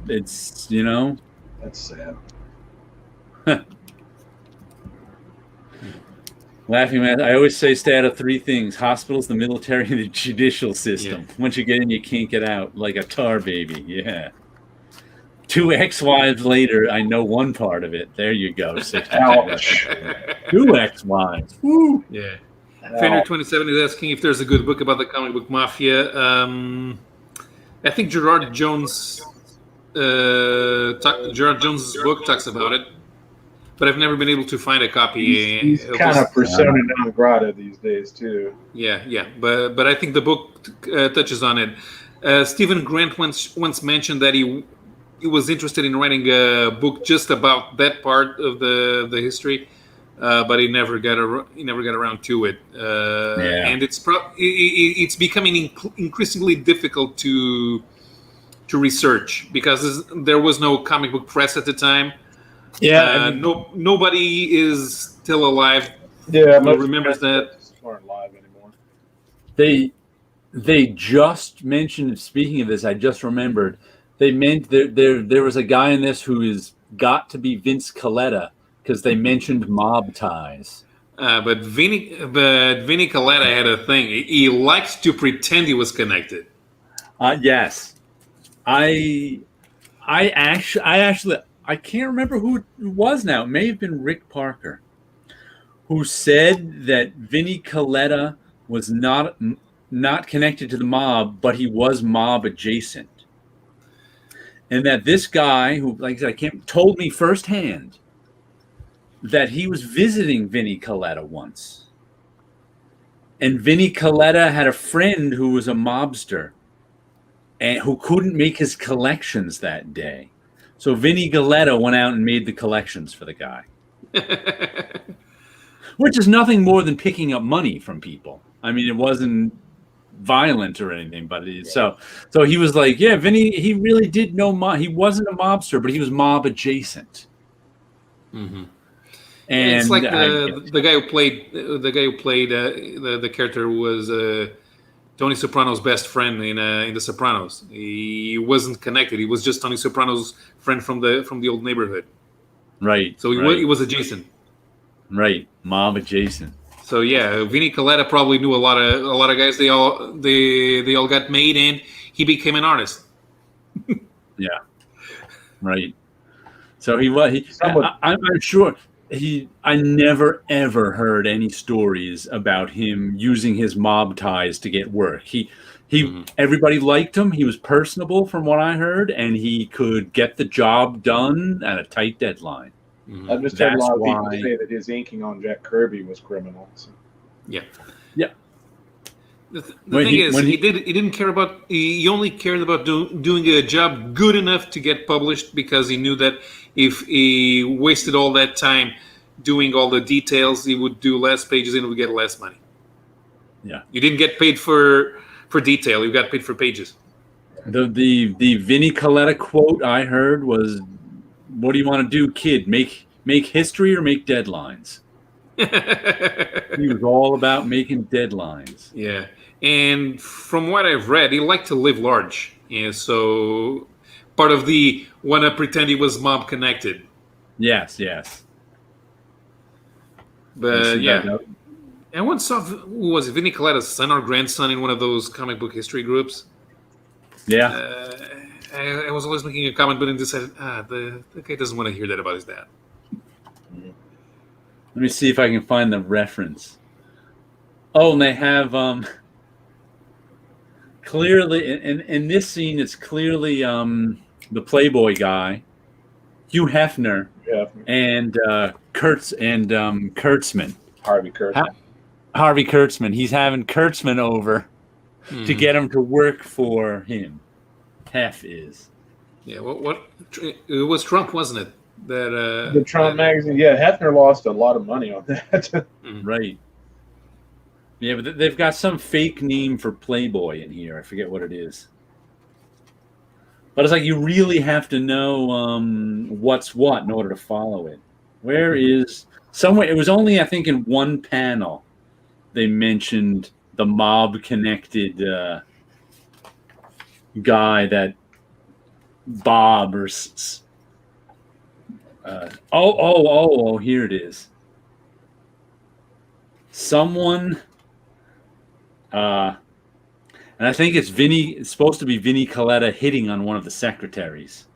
It's, That's sad. Laughing man, I always say stay out of three things: hospitals, the military, and the judicial system. Yeah. Once you get in, you can't get out, like a tar baby. Yeah. 2 ex-wives later, I know one part of it. There you go. 2 ex-wives. Woo! Yeah. Fender27 is asking if there's a good book about the comic book mafia. I think Gerard Jones' book talks about it, but I've never been able to find a copy. He's kind of persona non grata these days too. Yeah, but I think the book touches on it. Stephen Grant once mentioned that he was interested in writing a book just about that part of the history, but he never got around to it. And it's becoming increasingly difficult to research because there was no comic book press at the time. Yeah, nobody is still alive. Yeah, who remembers that. Aren't live anymore. They just mentioned. Speaking of this, I just remembered. They meant there was a guy in this who is got to be Vince Colletta because they mentioned mob ties. But Vinny Colletta had a thing. He liked to pretend he was connected. Yes, I actually can't remember who it was now. It may have been Rick Parker, who said that Vinny Colletta was not connected to the mob, but he was mob adjacent. And that this guy, who, like I said, told me firsthand that he was visiting Vinny Colletta once. And Vinny Colletta had a friend who was a mobster and who couldn't make his collections that day. So Vinny Colletta went out and made the collections for the guy. Which is nothing more than picking up money from people. I mean, it wasn't violent or anything, but so he was like, yeah, Vinny, he really did know mob. He wasn't a mobster, but he was mob adjacent. Mm-hmm. And it's like the guy who played the character was Tony Soprano's best friend in The Sopranos. He wasn't connected. He was just Tony Soprano's friend from the old neighborhood. Right. So he was adjacent. Right, mob adjacent. So yeah, Vinny Colletta probably knew a lot of guys. They all got made, and he became an artist. Yeah, right. So he was. I'm sure I never ever heard any stories about him using his mob ties to get work. Everybody liked him. He was personable, from what I heard, and he could get the job done at a tight deadline. Mm-hmm. I've just heard a lot of people say that his inking on Jack Kirby was criminal. So. Yeah. The thing is, he didn't care about. He only cared about doing a job good enough to get published, because he knew that if he wasted all that time doing all the details, he would do less pages and would get less money. Yeah. You didn't get paid for detail. You got paid for pages. The Vinny Colletta quote I heard was, "What do you want to do, kid? Make history or make deadlines?" He was all about making deadlines. Yeah. And from what I've read, he liked to live large. And so part of the want to pretend he was mob connected. Yes. But yeah. I once saw, who was it, Vinny Colletta's son or grandson in one of those comic book history groups. Yeah. I was always making a comment, but then decided, the guy doesn't want to hear that about his dad. Let me see if I can find the reference. Oh, and they have clearly in this scene, it's clearly the Playboy guy, Hugh Hefner, and Kurtzman. Harvey Kurtzman. Harvey Kurtzman. He's having Kurtzman over to get him to work for him. Hef is. Yeah, what? It was Trump, wasn't it? That the Trump magazine. Yeah, Hefner lost a lot of money on that. Right. Yeah, but they've got some fake name for Playboy in here. I forget what it is. But it's like you really have to know what's what in order to follow it. Where is somewhere? It was only, I think, in one panel they mentioned the mob-connected guy that Bob or here it is. Someone, and I think it's Vinny. It's supposed to be Vinny Coletta hitting on one of the secretaries,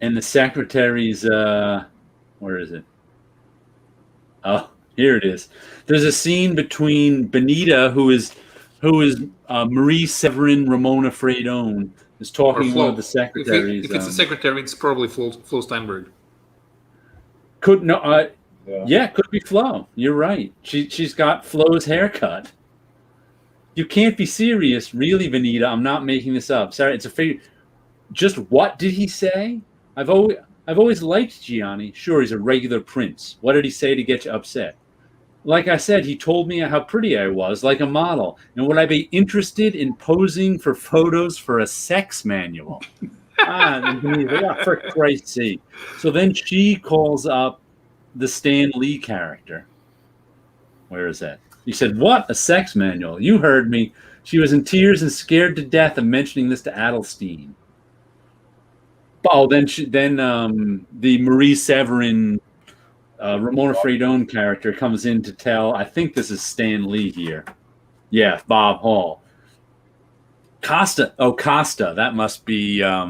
and the secretary's where is it? Oh, here it is. There's a scene between Benita, who is Marie Severin Ramona Fredone, is talking to one of the secretaries. If it's a secretary, it's probably Flo Steinberg. Could be Flo. You're right. She's got Flo's haircut. You can't be serious, really, Benita. I'm not making this up. Sorry, it's a fake. Just what did he say? I've always liked Gianni. Sure, he's a regular prince. What did he say to get you upset? Like I said, he told me how pretty I was, like a model. And would I be interested in posing for photos for a sex manual? For Christ's sake. So then she calls up the Stan Lee character. Where is that? He said, "What? A sex manual? You heard me." She was in tears and scared to death of mentioning this to Adelstein. Oh, then the Marie Severin Ramona Fredone character comes in to tell, I think this is Stan Lee here. Yeah, Bob Hall. Costa. That must be a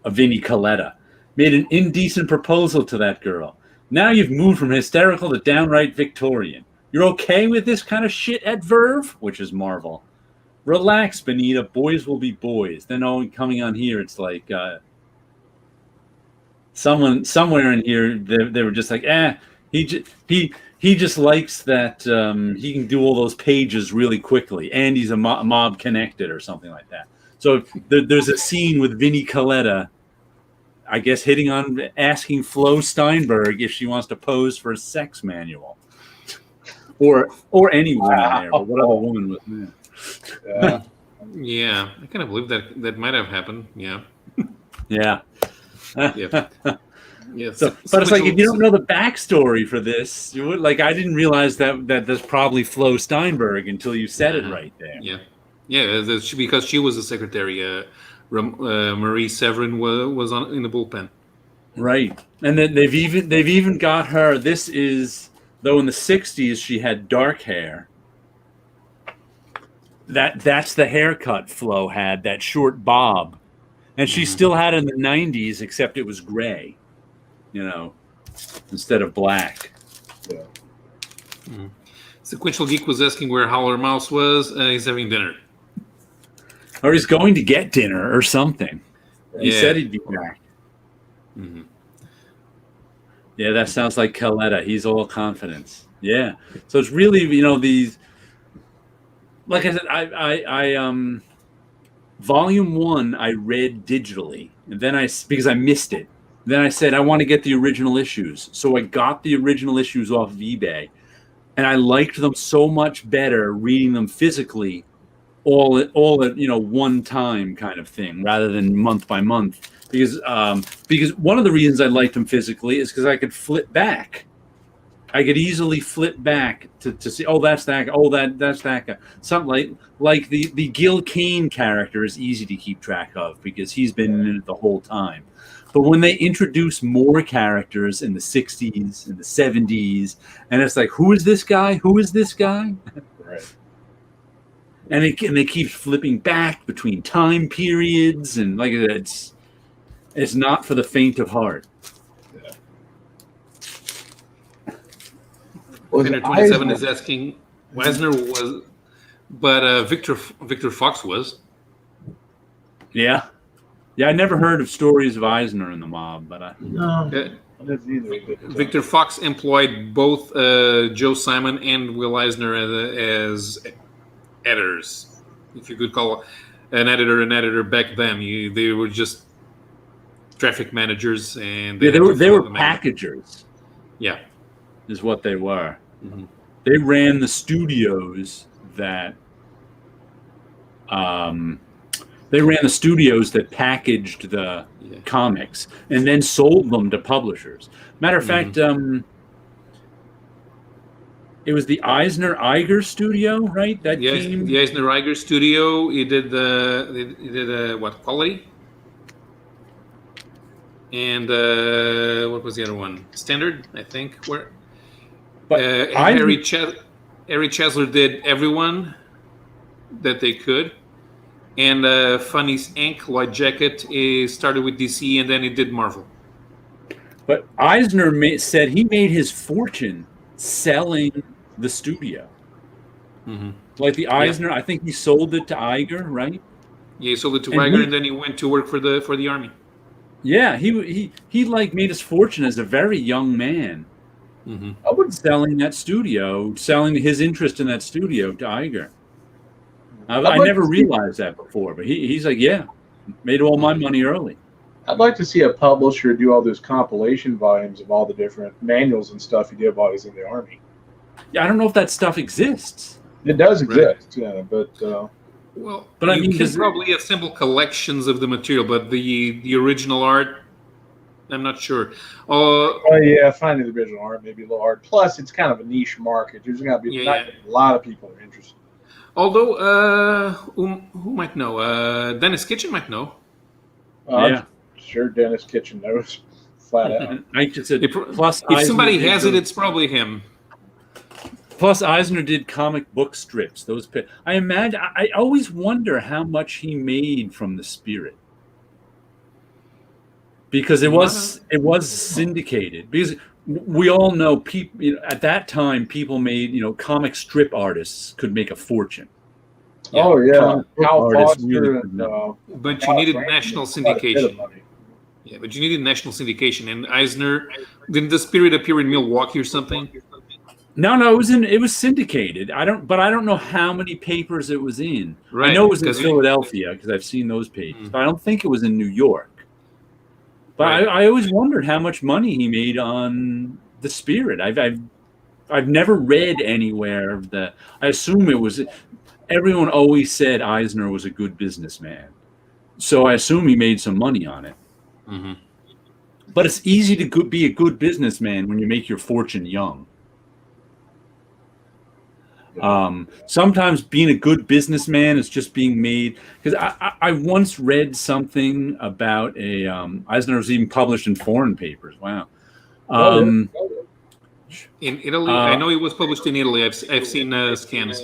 Vinny Coletta. Made an indecent proposal to that girl. Now you've moved from hysterical to downright Victorian. You're okay with this kind of shit at Verve? Which is Marvel. Relax, Benita. Boys will be boys. Then coming on here, it's like somewhere in here they were just like, he just likes that he can do all those pages really quickly, and he's a mob connected or something like that. So there's a scene with Vinny Coletta, I guess, asking Flo Steinberg if she wants to pose for a sex manual, or any woman there. But what other woman was there? Yeah, I kind of believe that might have happened. Yeah. Yeah. Yeah. Yes. But it's like, if you don't know the backstory for this, you would I didn't realize that there's probably Flo Steinberg until you said it right there. Yeah. Yeah, because she was the secretary. Marie Severin was in the bullpen. Right. And then they've even got her. This is, though in the 60s she had dark hair. That's the haircut Flo had, that short bob. And she still had it in the 90s, except it was gray, instead of black. Yeah. Sequential Geek was asking where Howler Mouse was. He's having dinner. Or he's going to get dinner or something. He said he'd be back. Mm-hmm. Yeah, that sounds like Coletta. He's all confidence. Yeah. So it's really, these... Like I said, I Volume 1 I read digitally, and then because I missed it. Then I said I want to get the original issues, so I got the original issues off of eBay, and I liked them so much better reading them physically, all at one time kind of thing, rather than month by month. Because one of the reasons I liked them physically is because I could flip back. I could easily flip back to see, that's that guy. Oh, that's that guy. Something like the Gil Kane character is easy to keep track of because he's been in it the whole time. But when they introduce more characters in the 60s and the 70s, and it's like, who is this guy? Who is this guy? Right. And they keep flipping back between time periods, and like it's not for the faint of heart. Winner 27 is asking Eisner was, but Victor Fox was. Yeah. I never heard of stories of Eisner in the mob, but no. That's either. Victor Fox employed both Joe Simon and Will Eisner as editors, if you could call an editor back then. They were just traffic managers, and they were the packagers. Yeah, is what they were. Mm-hmm. They ran the studios that packaged the comics and then sold them to publishers. Matter of fact, it was the Eisner Iger studio, right? The Eisner Iger studio. He did what, Quality? And what was the other one? Standard, I think. But Harry Chesler did everyone that they could. And Funny's Inc., Lloyd Jacket, started with DC, and then he did Marvel. But Eisner said he made his fortune selling the studio. Mm-hmm. Like the Eisner, I think he sold it to Iger, right? Yeah, he sold it to Iger, and then he went to work for the army. Yeah, he like made his fortune as a very young man. Mm-hmm. I would selling that studio, selling his interest in that studio to Iger. I never realized that before, but he's like, yeah, made all my money early. I'd like to see a publisher do all those compilation volumes of all the different manuals and stuff he did while he's in the army. Yeah, I don't know if that stuff exists. It does exist, yeah, but but I mean, you can probably assemble collections of the material, but the original art, I'm not sure. Yeah, finding the original art may be a little hard. Plus, it's kind of a niche market. There's going to be a lot of people are interested. Although, who might know? Dennis Kitchen might know. I'm sure Dennis Kitchen knows flat out. If somebody has it, it's probably him. Plus, Eisner did comic book strips. I always wonder how much he made from the Spirit, because it was syndicated. Because we all know people at that time, people made comic strip artists could make a fortune. Yeah. Oh yeah, Hal Foster but you needed national syndication. Yeah, but you needed national syndication. And Eisner, didn't the Spirit appear in Milwaukee or something? No, it was syndicated. I don't know how many papers it was in. Right. I know it was in Philadelphia because I've seen those pages, but I don't think it was in New York. But I always wondered how much money he made on the Spirit. I've never read anywhere that. I assume it was. Everyone always said Eisner was a good businessman, so I assume he made some money on it. Mm-hmm. But it's easy to be a good businessman when you make your fortune young. Sometimes being a good businessman is just being made, because I once read something about Eisner was even published in foreign papers. Wow. In Italy, I know he was published in Italy. I've seen scans.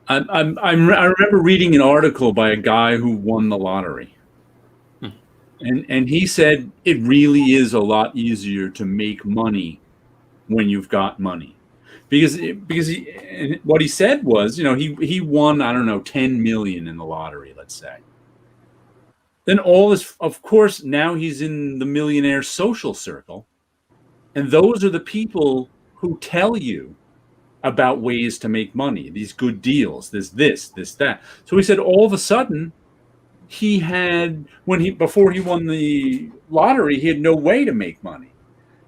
I remember reading an article by a guy who won the lottery, and he said it really is a lot easier to make money when you've got money. Because what he said was, he won, I don't know, 10 million in the lottery, let's say. Then all this, of course, now he's in the millionaire social circle. And those are the people who tell you about ways to make money, these good deals, there's this, that. So he said all of a sudden, before he won the lottery, he had no way to make money.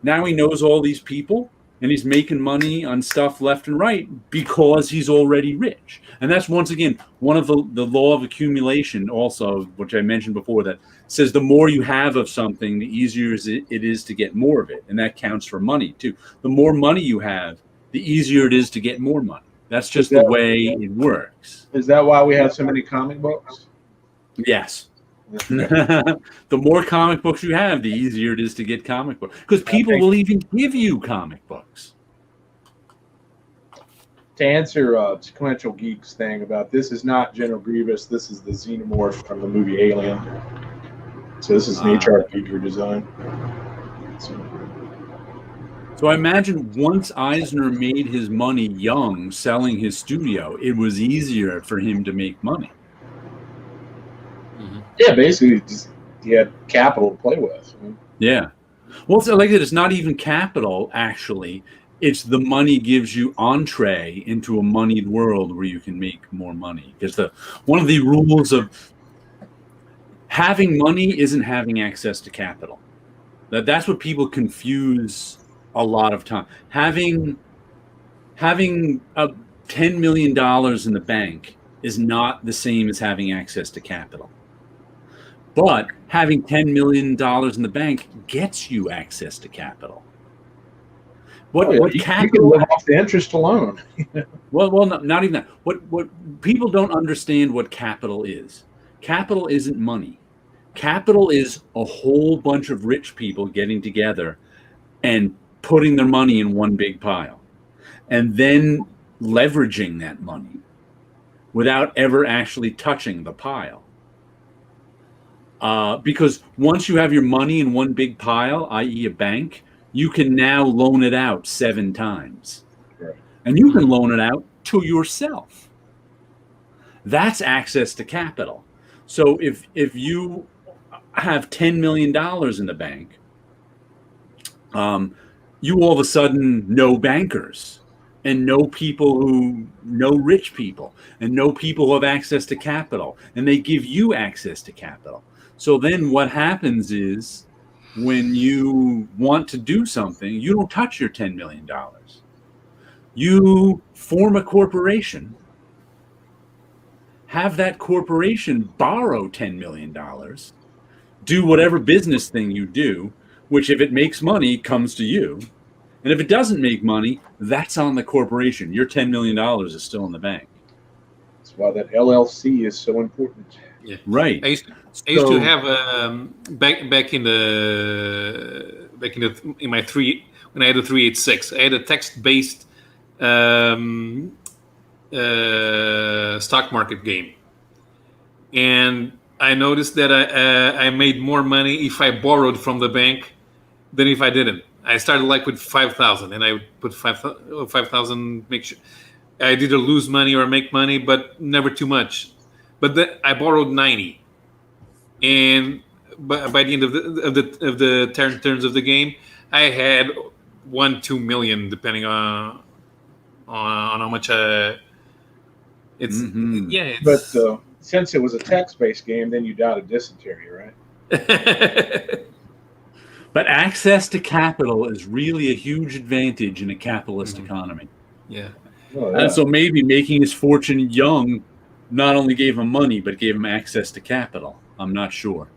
Now he knows all these people. And he's making money on stuff left and right because he's already rich. And that's, once again, one of the law of accumulation also, which I mentioned before, that says the more you have of something, the easier it is to get more of it. And that counts for money, too. The more money you have, the easier it is to get more money. That's just the way it works. Is that why we have so many comic books? Yes. The more comic books you have, the easier it is to get comic books, because people will even give you comic books. To answer Sequential Geek's thing about this is not General Grievous, this is the Xenomorph from the movie Alien. So this is an HR figure design. So I imagine once Eisner made his money young selling his studio, it was easier for him to make money. Yeah, basically, he had capital to play with. Yeah. Well, it's like it's not even capital, actually. It's the money gives you entree into a moneyed world where you can make more money. Because one of the rules of having money isn't having access to capital. That's what people confuse a lot of time. Having $10 million in the bank is not the same as having access to capital. But having $10 million in the bank gets you access to capital. What capital? You can live off the interest alone. Well, not even that. What people don't understand what capital is. Capital isn't money. Capital is a whole bunch of rich people getting together and putting their money in one big pile, and then leveraging that money without ever actually touching the pile. Because once you have your money in one big pile, i.e. a bank, you can now loan it out 7 times. Right. And you can loan it out to yourself. That's access to capital. So if you have $10 million in the bank, you all of a sudden know bankers and know people who know rich people and know people who have access to capital, and they give you access to capital. So then what happens is when you want to do something, you don't touch your $10 million. You form a corporation, have that corporation borrow $10 million, do whatever business thing you do, which if it makes money comes to you. And if it doesn't make money, that's on the corporation. Your $10 million is still in the bank. That's why that LLC is so important. Yeah. Right. I used to have back in my when I had a 386, I had a text-based stock market game, and I noticed that I made more money if I borrowed from the bank than if I didn't. I started like with 5,000, and I would put 5,000. Make sure I either lose money or make money, but never too much. But I borrowed 90, and by the end of the terms of the game, I had 1-2 million, depending on how much. It's yeah. But since it was a text-based game, then you died of dysentery, right? But access to capital is really a huge advantage in a capitalist economy. Yeah. Oh, yeah. And so maybe making his fortune young not only gave him money, but gave him access to capital. I'm not sure.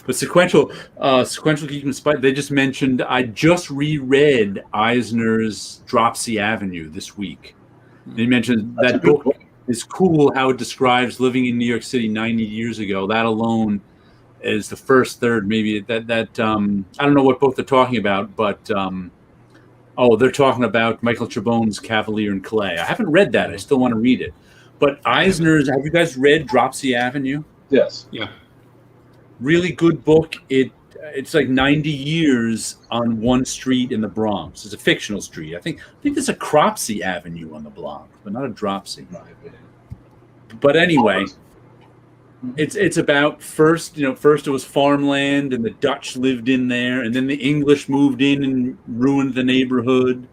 But Sequential Geek and Spite, they just mentioned, I just reread Eisner's Dropsy Avenue this week. They mentioned That's that book is cool, how it describes living in New York City 90 years ago. That alone is the first third, maybe that I don't know what book they're talking about, but they're talking about Michael Chabone's Cavalier and Clay. I haven't read that. I still want to read it. But Eisner's, have you guys read Dropsy Avenue? Yes. Yeah. Really good book. It's like 90 years on one street in the Bronx. It's a fictional street. I think there's a Cropsy Avenue on the block, but not a Dropsy. But anyway, it's about first it was farmland and the Dutch lived in there, and then the English moved in and ruined the neighborhood,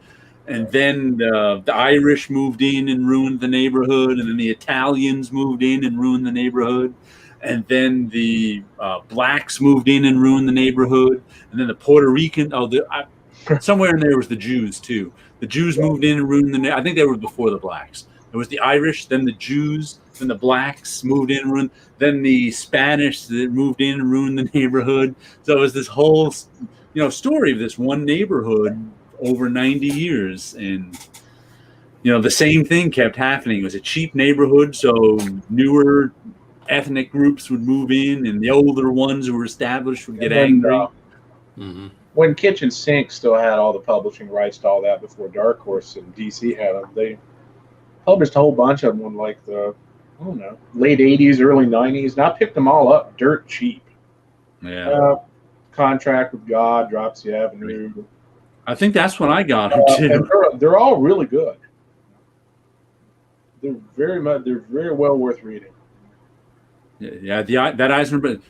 and then the Irish moved in and ruined the neighborhood, and then the Italians moved in and ruined the neighborhood, and then the blacks moved in and ruined the neighborhood, and then the Puerto Rican somewhere in there was the Jews too. The Jews moved in and ruined the I think they were before the blacks. There was the Irish, then the Jews, then the blacks moved in and ruined, then the Spanish that moved in and ruined the neighborhood. So it was this whole, story of this one neighborhood over 90 years. And, the same thing kept happening. It was a cheap neighborhood, so newer ethnic groups would move in, and the older ones who were established would get angry. When Kitchen Sink still had all the publishing rights to all that before Dark Horse and DC had them, they published a whole bunch of them in like the late 80s, early 90s, and I picked them all up dirt cheap. Yeah. Contract with God, Dropsy Avenue. I think that's when I got them too. They're all really good. They're very well worth reading. Yeah, that Eisner, but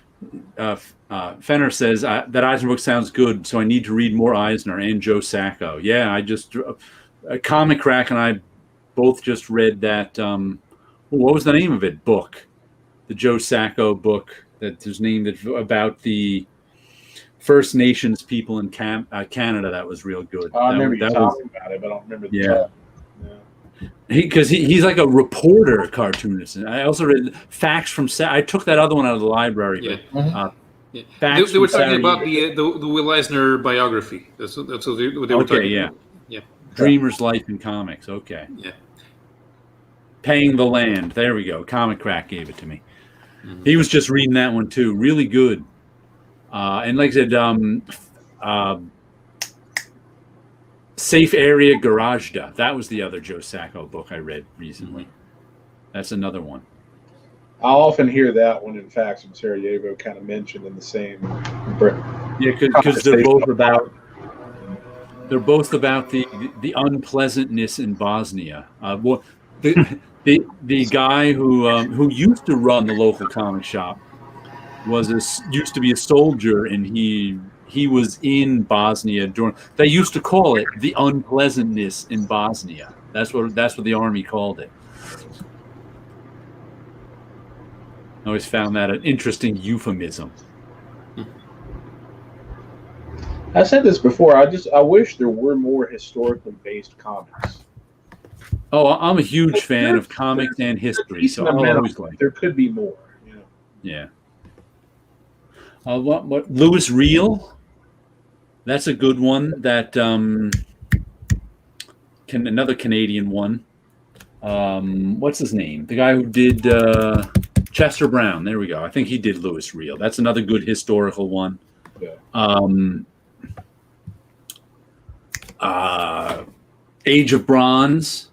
Fenner says that Eisner book sounds good, so I need to read more Eisner and Joe Sacco. Yeah, I just Comic Crack and I both just read that. What was the name of it? Book, the Joe Sacco book that is named about the First Nations people in Canada. That was real good. I remember you talking about it, but I don't remember the title. Because he's like a reporter cartoonist. And I also read Facts from I took that other one out of the library. Yeah. But, They were talking about the Will Eisner biography. That's what they were talking about. Yeah. Dreamer's Life in Comics. Okay. Yeah. Paying the Land. There we go. Comic Crack gave it to me. Mm-hmm. He was just reading that one too. Really good. And like I said, Safe Area Garagda. That was the other Joe Sacco book I read recently. That's another one. I often hear that one in Facts from Sarajevo kind of mentioned in the same. Yeah, because they're both about the unpleasantness in Bosnia. The guy who used to run the local comic shop used to be a soldier, and he was in Bosnia during. They used to call it the unpleasantness in Bosnia. That's what the army called it. I always found that an interesting euphemism. I said this before. I wish there were more historically based comics. Oh, I'm a huge fan of comics and history, so I always like. There could be more. Yeah. What Louis Reel? That's a good one. That another Canadian one. What's his name? The guy who did Chester Brown. There we go. I think he did Louis Reel. That's another good historical one. Yeah. Age of Bronze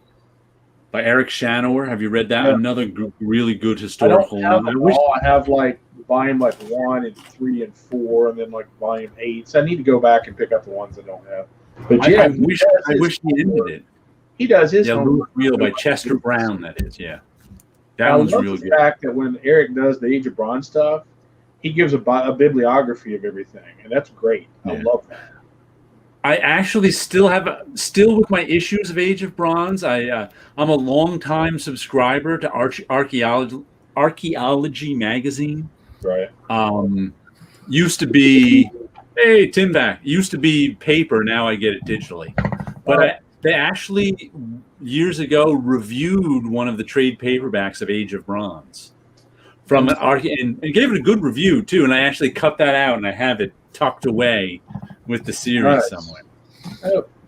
by Eric Shanower. Have you read that? Yeah. Another really good historical one. I have like volume 1 and 3 and 4, and then like volume 8. So I need to go back and pick up the ones I don't have. But yeah, I wish he ended it. He does his. Yeah, Louis Reel by Chester Brown. That is, yeah. That one's real good. The fact that when Eric does the Age of Bronze stuff, he gives a bibliography of everything, and that's great. Yeah. I love that. I actually still with my issues of Age of Bronze. I'm a long-time subscriber to Archaeology magazine. Right. Used to be, hey, Tim back. Used to be paper. Now I get it digitally. But they actually years ago reviewed one of the trade paperbacks of Age of Bronze from and gave it a good review too. And I actually cut that out and I have it tucked away with the series somewhere.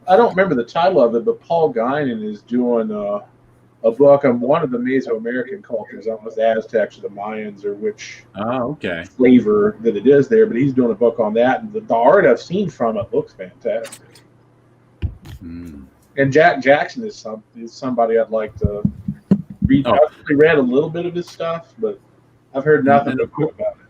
I don't remember the title of it, but Paul Guinan is doing a book on one of the Mesoamerican cultures. I don't know if the Aztecs or the Mayans or which flavor that it is there, but he's doing a book on that. And the art I've seen from it looks fantastic. And Jack Jackson is somebody I'd like to read. I've actually read a little bit of his stuff, but I've heard nothing but good about it.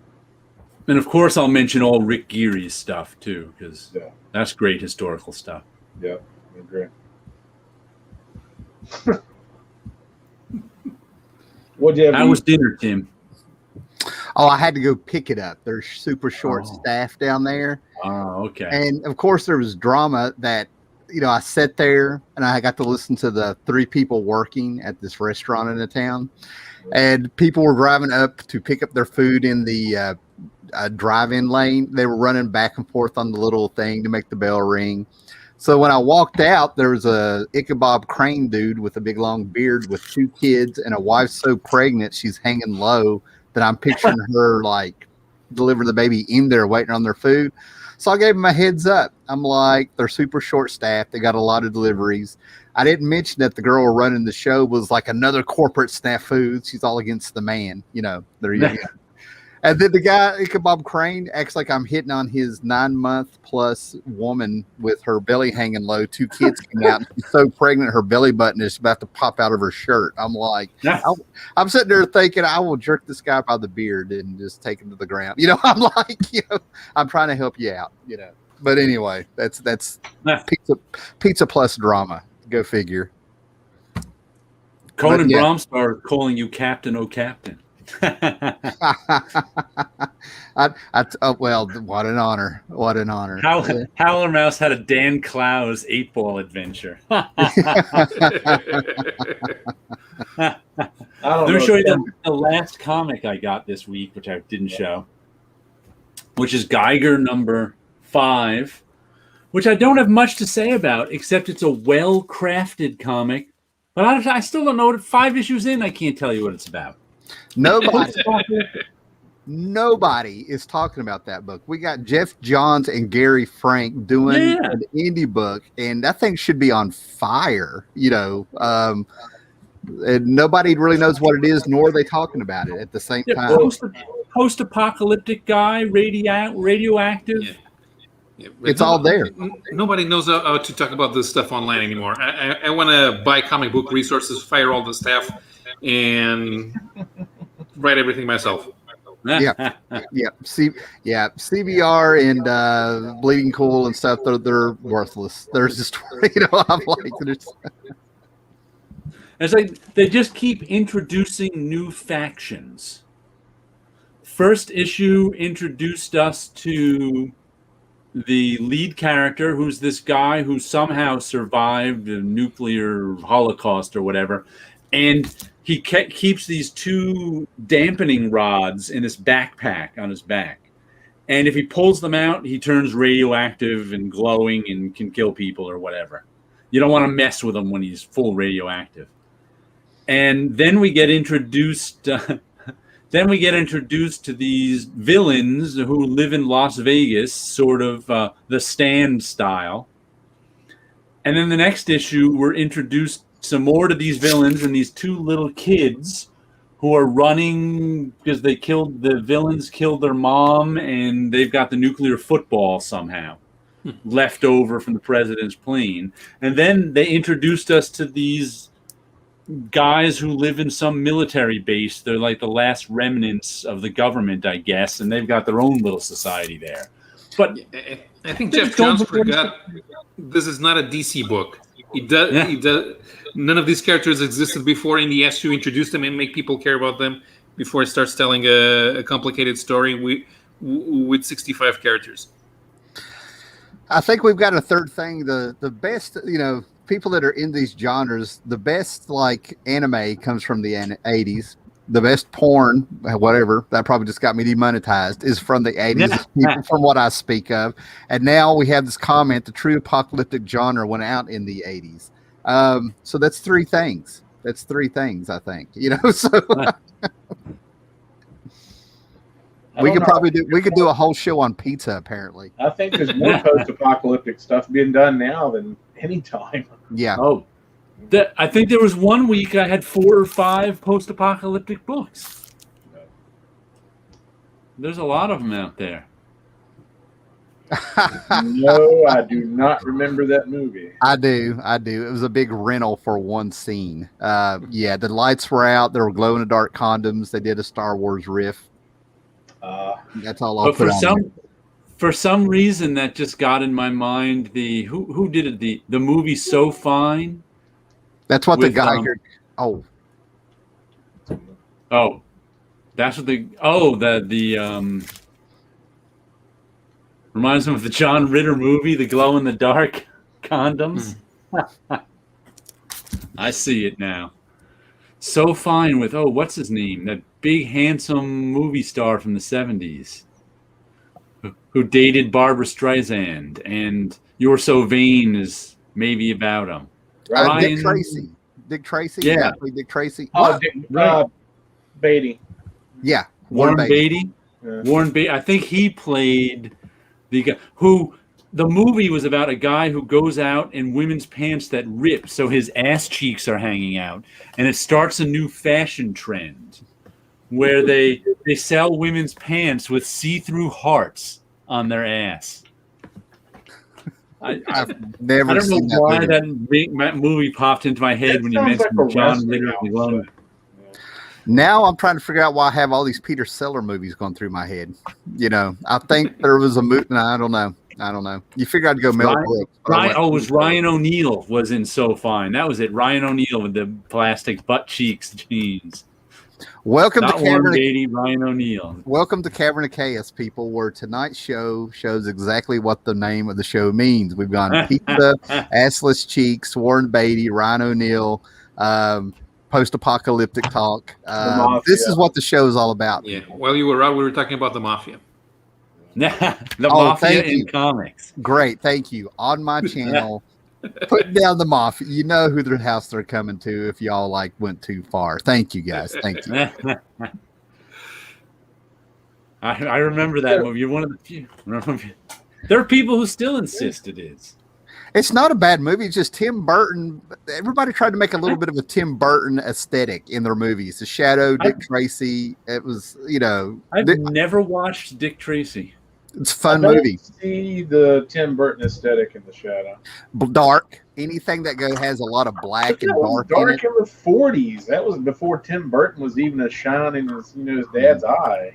And of course, I'll mention all Rick Geary's stuff too, because that's great historical stuff. Yeah, I agree. How was dinner, Tim? Oh, I had to go pick it up. There's super short staff down there. Oh, okay. And of course, there was drama that, I sat there and I got to listen to the 3 people working at this restaurant in the town. And people were driving up to pick up their food in the drive-in lane. They were running back and forth on the little thing to make the bell ring. So when I walked out, there was a Ichabod Crane dude with a big long beard with 2 kids and a wife so pregnant she's hanging low that I'm picturing her like delivering the baby in there waiting on their food. So I gave them a heads up. I'm like, they're super short staffed. They got a lot of deliveries. I didn't mention that the girl running the show was like another corporate snafu. She's all against the man, there you go. And then the guy, Ichabod Crane, acts like I'm hitting on his 9-month-plus woman with her belly hanging low. 2 kids come out. And she's so pregnant, her belly button is about to pop out of her shirt. I'm like, I'm sitting there thinking, I will jerk this guy by the beard and just take him to the ground. I'm like, I'm trying to help you out, But anyway, that's pizza plus drama. Go figure. Conan Bromstar calling you Captain, oh Captain. Well, what an honor! What an honor! Howler Mouse had a Dan Clowes 8-ball adventure. I don't Let me know. show you the last comic I got this week, which I didn't show, which is Geiger number 5, which I don't have much to say about, except it's a well-crafted comic. But I still don't know what 5 issues in. I can't tell you what it's about. Nobody is talking about that book. We got Jeff Johns and Gary Frank doing an indie book, and that thing should be on fire. And nobody really knows what it is, nor are they talking about it at the same time. Post-apocalyptic guy, radioactive. Yeah, it's all there. Nobody knows how to talk about this stuff online anymore. I want to buy comic book resources, fire all the staff, and write everything myself. Yeah. CBR and Bleeding Cool and stuff. They're worthless. They're just I'm like. It's like they just keep introducing new factions. First issue introduced us to the lead character, who's this guy who somehow survived the nuclear holocaust or whatever, and he keeps these 2 dampening rods in his backpack on his back, and if he pulls them out, he turns radioactive and glowing and can kill people or whatever. You don't want to mess with him when he's full radioactive. And then we get introduced. Then we get introduced to these villains who live in Las Vegas, sort of the Stand style. And then the next issue, we're introduced some more to these villains and these 2 little kids who are running because the villains killed their mom, and they've got the nuclear football somehow left over from the president's plane. And then they introduced us to these guys who live in some military base. They're like the last remnants of the government, I guess, and they've got their own little society there. But I think Jeff Johns forgot this is not a DC book. He does. None of these characters existed before, and he has to introduce them and make people care about them before it starts telling a complicated story with 65 characters. I think we've got a third thing. The best, people that are in these genres, the best like anime comes from the 80s. The best porn, whatever, that probably just got me demonetized, is from the 80s, from what I speak of. And now we have this comment, the true apocalyptic genre went out in the 80s. So that's 3 things. That's 3 things, I think. So we could do a whole show on pizza, apparently. I think there's more post-apocalyptic stuff being done now than any time. Yeah. Oh, I think there was one week I had 4 or 5 post-apocalyptic books. There's a lot of them out there. No, I do not remember that movie. I do. It was a big rental for one scene. The lights were out. There were glow-in-the-dark condoms. They did a Star Wars riff. That's all I'll put on. For some reason, that just got in my mind. Who did it? The movie So Fine. That's what the guy. That's what the reminds me of the John Ritter movie, the glow in the dark condoms. I see it now. So Fine with what's his name? That big handsome movie star from the 70s who dated Barbara Streisand, and You're So Vain is maybe about him. Dick Tracy. Dick Tracy. Yeah. Dick Tracy. Beatty. Yeah. Warren Beatty. Yeah. Warren Beatty. I think he played the guy who the movie was about, a guy who goes out in women's pants that rip so his ass cheeks are hanging out, and it starts a new fashion trend where they sell women's pants with see-through hearts on their ass. I've never. I don't seen know why that movie popped into my head when you mentioned John Ritter. Now I'm trying to figure out why I have all these Peter Sellers movies going through my head. I think there was a movie. No, I don't know. You figure I'd go Mel Brooks. It was Ryan O'Neal was in So Fine. That was it. Ryan O'Neal with the plastic butt cheeks jeans. Welcome Not to Warren Cavern. Beatty, Ryan O'Neal. Welcome to Cavern of Chaos, people. Where tonight's show shows exactly what the name of the show means. We've gone pizza, assless cheeks, Warren Beatty, Ryan O'Neal, post-apocalyptic talk. This is what the show is all about. Yeah. People. Well, you were right. We were talking about the mafia. The mafia in comics. Great, thank you. On my channel, putting down the mafia. You know who their house they're coming to if y'all went too far. Thank you, guys. Thank you. I remember that movie. You're one of the few. There are people who still insist it is. It's not a bad movie. It's just Tim Burton. Everybody tried to make a little bit of a Tim Burton aesthetic in their movies. The Shadow, Dick Tracy. It was, I've never watched Dick Tracy. It's a fun movie. See the Tim Burton aesthetic in The Shadow. Dark. Anything that has a lot of black and dark in it. In the 40s. That was before Tim Burton was even a shine in his dad's eye.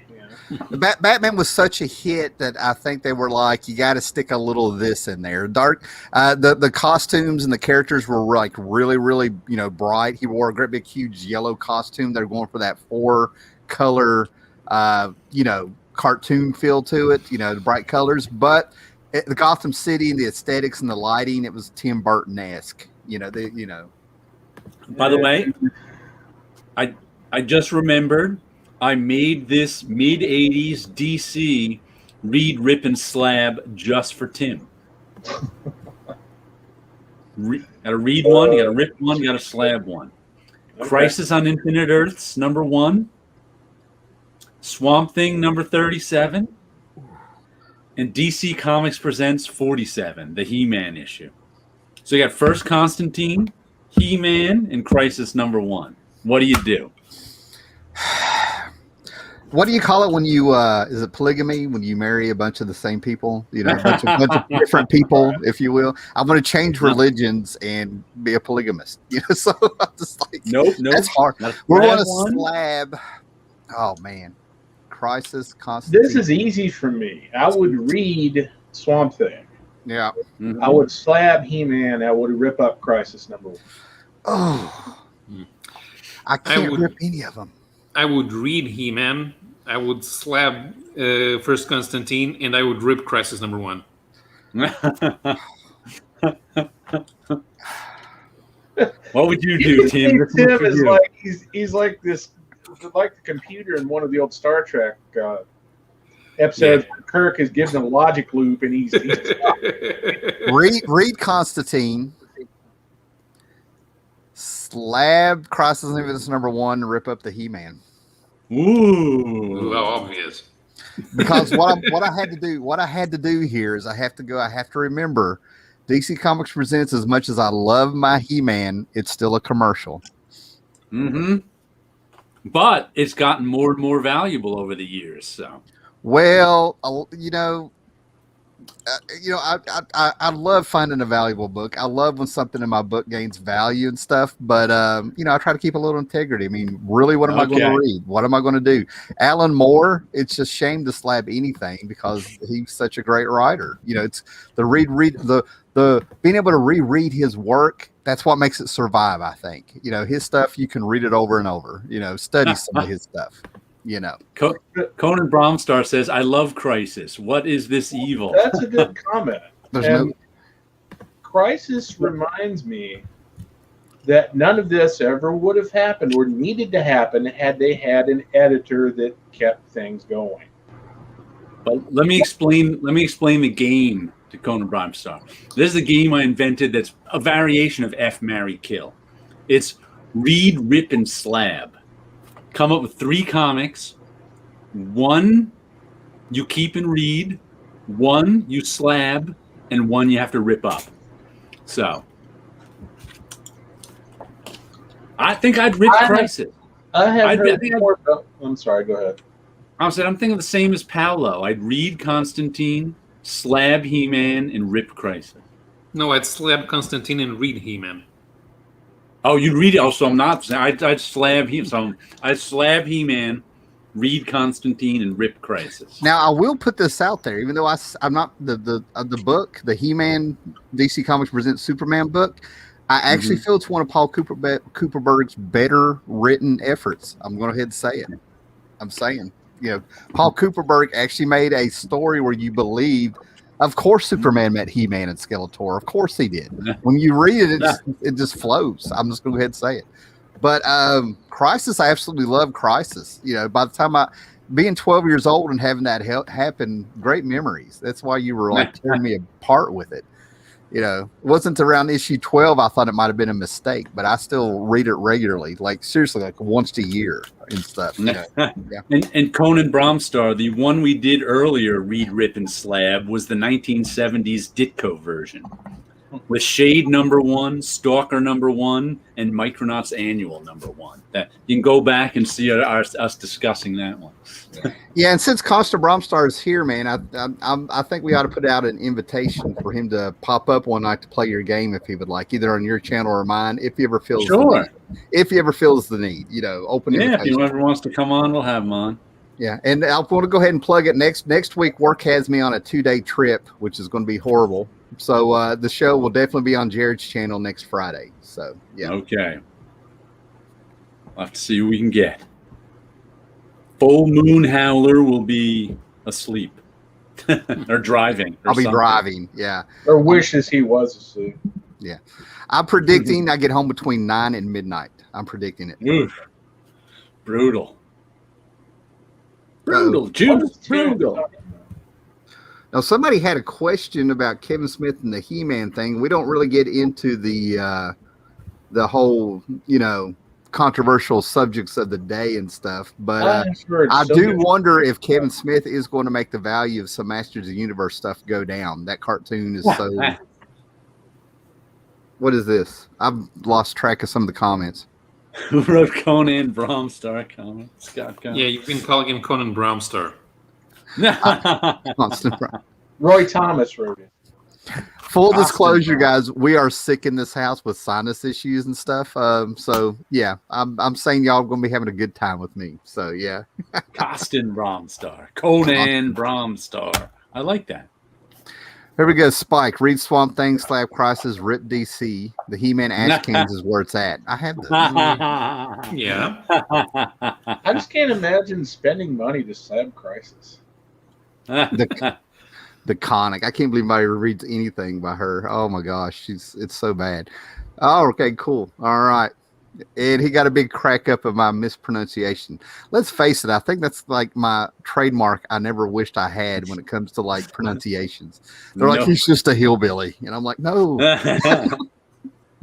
Batman was such a hit that I think they were like, you got to stick a little of this in there. Dark. The costumes and the characters were like really, really, bright. He wore a great big, huge yellow costume. They're going for that 4-color, cartoon feel to it. The bright colors, but the Gotham City and the aesthetics and the lighting, it was Tim Burton-esque. By the way, I just remembered I made this mid-'80s DC read, rip, and slab just for Tim. Gotta read one, you gotta rip one, you gotta slab one. Okay. Crisis on Infinite Earths, #1. Swamp Thing, #37. And DC Comics Presents 47, the He-Man issue. So you got first Constantine, He-Man, and Crisis #1. What do you do? What do you call it when you, is it polygamy, when you marry a bunch of the same people? A bunch of different people, if you will. I'm going to change religions and be a polygamist. So I'm just like, nope. That's hard. We're going to slab. Oh, man. Crisis, Constantine. This is easy for me. I would read Swamp Thing. Yeah. Mm-hmm. I would slab He-Man. I would rip up Crisis #1. Oh. I can't rip any of them. I would read He-Man. I would slab First Constantine, and I would rip Crisis #1. What would you do, Tim? Tim is like he's like this, like the computer in one of the old Star Trek episodes. Yeah. Kirk is given a logic loop, and he's read Constantine. Slab Crisis on Infinite #1, rip up the He-Man. Ooh, how obvious! Because what I had to do here is I have to remember, DC Comics Presents. As much as I love my He-Man, it's still a commercial. Mm-hmm. But it's gotten more and more valuable over the years. So, well, I love finding a valuable book. I love when something in my book gains value and stuff, but I try to keep a little integrity. I mean, really, what am I going to read? What am I going to do? Alan Moore, it's just shame to slab anything because he's such a great writer. It's the being able to reread his work. That's what makes it survive, I think. His stuff, you can read it over and over, study some of his stuff. Conan Bromstar says, I love Crisis. What is this evil? That's a good comment. Crisis reminds me that none of this ever would have happened or needed to happen had they had an editor that kept things going. But let me explain the game to Conan Bromstar. This is a game I invented that's a variation of F, Marry, Kill. It's read, rip, and slab. Come up with 3 comics. 1 you keep and read, 1 you slab, and 1 you have to rip up. So I think I'd rip Crisis. I'm sorry, go ahead. I'm thinking the same as Paolo. I'd read Constantine, slab He-Man, and rip Crisis. No, I'd slab Constantine and read He-Man. Oh, you'd read it. Oh, so I'm not. I'd slab him. So I'd slab He-Man, read Constantine, and rip Crisis. Now I will put this out there, even though I'm not the book, the He-Man DC Comics Presents Superman book. I actually feel it's one of Paul Cooperberg's better written efforts. I'm going to ahead and say it. I'm saying, Paul Cooperberg actually made a story where you believed, of course, Superman met He-Man and Skeletor. Of course he did. When you read it, it just flows. I'm just going to go ahead and say it. But Crisis, I absolutely love Crisis. By the time being 12 years old and having that happen, great memories. That's why you were like tearing me apart with it. It wasn't around issue 12. I thought it might have been a mistake, but I still read it regularly, like seriously, like once a year and stuff. Yeah. And Conan Bromstar, the one we did earlier, Read, Rip, and Slab, was the 1970s Ditko version with Shade #1, Stalker #1, and Micronauts Annual #1. That you can go back and see us discussing that one. Yeah, and since Costa Bromstar is here, man, I think we ought to put out an invitation for him to pop up one night to play your game if he would like, either on your channel or mine, if he ever feels the need. If he ever feels the need, open invitation. If whoever wants to come on, we'll have him on. Yeah, and I want to go ahead and plug it. Next week, work has me on a 2-day trip, which is going to be horrible. So the show will definitely be on Jared's channel next Friday. So, yeah. Okay. We'll have to see who we can get. Full Moon Howler will be asleep or driving. I'll be driving, yeah. Or wishes he was asleep. Yeah. I'm predicting I get home between 9 and midnight. I'm predicting it. Oof. Brutal. Juice, brutal. Now, somebody had a question about Kevin Smith and the He-Man thing. We don't really get into the whole, controversial subjects of the day and stuff. But I do wonder if Kevin Smith is going to make the value of some Masters of the Universe stuff go down. That cartoon is so... What is this? I've lost track of some of the comments. Who wrote Conan Bromstar comments? Scott Conan. Yeah, you've been calling him Conan Bromstar. Roy Thomas wrote it. Full disclosure, guys, we are sick in this house with sinus issues and stuff. So yeah, I'm saying y'all are going to be having a good time with me. So yeah. Costin Bromstar. Conan Bromstar. I like that. Here we go. Spike. Read Swamp Thing, Slab Crisis, Rip DC. The He-Man Ash Kings is where it's at. I have this. Yeah. I just can't imagine spending money to Slab Crisis. The Conic. I can't believe anybody reads anything by her. Oh my gosh, it's so bad. Oh, okay, cool. All right. And he got a big crack up of my mispronunciation. Let's face it, I think that's like my trademark I never wished I had when it comes to like pronunciations. They're like, he's just a hillbilly. And I'm like, no.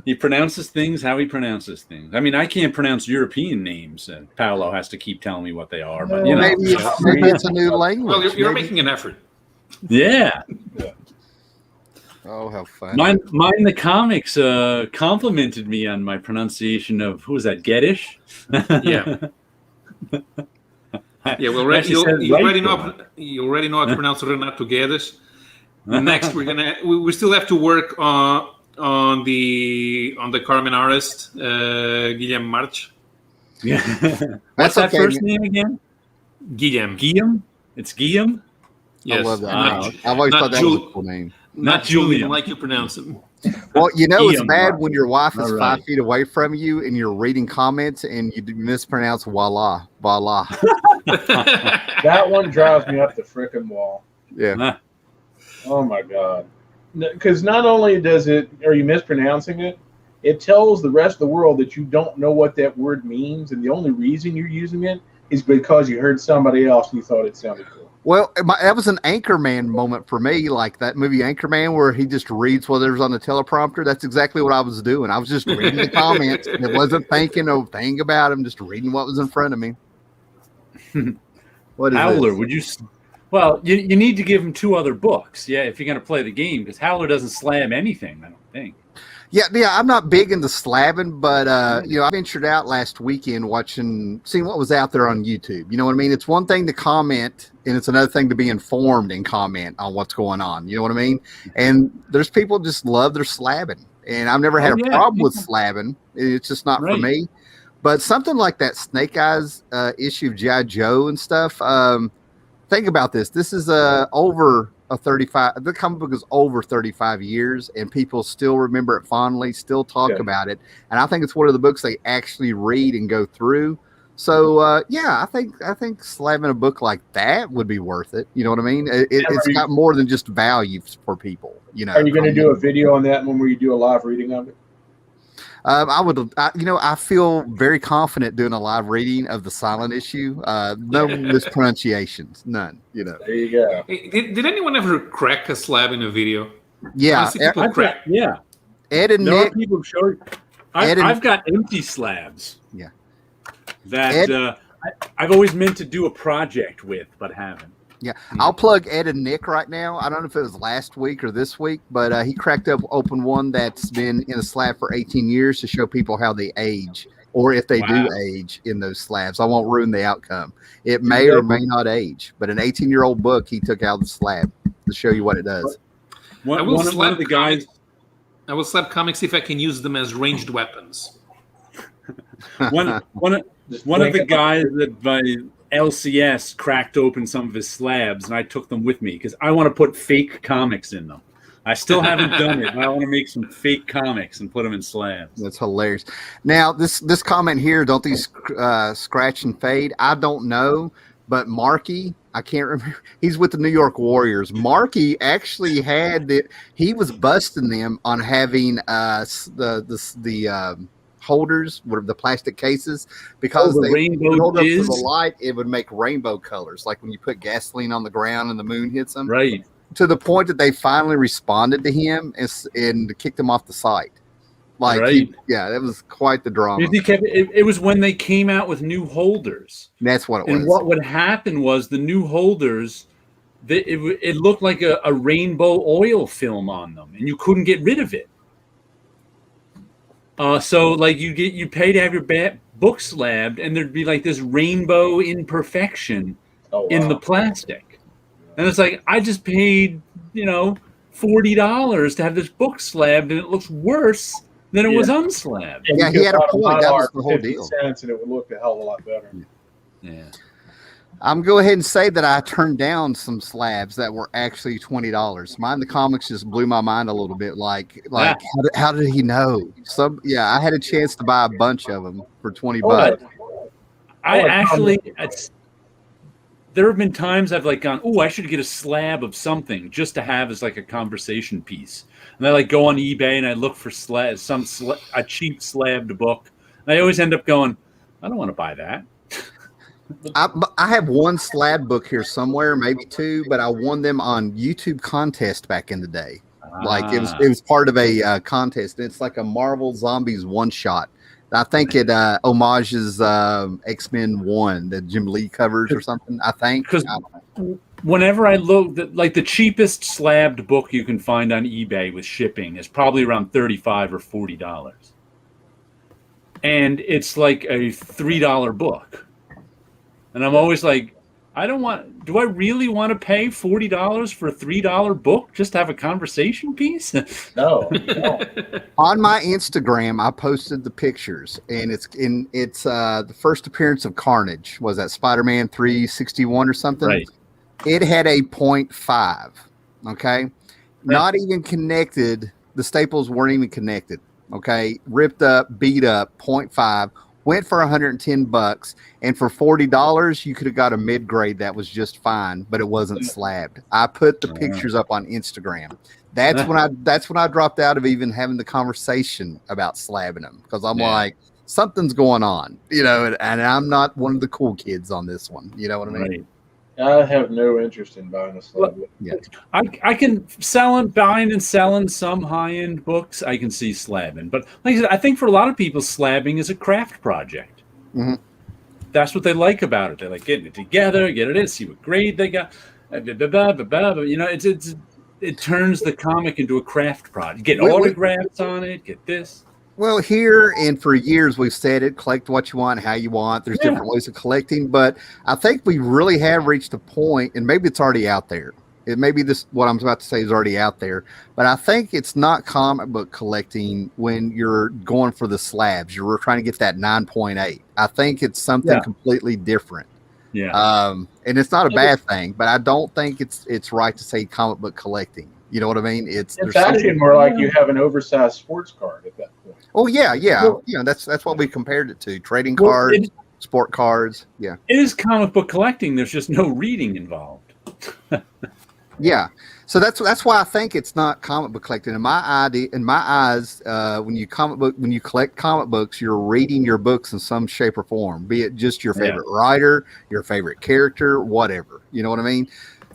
He pronounces things how he pronounces things. I mean, I can't pronounce European names. Paolo has to keep telling me what they are. But maybe it's a new language. Well, you're making an effort. Yeah. Oh, how fun. Mine the comics complimented me on my pronunciation of, who was that, Geddish? Yeah. Yeah, well, you already know how to pronounce Renato Guedes. Next, we still have to work on the Carmen artist, Guillem March. Yeah. What's that first name again? Guillem. It's Guillem? I Yes. love that. I've always thought that was a cool name. Not Julian, like you pronounce it. Well, it's bad when your wife is 5 feet away from you and you're reading comments and you mispronounce voila. That one drives me up the frickin' wall. Yeah. Oh my God. Because not only are you mispronouncing it, it tells the rest of the world that you don't know what that word means, and the only reason you're using it is because you heard somebody else and you thought it sounded cool. Well, that was an Anchorman moment for me, like that movie Anchorman, where he just reads whatever's on the teleprompter. That's exactly what I was doing. I was just reading the comments. It wasn't thinking a thing about him, just reading what was in front of me. What is Howler, this? would you... Well, you need to give him 2 other books, if you're going to play the game, because Howler doesn't slam anything, I don't think. Yeah, I'm not big into slabbing, but I ventured out last weekend seeing what was out there on YouTube. You know what I mean? It's one thing to comment, and it's another thing to be informed and comment on what's going on. You know what I mean? And there's people just love their slabbing, and I've never had a problem with slabbing. It's just not for me. But something like that Snake Eyes issue of G.I. Joe and stuff. Think about this. This is over a 35. The comic book is over 35 years, and people still remember it fondly, still talk about it. And I think it's one of the books they actually read and go through. So yeah, I think slabbing a book like that would be worth it. You know what I mean? It's got more than just value for people. You know. Are you going to do a video on that one where you do a live reading of it? I feel very confident doing a live reading of the silent issue. No mispronunciations, none. You know. There you go. Hey, did anyone ever crack a slab in a video? Yeah, Yeah. Ed and Nick. People showed. I've got empty slabs. Yeah. That I've always meant to do a project with, but haven't. Yeah, I'll plug Ed and Nick right now. I don't know if it was last week or this week, but he cracked open one that's been in a slab for 18 years to show people how they age, or if they do age in those slabs. I won't ruin the outcome. It may or may not age, but an 18-year-old book he took out of the slab to show you what it does. One of the guys. I will slap comics if I can use them as ranged weapons. One of the guys that by LCS cracked open some of his slabs, and I took them with me because I want to put fake comics in them. I still haven't done it. But I want to make some fake comics and put them in slabs. That's hilarious. Now, this comment here, don't these scratch and fade? I don't know, but Markey, I can't remember. He's with the New York Warriors. Markey actually had he was busting them on having the holders, the plastic cases, because the they rainbow hold up to is the light, it would make rainbow colors, like when you put gasoline on the ground and the moon hits them. Right. To the point that they finally responded to him and kicked him off the site. Like, right. That was quite the drama. It was when they came out with new holders. That's what it was. And what would happen was the new holders, it looked like a rainbow oil film on them, and you couldn't get rid of it. So like you pay to have your book slabbed, and there'd be like this rainbow imperfection in the plastic, and it's like I just paid $40 to have this book slabbed, and it looks worse than it was unslabbed. Yeah, he had a point. That was the whole deal. Cents and it would look a hell of a lot better. Yeah. I'm go ahead and say that I turned down some slabs that were actually $20. Mine, the comics just blew my mind a little bit. Like how did he know? I had a chance to buy a bunch of them for $20. There have been times I've like gone, I should get a slab of something just to have as like a conversation piece. And I like go on eBay and I look for a cheap slabbed book. And I always end up going, I don't want to buy that. I have one slab book here somewhere, maybe two, but I won them on YouTube contest back in the day. Like it was part of a contest. It's like a Marvel Zombies one shot. I think it homages X-Men 1, the Jim Lee covers or something. I think because whenever I look, like the cheapest slabbed book you can find on eBay with shipping is probably around $35 or $40, and it's like a $3 book. And I'm always like, do I really want to pay $40 for a $3 book just to have a conversation piece? No. On my Instagram, I posted the pictures, and it's the first appearance of Carnage. Was that Spider-Man 361 or something? Right. It had a 0.5. Okay. Not even connected. The staples weren't even connected. Okay. Ripped up, beat up, 0.5. Went for $110, and for $40, you could have got a mid-grade that was just fine, but it wasn't slabbed. I put the pictures up on Instagram. That's when I dropped out of even having the conversation about slabbing them, because I'm like, something's going on, and I'm not one of the cool kids on this one. You know what I mean? Right. I have no interest in buying a slab book. Yeah. I can buying and selling some high-end books. I can see slabbing, but like I said, I think for a lot of people, slabbing is a craft project. Mm-hmm. That's what they like about it. They like getting it together, get it in, see what grade they got. It turns the comic into a craft project. Get autographs on it. Get this. Well, here and for years we've said it, collect what you want, how you want. There's different ways of collecting, but I think we really have reached a point, and maybe it's already out there. What I'm about to say is already out there, but I think it's not comic book collecting when you're going for the slabs. You're trying to get that 9.8. I think it's something completely different. Yeah. And it's not a bad thing, but I don't think it's right to say comic book collecting. You know what I mean? It's actually more like you have an oversized sports card at that point. Oh yeah. Well, That's what we compared it to: trading cards, sport cards. Yeah, it is comic book collecting. There's just no reading involved. yeah. So that's why I think it's not comic book collecting. In my eyes, when you collect comic books, you're reading your books in some shape or form, be it just your favorite writer, your favorite character, whatever. You know what I mean?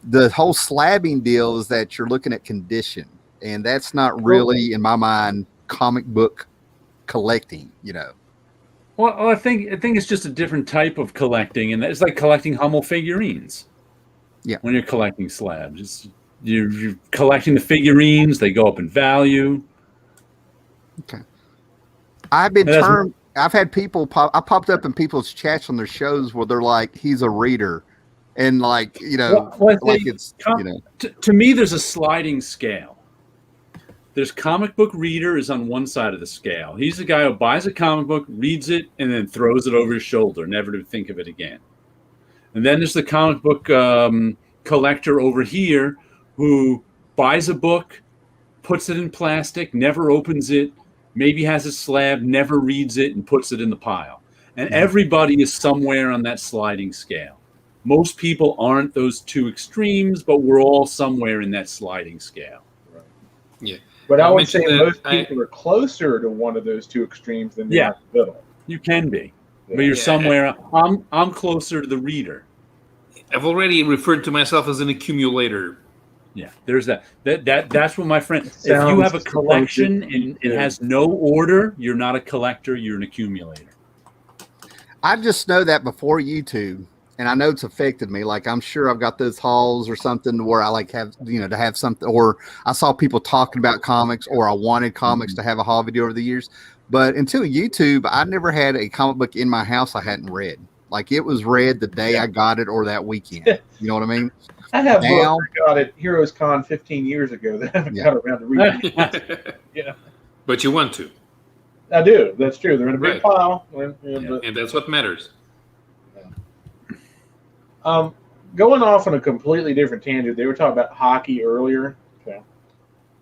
The whole slabbing deal is that you're looking at condition, and that's not really, in my mind, comic book collecting. You know. Well, I think it's just a different type of collecting, and it's like collecting Hummel figurines. Yeah. When you're collecting slabs, you're collecting the figurines; they go up in value. Okay. I've had people I popped up in people's chats on their shows where they're like, "He's a reader," and like to me, there's a sliding scale. There's comic book reader is on one side of the scale. He's the guy who buys a comic book, reads it, and then throws it over his shoulder, never to think of it again. And then there's the comic book collector over here who buys a book, puts it in plastic, never opens it, maybe has a slab, never reads it, and puts it in the pile. And everybody is somewhere on that sliding scale. Most people aren't those two extremes, but we're all somewhere in that sliding scale. Right. Yeah. But I would say most people are closer to one of those two extremes than the middle. You can be. But you're somewhere. I'm closer to the reader. I've already referred to myself as an accumulator. Yeah, there's that. That's what my friend. If you have a collection and it has no order, you're not a collector. You're an accumulator. I just know that before YouTube, and I know it's affected me. Like I'm sure I've got those hauls or something where I like have to have something, or I saw people talking about comics, or I wanted comics to have a haul video over the years. But until YouTube, I never had a comic book in my house I hadn't read. Like it was read the day I got it or that weekend. You know what I mean? I have books I got at Heroes Con 15 years ago that I haven't got around to reading. But you want to. I do. That's true. They're in a big pile. And that's what matters. Going off on a completely different tangent, they were talking about hockey earlier. Okay.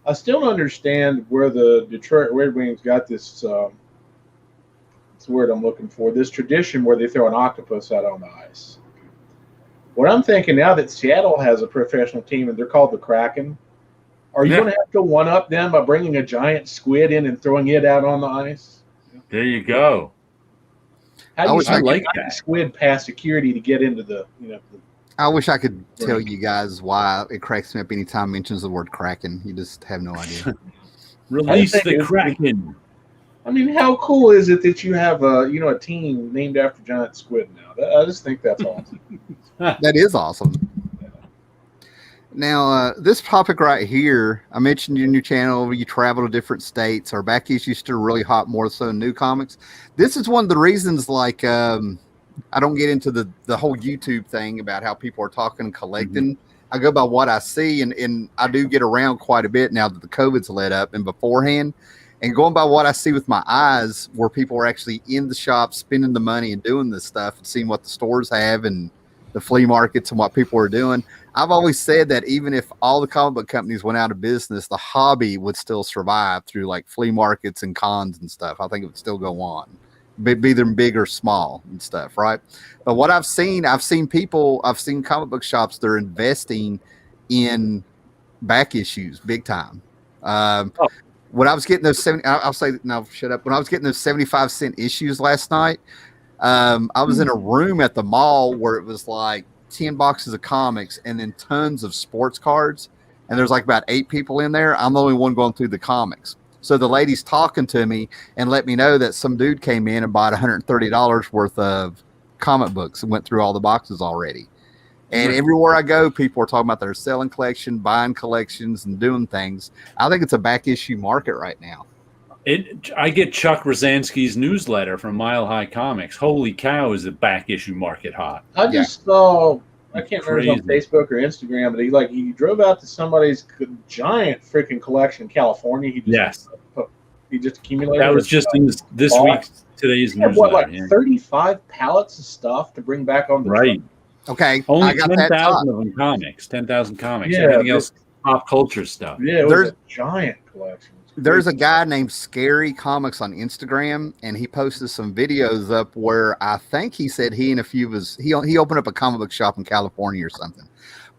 I still don't understand where the Detroit Red Wings got this. What's the word I'm looking for? This tradition where they throw an octopus out on the ice. What I'm thinking now that Seattle has a professional team and they're called the Kraken, are you going to have to one-up them by bringing a giant squid in and throwing it out on the ice? There you go. How do you like that squid past security to get into the I wish I could tell you guys why it cracks me up anytime mentions the word Kraken. You just have no idea. Release the Kraken. I mean, how cool is it that you have a team named after giant squid now? I just think that's awesome. That is awesome. Now, this topic right here, I mentioned in your channel, you travel to different states. Our back issues still really hot, more so than new comics. This is one of the reasons, like, I don't get into the whole YouTube thing about how people are talking and collecting. I go by what I see, and I do get around quite a bit now that the COVID's let up and beforehand. And going by what I see with my eyes, where people are actually in the shop spending the money and doing this stuff and seeing what the stores have and the flea markets and what people are doing. I've always said that even if all the comic book companies went out of business, the hobby would still survive through like flea markets and cons and stuff. I think it would still go on, be them big or small and stuff, right? But what I've seen comic book shops, they're investing in back issues big time. When I was getting those when I was getting those 75-cent issues last night, I was in a room at the mall where it was like 10 boxes of comics and then tons of sports cards. And there's like about 8 people in there. I'm the only one going through the comics. So the lady's talking to me and let me know that some dude came in and bought $130 worth of comic books and went through all the boxes already. And everywhere I go, people are talking about their selling collection, buying collections, and doing things. I think it's a back issue market right now. I get Chuck Rosansky's newsletter from Mile High Comics. Holy cow, is the back issue market hot? I just saw, I can't remember if it was on Facebook or Instagram, but he drove out to somebody's giant freaking collection in California. He just accumulated. That was just in this week's today's newsletter. What, 35 pallets of stuff to bring back on the truck? Okay, Only I got that 10,000 top. of them comics. 10,000 comics. Yeah, Everything else, pop culture stuff. Yeah, it was There's- a giant collection. There's a guy named Scary Comics on Instagram, and he posted some videos up where I think he said he and a few of his he opened up a comic book shop in California or something.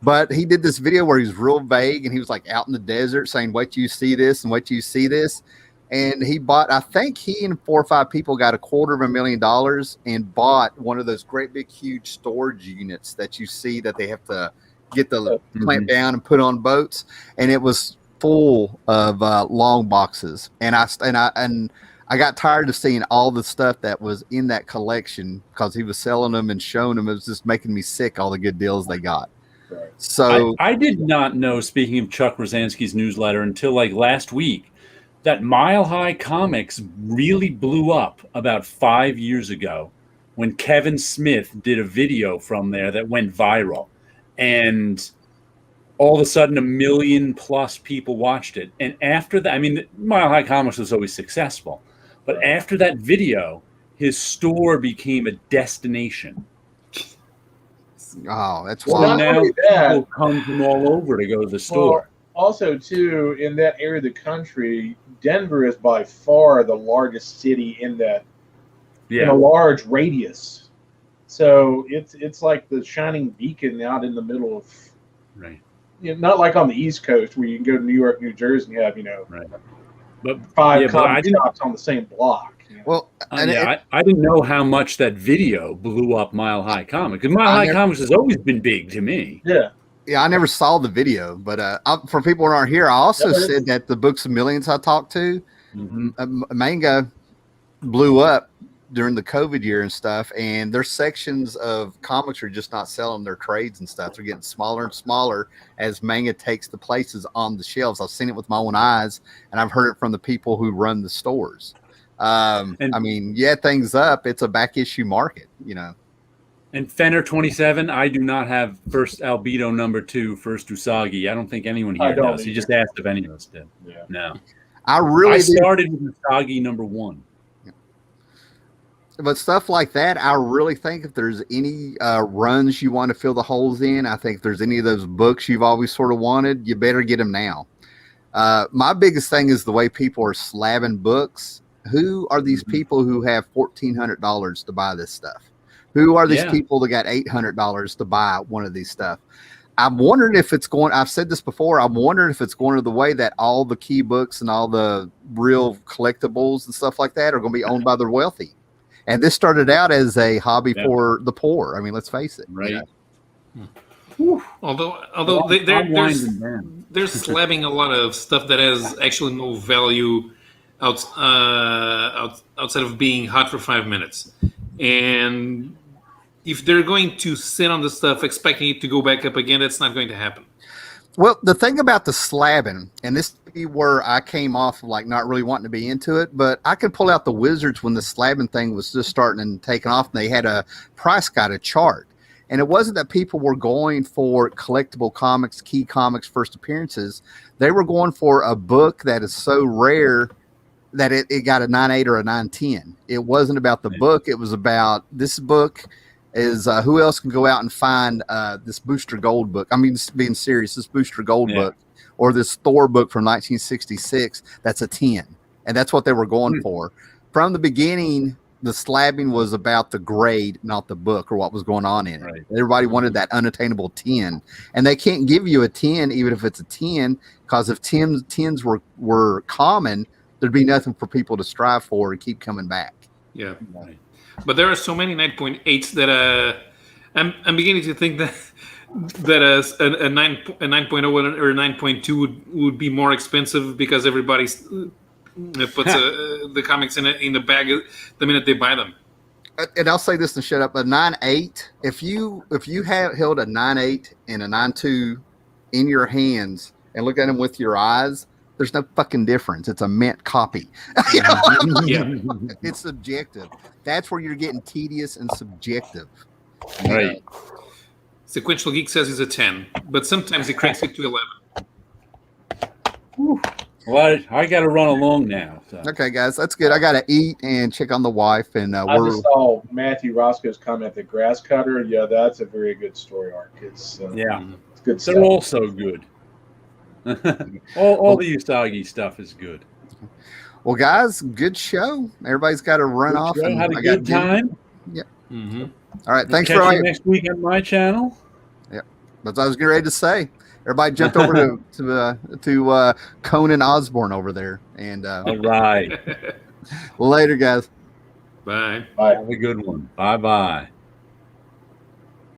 But he did this video where he's real vague, and he was like out in the desert saying, "Wait till you see this, and wait till you see this." And he bought, I think he and 4 or 5 people got $250,000 and bought one of those great big huge storage units that you see that they have to get the plant down and put on boats, and it was full of long boxes, and I got tired of seeing all the stuff that was in that collection because he was selling them and showing them. It was just making me sick, all the good deals they got. Right. So I did not know, speaking of Chuck Rosansky's newsletter, until like last week, that Mile High Comics really blew up about 5 years ago when Kevin Smith did a video from there that went viral. And all of a sudden, 1 million plus people watched it. And after that, I mean, Mile High Comics was always successful. But after that video, his store became a destination. oh, that's Well, So wild. not now only that- people come from all over to go to the store. Also, too, in that area of the country, Denver is by far the largest city in that in a large radius. So it's like the shining beacon out in the middle of, Right. not like on the East Coast where you can go to New York, New Jersey, and have Right. But 5 yeah, but I comic didn't- shops on the same block. Well, and I didn't know how much that video blew up Mile High Comics. Because Mile High Comics has always been big to me. Yeah. yeah, I never saw the video, but for people who aren't here, I also said that the Books of Millions I talked to, Manga blew up during the COVID year and stuff, and their sections of comics are just not selling their trades and stuff. They're getting smaller and smaller as manga takes the places on the shelves. I've seen it with my own eyes, and I've heard it from the people who run the stores. I mean, yeah, things up. It's a back issue market, And Fenner 27, I do not have first Albedo number 2, first Usagi. I don't think anyone I here don't does. He either. just asked if any of us did. Yeah. No. I I started with Usagi number 1. But stuff like that, I really think if there's any runs you want to fill the holes in, I think if there's any of those books you've always sort of wanted, you better get them now. My biggest thing is the way people are slabbing books. Who are these people who have $1,400 to buy this stuff? Who are these people that got $800 to buy one of these stuff? I'm wondering if it's going, I've said this before, I'm wondering if it's going to the way that all the key books and all the real collectibles and stuff like that are going to be owned by the wealthy. And this started out as a hobby for the poor. I mean, let's face it. Right. Although Well, I'm winding they're down. slabbing a lot of stuff that has actually no value outside of being hot for 5 minutes. And if they're going to sit on the stuff expecting it to go back up again, that's not going to happen. Well, the thing about the slabbing, and this would be where I came off of like not really wanting to be into it, but I could pull out the Wizards when the slabbing thing was just starting and taking off, and they had a price guide, a chart. And it wasn't that people were going for collectible comics, key comics, first appearances. They were going for a book that is so rare that it got a 9.8 or a 9.10. It wasn't about the book. It was about this book is who else can go out and find this Booster Gold book? I mean, being serious, this Booster Gold book or this Thor book from 1966, that's a 10. And that's what they were going for. From the beginning, the slabbing was about the grade, not the book or what was going on in it. Right. Everybody wanted that unattainable 10. And they can't give you a 10, even if it's a 10, because if 10s were common, there'd be nothing for people to strive for and keep coming back. Yeah. But there are so many 9.8s that I'm beginning to think that a 9.0 or a 9.2 would be more expensive because everybody puts the comics in the bag the minute they buy them. And I'll say this and shut up. A 9.8, if you have held a 9.8 and a 9.2 in your hands and look at them with your eyes, there's no fucking difference. It's a mint copy. It's subjective. That's where you're getting tedious and subjective. Right. Sequential Geek says he's a 10, but sometimes he cranks it to 11. Well, I got to run along now. So. Okay, guys, that's good. I got to eat and check on the wife, and I just saw Matthew Roscoe's comment, the grass cutter. Yeah, that's a very good story arc. It's it's good stuff. They're all so good. all the Usagi stuff is good. Well, guys, good show. Everybody's got to run off. And had a I good time. Yep. Mm-hmm. All right, thanks Catch for you next week on my channel. Yep, that's what I was getting ready to say. Everybody jumped over to Conan Osborne over there, and all right. Later, guys. Bye. Bye. Have a good one. Bye bye.